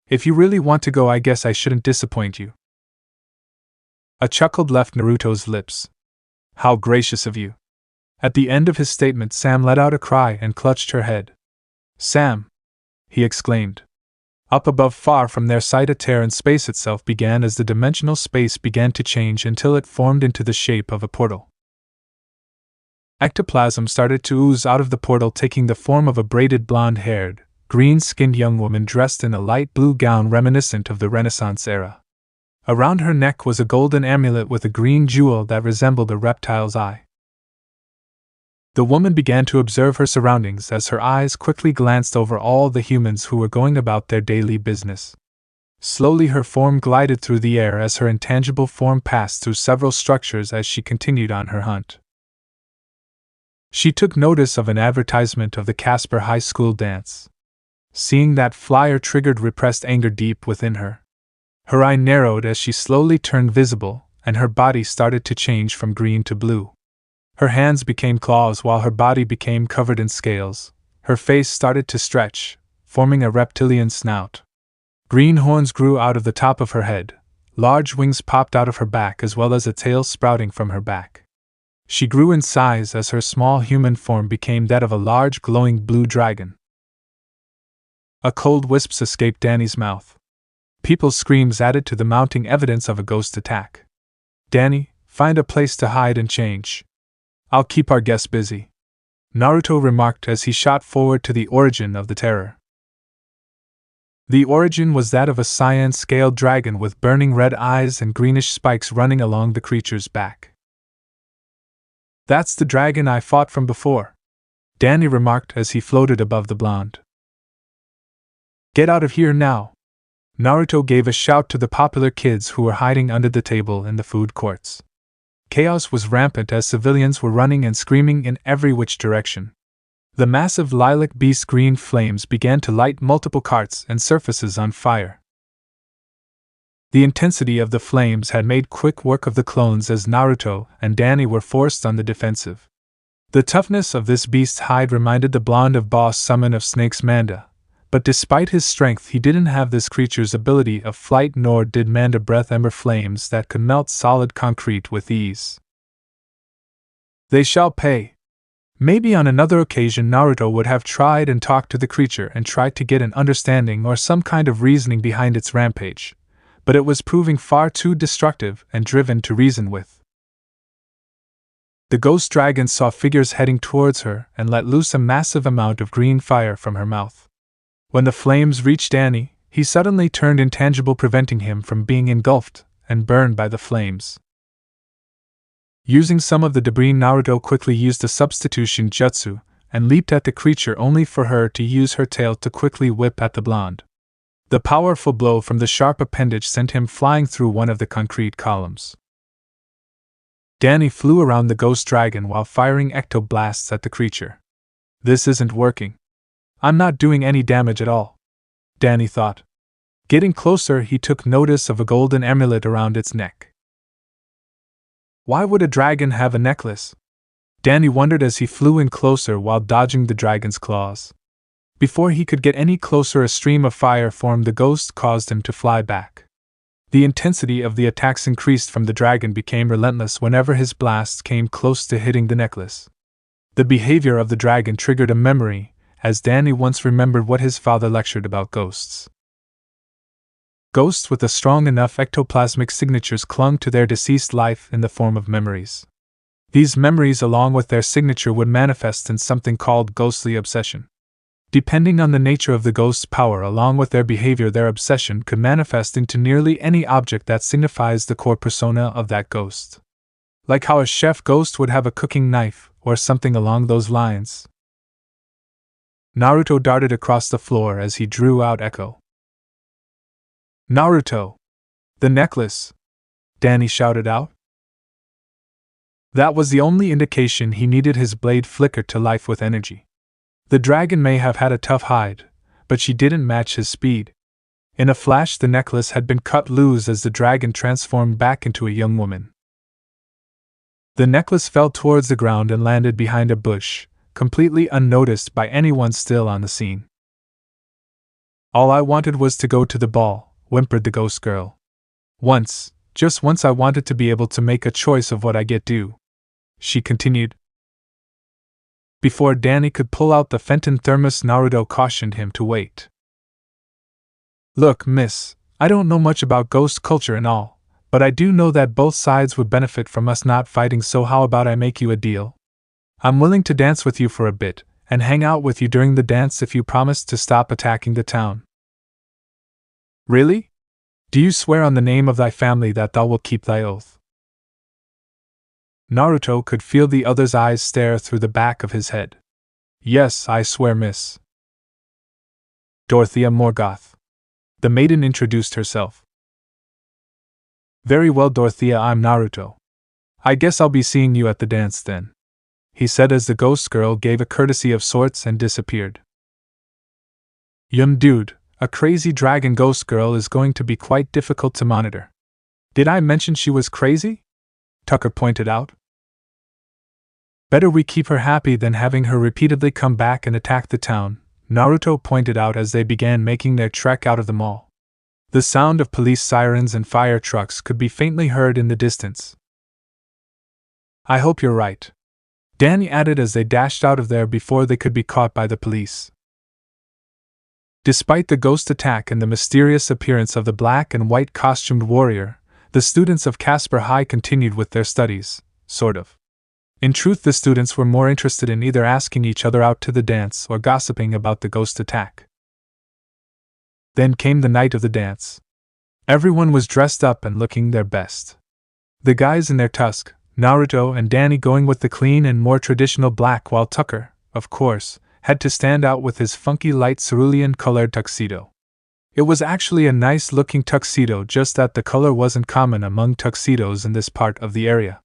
If you really want to go, I guess I shouldn't disappoint you. A chuckle left Naruto's lips. How gracious of you. At the end of his statement, Sam let out a cry and clutched her head. Sam! He exclaimed. Up above, far from their sight, a tear in space itself began as the dimensional space began to change until it formed into the shape of a portal. Ectoplasm started to ooze out of the portal, taking the form of a braided, blonde-haired, green-skinned young woman dressed in a light blue gown reminiscent of the Renaissance era. Around her neck was a golden amulet with a green jewel that resembled a reptile's eye. The woman began to observe her surroundings as her eyes quickly glanced over all the humans who were going about their daily business. Slowly her form glided through the air as her intangible form passed through several structures as she continued on her hunt. She took notice of an advertisement of the Casper High School dance. Seeing that flyer triggered repressed anger deep within her. Her eye narrowed as she slowly turned visible, and her body started to change from green to blue. Her hands became claws while her body became covered in scales. Her face started to stretch, forming a reptilian snout. Green horns grew out of the top of her head. Large wings popped out of her back as well as a tail sprouting from her back. She grew in size as her small human form became that of a large glowing blue dragon. A cold wisp escaped Danny's mouth. People's screams added to the mounting evidence of a ghost attack. Danny, find a place to hide and change. I'll keep our guests busy, Naruto remarked as he shot forward to the origin of the terror. The origin was that of a cyan-scaled dragon with burning red eyes and greenish spikes running along the creature's back. That's the dragon I fought from before, Danny remarked as he floated above the blonde. Get out of here now! Naruto gave a shout to the popular kids who were hiding under the table in the food courts. Chaos was rampant as civilians were running and screaming in every which direction. The massive lilac beast green flames began to light multiple carts and surfaces on fire. The intensity of the flames had made quick work of the clones as Naruto and Danny were forced on the defensive. The toughness of this beast's hide reminded the blonde of Boss Summon of Snake's Manda, but despite his strength he didn't have this creature's ability of flight, nor did Manda breath ember flames that could melt solid concrete with ease. They shall pay. Maybe on another occasion Naruto would have tried and talked to the creature and tried to get an understanding or some kind of reasoning behind its rampage, but it was proving far too destructive and driven to reason with. The ghost dragon saw figures heading towards her and let loose a massive amount of green fire from her mouth. When the flames reached Danny, he suddenly turned intangible, preventing him from being engulfed and burned by the flames. Using some of the debris, Naruto quickly used a substitution jutsu and leaped at the creature only for her to use her tail to quickly whip at the blonde. The powerful blow from the sharp appendage sent him flying through one of the concrete columns. Danny flew around the ghost dragon while firing ectoblasts at the creature. This isn't working. I'm not doing any damage at all, Danny thought. Getting closer, he took notice of a golden amulet around its neck. Why would a dragon have a necklace? Danny wondered as he flew in closer while dodging the dragon's claws. Before he could get any closer, a stream of fire formed the ghost, caused him to fly back. The intensity of the attacks increased from the dragon became relentless whenever his blasts came close to hitting the necklace. The behavior of the dragon triggered a memory, as Danny once remembered what his father lectured about ghosts. Ghosts with a strong enough ectoplasmic signatures clung to their deceased life in the form of memories. These memories, along with their signature, would manifest in something called ghostly obsession. Depending on the nature of the ghost's power along with their behavior, their obsession could manifest into nearly any object that signifies the core persona of that ghost. Like how a chef ghost would have a cooking knife, or something along those lines. Naruto darted across the floor as he drew out Echo. Naruto! The necklace! Danny shouted out. That was the only indication he needed. His blade flickered to life with energy. The dragon may have had a tough hide, but she didn't match his speed. In a flash, the necklace had been cut loose as the dragon transformed back into a young woman. The necklace fell towards the ground and landed behind a bush, completely unnoticed by anyone still on the scene. All I wanted was to go to the ball, whimpered the ghost girl. Once, just once, I wanted to be able to make a choice of what I get do, she continued. Before Danny could pull out the Fenton thermos, Naruto cautioned him to wait. Look, miss, I don't know much about ghost culture and all, but I do know that both sides would benefit from us not fighting, so how about I make you a deal? I'm willing to dance with you for a bit, and hang out with you during the dance if you promise to stop attacking the town. Really? Do you swear on the name of thy family that thou wilt keep thy oath? Naruto could feel the other's eyes stare through the back of his head. Yes, I swear, miss. Dorothea Morgoth. The maiden introduced herself. Very well, Dorothea, I'm Naruto. I guess I'll be seeing you at the dance then, he said as the ghost girl gave a courtesy of sorts and disappeared. Dude, a crazy dragon ghost girl is going to be quite difficult to monitor. Did I mention she was crazy? Tucker pointed out. Better we keep her happy than having her repeatedly come back and attack the town, Naruto pointed out as they began making their trek out of the mall. The sound of police sirens and fire trucks could be faintly heard in the distance. I hope you're right, Danny added as they dashed out of there before they could be caught by the police. Despite the ghost attack and the mysterious appearance of the black and white costumed warrior, the students of Casper High continued with their studies, sort of. In truth, the students were more interested in either asking each other out to the dance or gossiping about the ghost attack. Then came the night of the dance. Everyone was dressed up and looking their best. The guys in their tusk, Naruto and Danny going with the clean and more traditional black, while Tucker, of course, had to stand out with his funky light cerulean-colored tuxedo. It was actually a nice-looking tuxedo, just that the color wasn't common among tuxedos in this part of the area.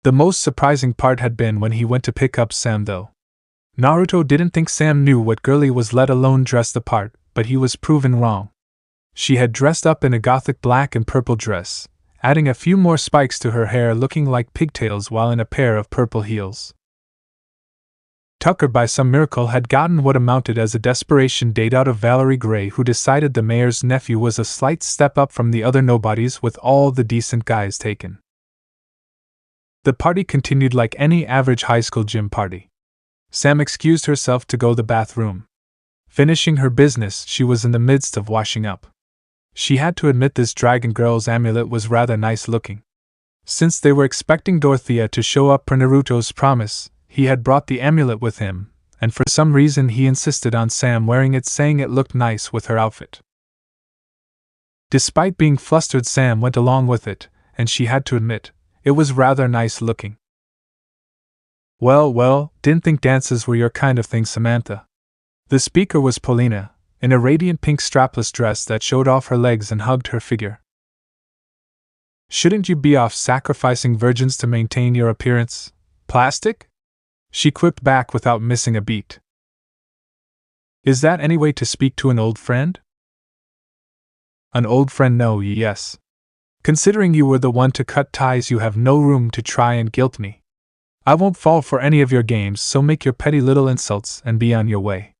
The most surprising part had been when he went to pick up Sam, though. Naruto didn't think Sam knew what girlie was, let alone dressed the part, but he was proven wrong. She had dressed up in a gothic black and purple dress, adding a few more spikes to her hair, looking like pigtails, while in a pair of purple heels. Tucker, by some miracle, had gotten what amounted as a desperation date out of Valerie Gray, who decided the mayor's nephew was a slight step up from the other nobodies, with all the decent guys taken. The party continued like any average high school gym party. Sam excused herself to go to the bathroom. Finishing her business, she was in the midst of washing up. She had to admit this dragon girl's amulet was rather nice looking. Since they were expecting Dorothea to show up per Naruto's promise, he had brought the amulet with him, and for some reason he insisted on Sam wearing it, saying it looked nice with her outfit. Despite being flustered, Sam went along with it, and she had to admit, it was rather nice looking. Well, didn't think dances were your kind of thing, Samantha. The speaker was Paulina, in a radiant pink strapless dress that showed off her legs and hugged her figure. Shouldn't you be off sacrificing virgins to maintain your appearance? Plastic? She quipped back without missing a beat. Is that any way to speak to an old friend? An old friend, no, yes. Considering you were the one to cut ties, you have no room to try and guilt me. I won't fall for any of your games, so make your petty little insults and be on your way.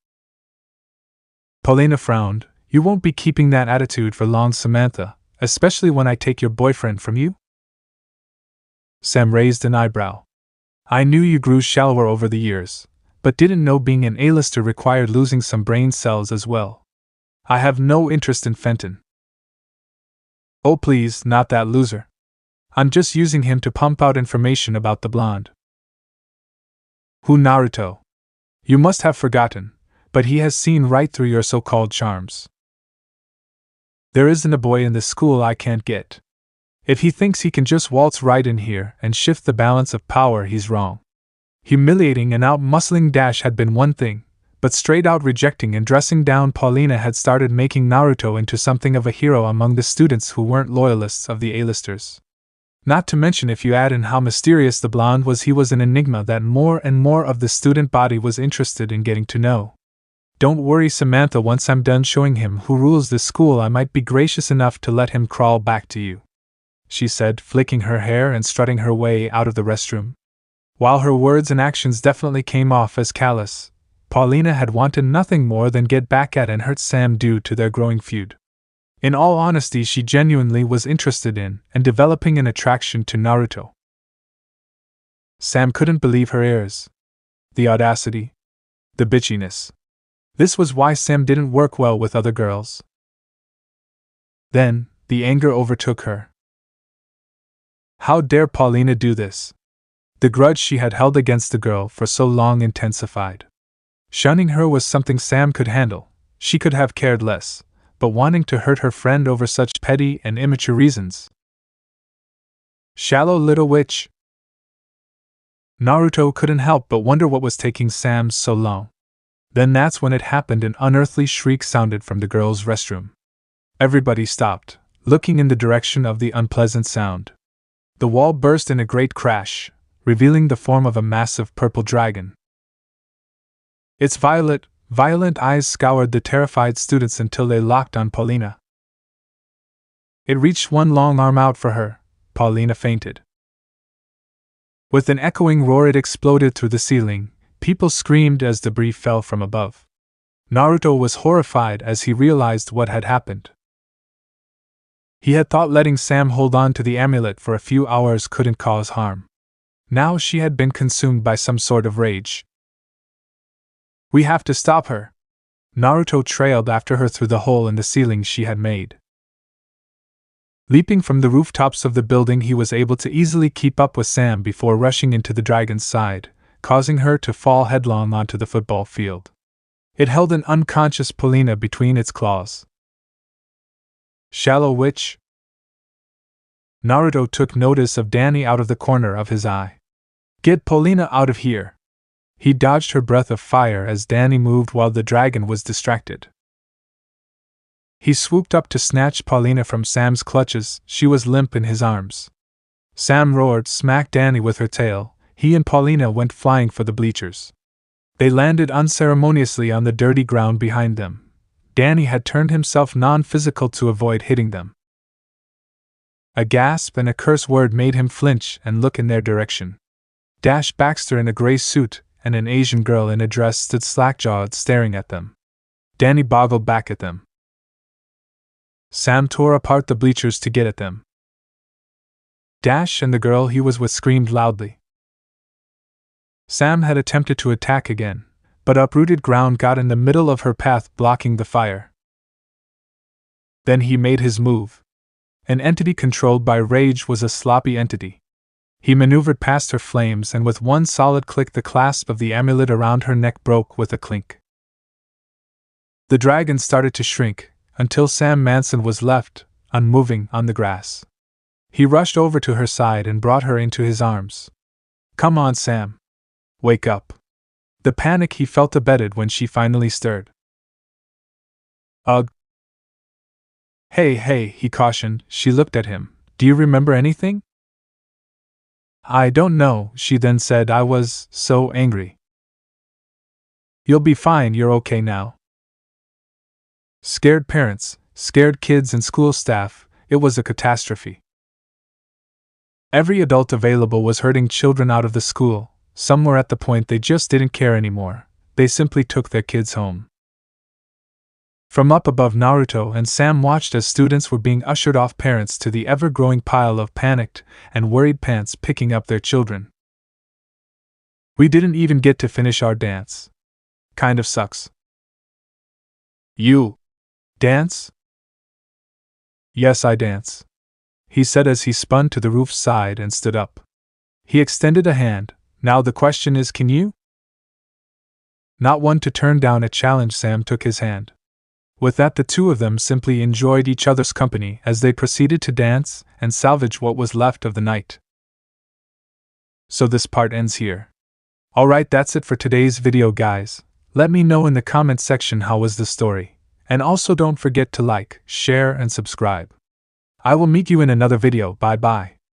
Paulina frowned. You won't be keeping that attitude for long, Samantha, especially when I take your boyfriend from you? Sam raised an eyebrow. I knew you grew shallower over the years, but didn't know being an A-lister required losing some brain cells as well. I have no interest in Fenton. Oh please, not that loser. I'm just using him to pump out information about the blonde. Who, Naruto? You must have forgotten, but he has seen right through your so-called charms. There isn't a boy in this school I can't get. If he thinks he can just waltz right in here and shift the balance of power, he's wrong. Humiliating and out-muscling Dash had been one thing, but straight-out rejecting and dressing down Paulina had started making Naruto into something of a hero among the students who weren't loyalists of the A-listers. Not to mention, if you add in how mysterious the blonde was, he was an enigma that more and more of the student body was interested in getting to know. Don't worry, Samantha, once I'm done showing him who rules this school, I might be gracious enough to let him crawl back to you, she said, flicking her hair and strutting her way out of the restroom. While her words and actions definitely came off as callous, Paulina had wanted nothing more than get back at and hurt Sam due to their growing feud. In all honesty, she genuinely was interested in and developing an attraction to Naruto. Sam couldn't believe her ears. The audacity. The bitchiness. This was why Sam didn't work well with other girls. Then, the anger overtook her. How dare Paulina do this? The grudge she had held against the girl for so long intensified. Shunning her was something Sam could handle, she could have cared less, but wanting to hurt her friend over such petty and immature reasons. Shallow little witch. Naruto couldn't help but wonder what was taking Sam so long. Then that's when it happened. An unearthly shriek sounded from the girls' restroom. Everybody stopped, looking in the direction of the unpleasant sound. The wall burst in a great crash, revealing the form of a massive purple dragon. Its violent eyes scoured the terrified students until they locked on Paulina. It reached one long arm out for her. Paulina fainted. With an echoing roar, it exploded through the ceiling. People screamed as debris fell from above. Naruto was horrified as he realized what had happened. He had thought letting Sam hold on to the amulet for a few hours couldn't cause harm. Now she had been consumed by some sort of rage. We have to stop her. Naruto trailed after her through the hole in the ceiling she had made. Leaping from the rooftops of the building, he was able to easily keep up with Sam before rushing into the dragon's side, causing her to fall headlong onto the football field. It held an unconscious Paulina between its claws. Shallow witch. Naruto took notice of Danny out of the corner of his eye. Get Paulina out of here! He dodged her breath of fire as Danny moved while the dragon was distracted. He swooped up to snatch Paulina from Sam's clutches. She was limp in his arms. Sam roared, smacked Danny with her tail. He and Paulina went flying for the bleachers. They landed unceremoniously on the dirty ground behind them. Danny had turned himself non-physical to avoid hitting them. A gasp and a curse word made him flinch and look in their direction. Dash Baxter in a gray suit and an Asian girl in a dress stood slack-jawed staring at them. Danny boggled back at them. Sam tore apart the bleachers to get at them. Dash and the girl he was with screamed loudly. Sam had attempted to attack again, but uprooted ground got in the middle of her path, blocking the fire. Then he made his move. An entity controlled by rage was a sloppy entity. He maneuvered past her flames and with one solid click the clasp of the amulet around her neck broke with a clink. The dragon started to shrink, until Sam Manson was left, unmoving, on the grass. He rushed over to her side and brought her into his arms. Come on, Sam. Wake up. The panic he felt abated when she finally stirred. Ugh. Hey, he cautioned. She looked at him. Do you remember anything? I don't know, she then said. I was so angry. You'll be fine, you're okay now. Scared parents, scared kids and school staff, it was a catastrophe. Every adult available was herding children out of the school. Some were at the point they just didn't care anymore. They simply took their kids home. From up above, Naruto and Sam watched as students were being ushered off, parents to the ever-growing pile of panicked and worried parents picking up their children. We didn't even get to finish our dance. Kind of sucks. You dance? Yes, I dance, he said as he spun to the roof's side and stood up. He extended a hand. Now the question is, can you? Not one to turn down a challenge, Sam took his hand. With that, the two of them simply enjoyed each other's company as they proceeded to dance and salvage what was left of the night. So this part ends here. Alright, that's it for today's video, guys. Let me know in the comment section how was the story. And also don't forget to like, share and subscribe. I will meet you in another video. Bye bye.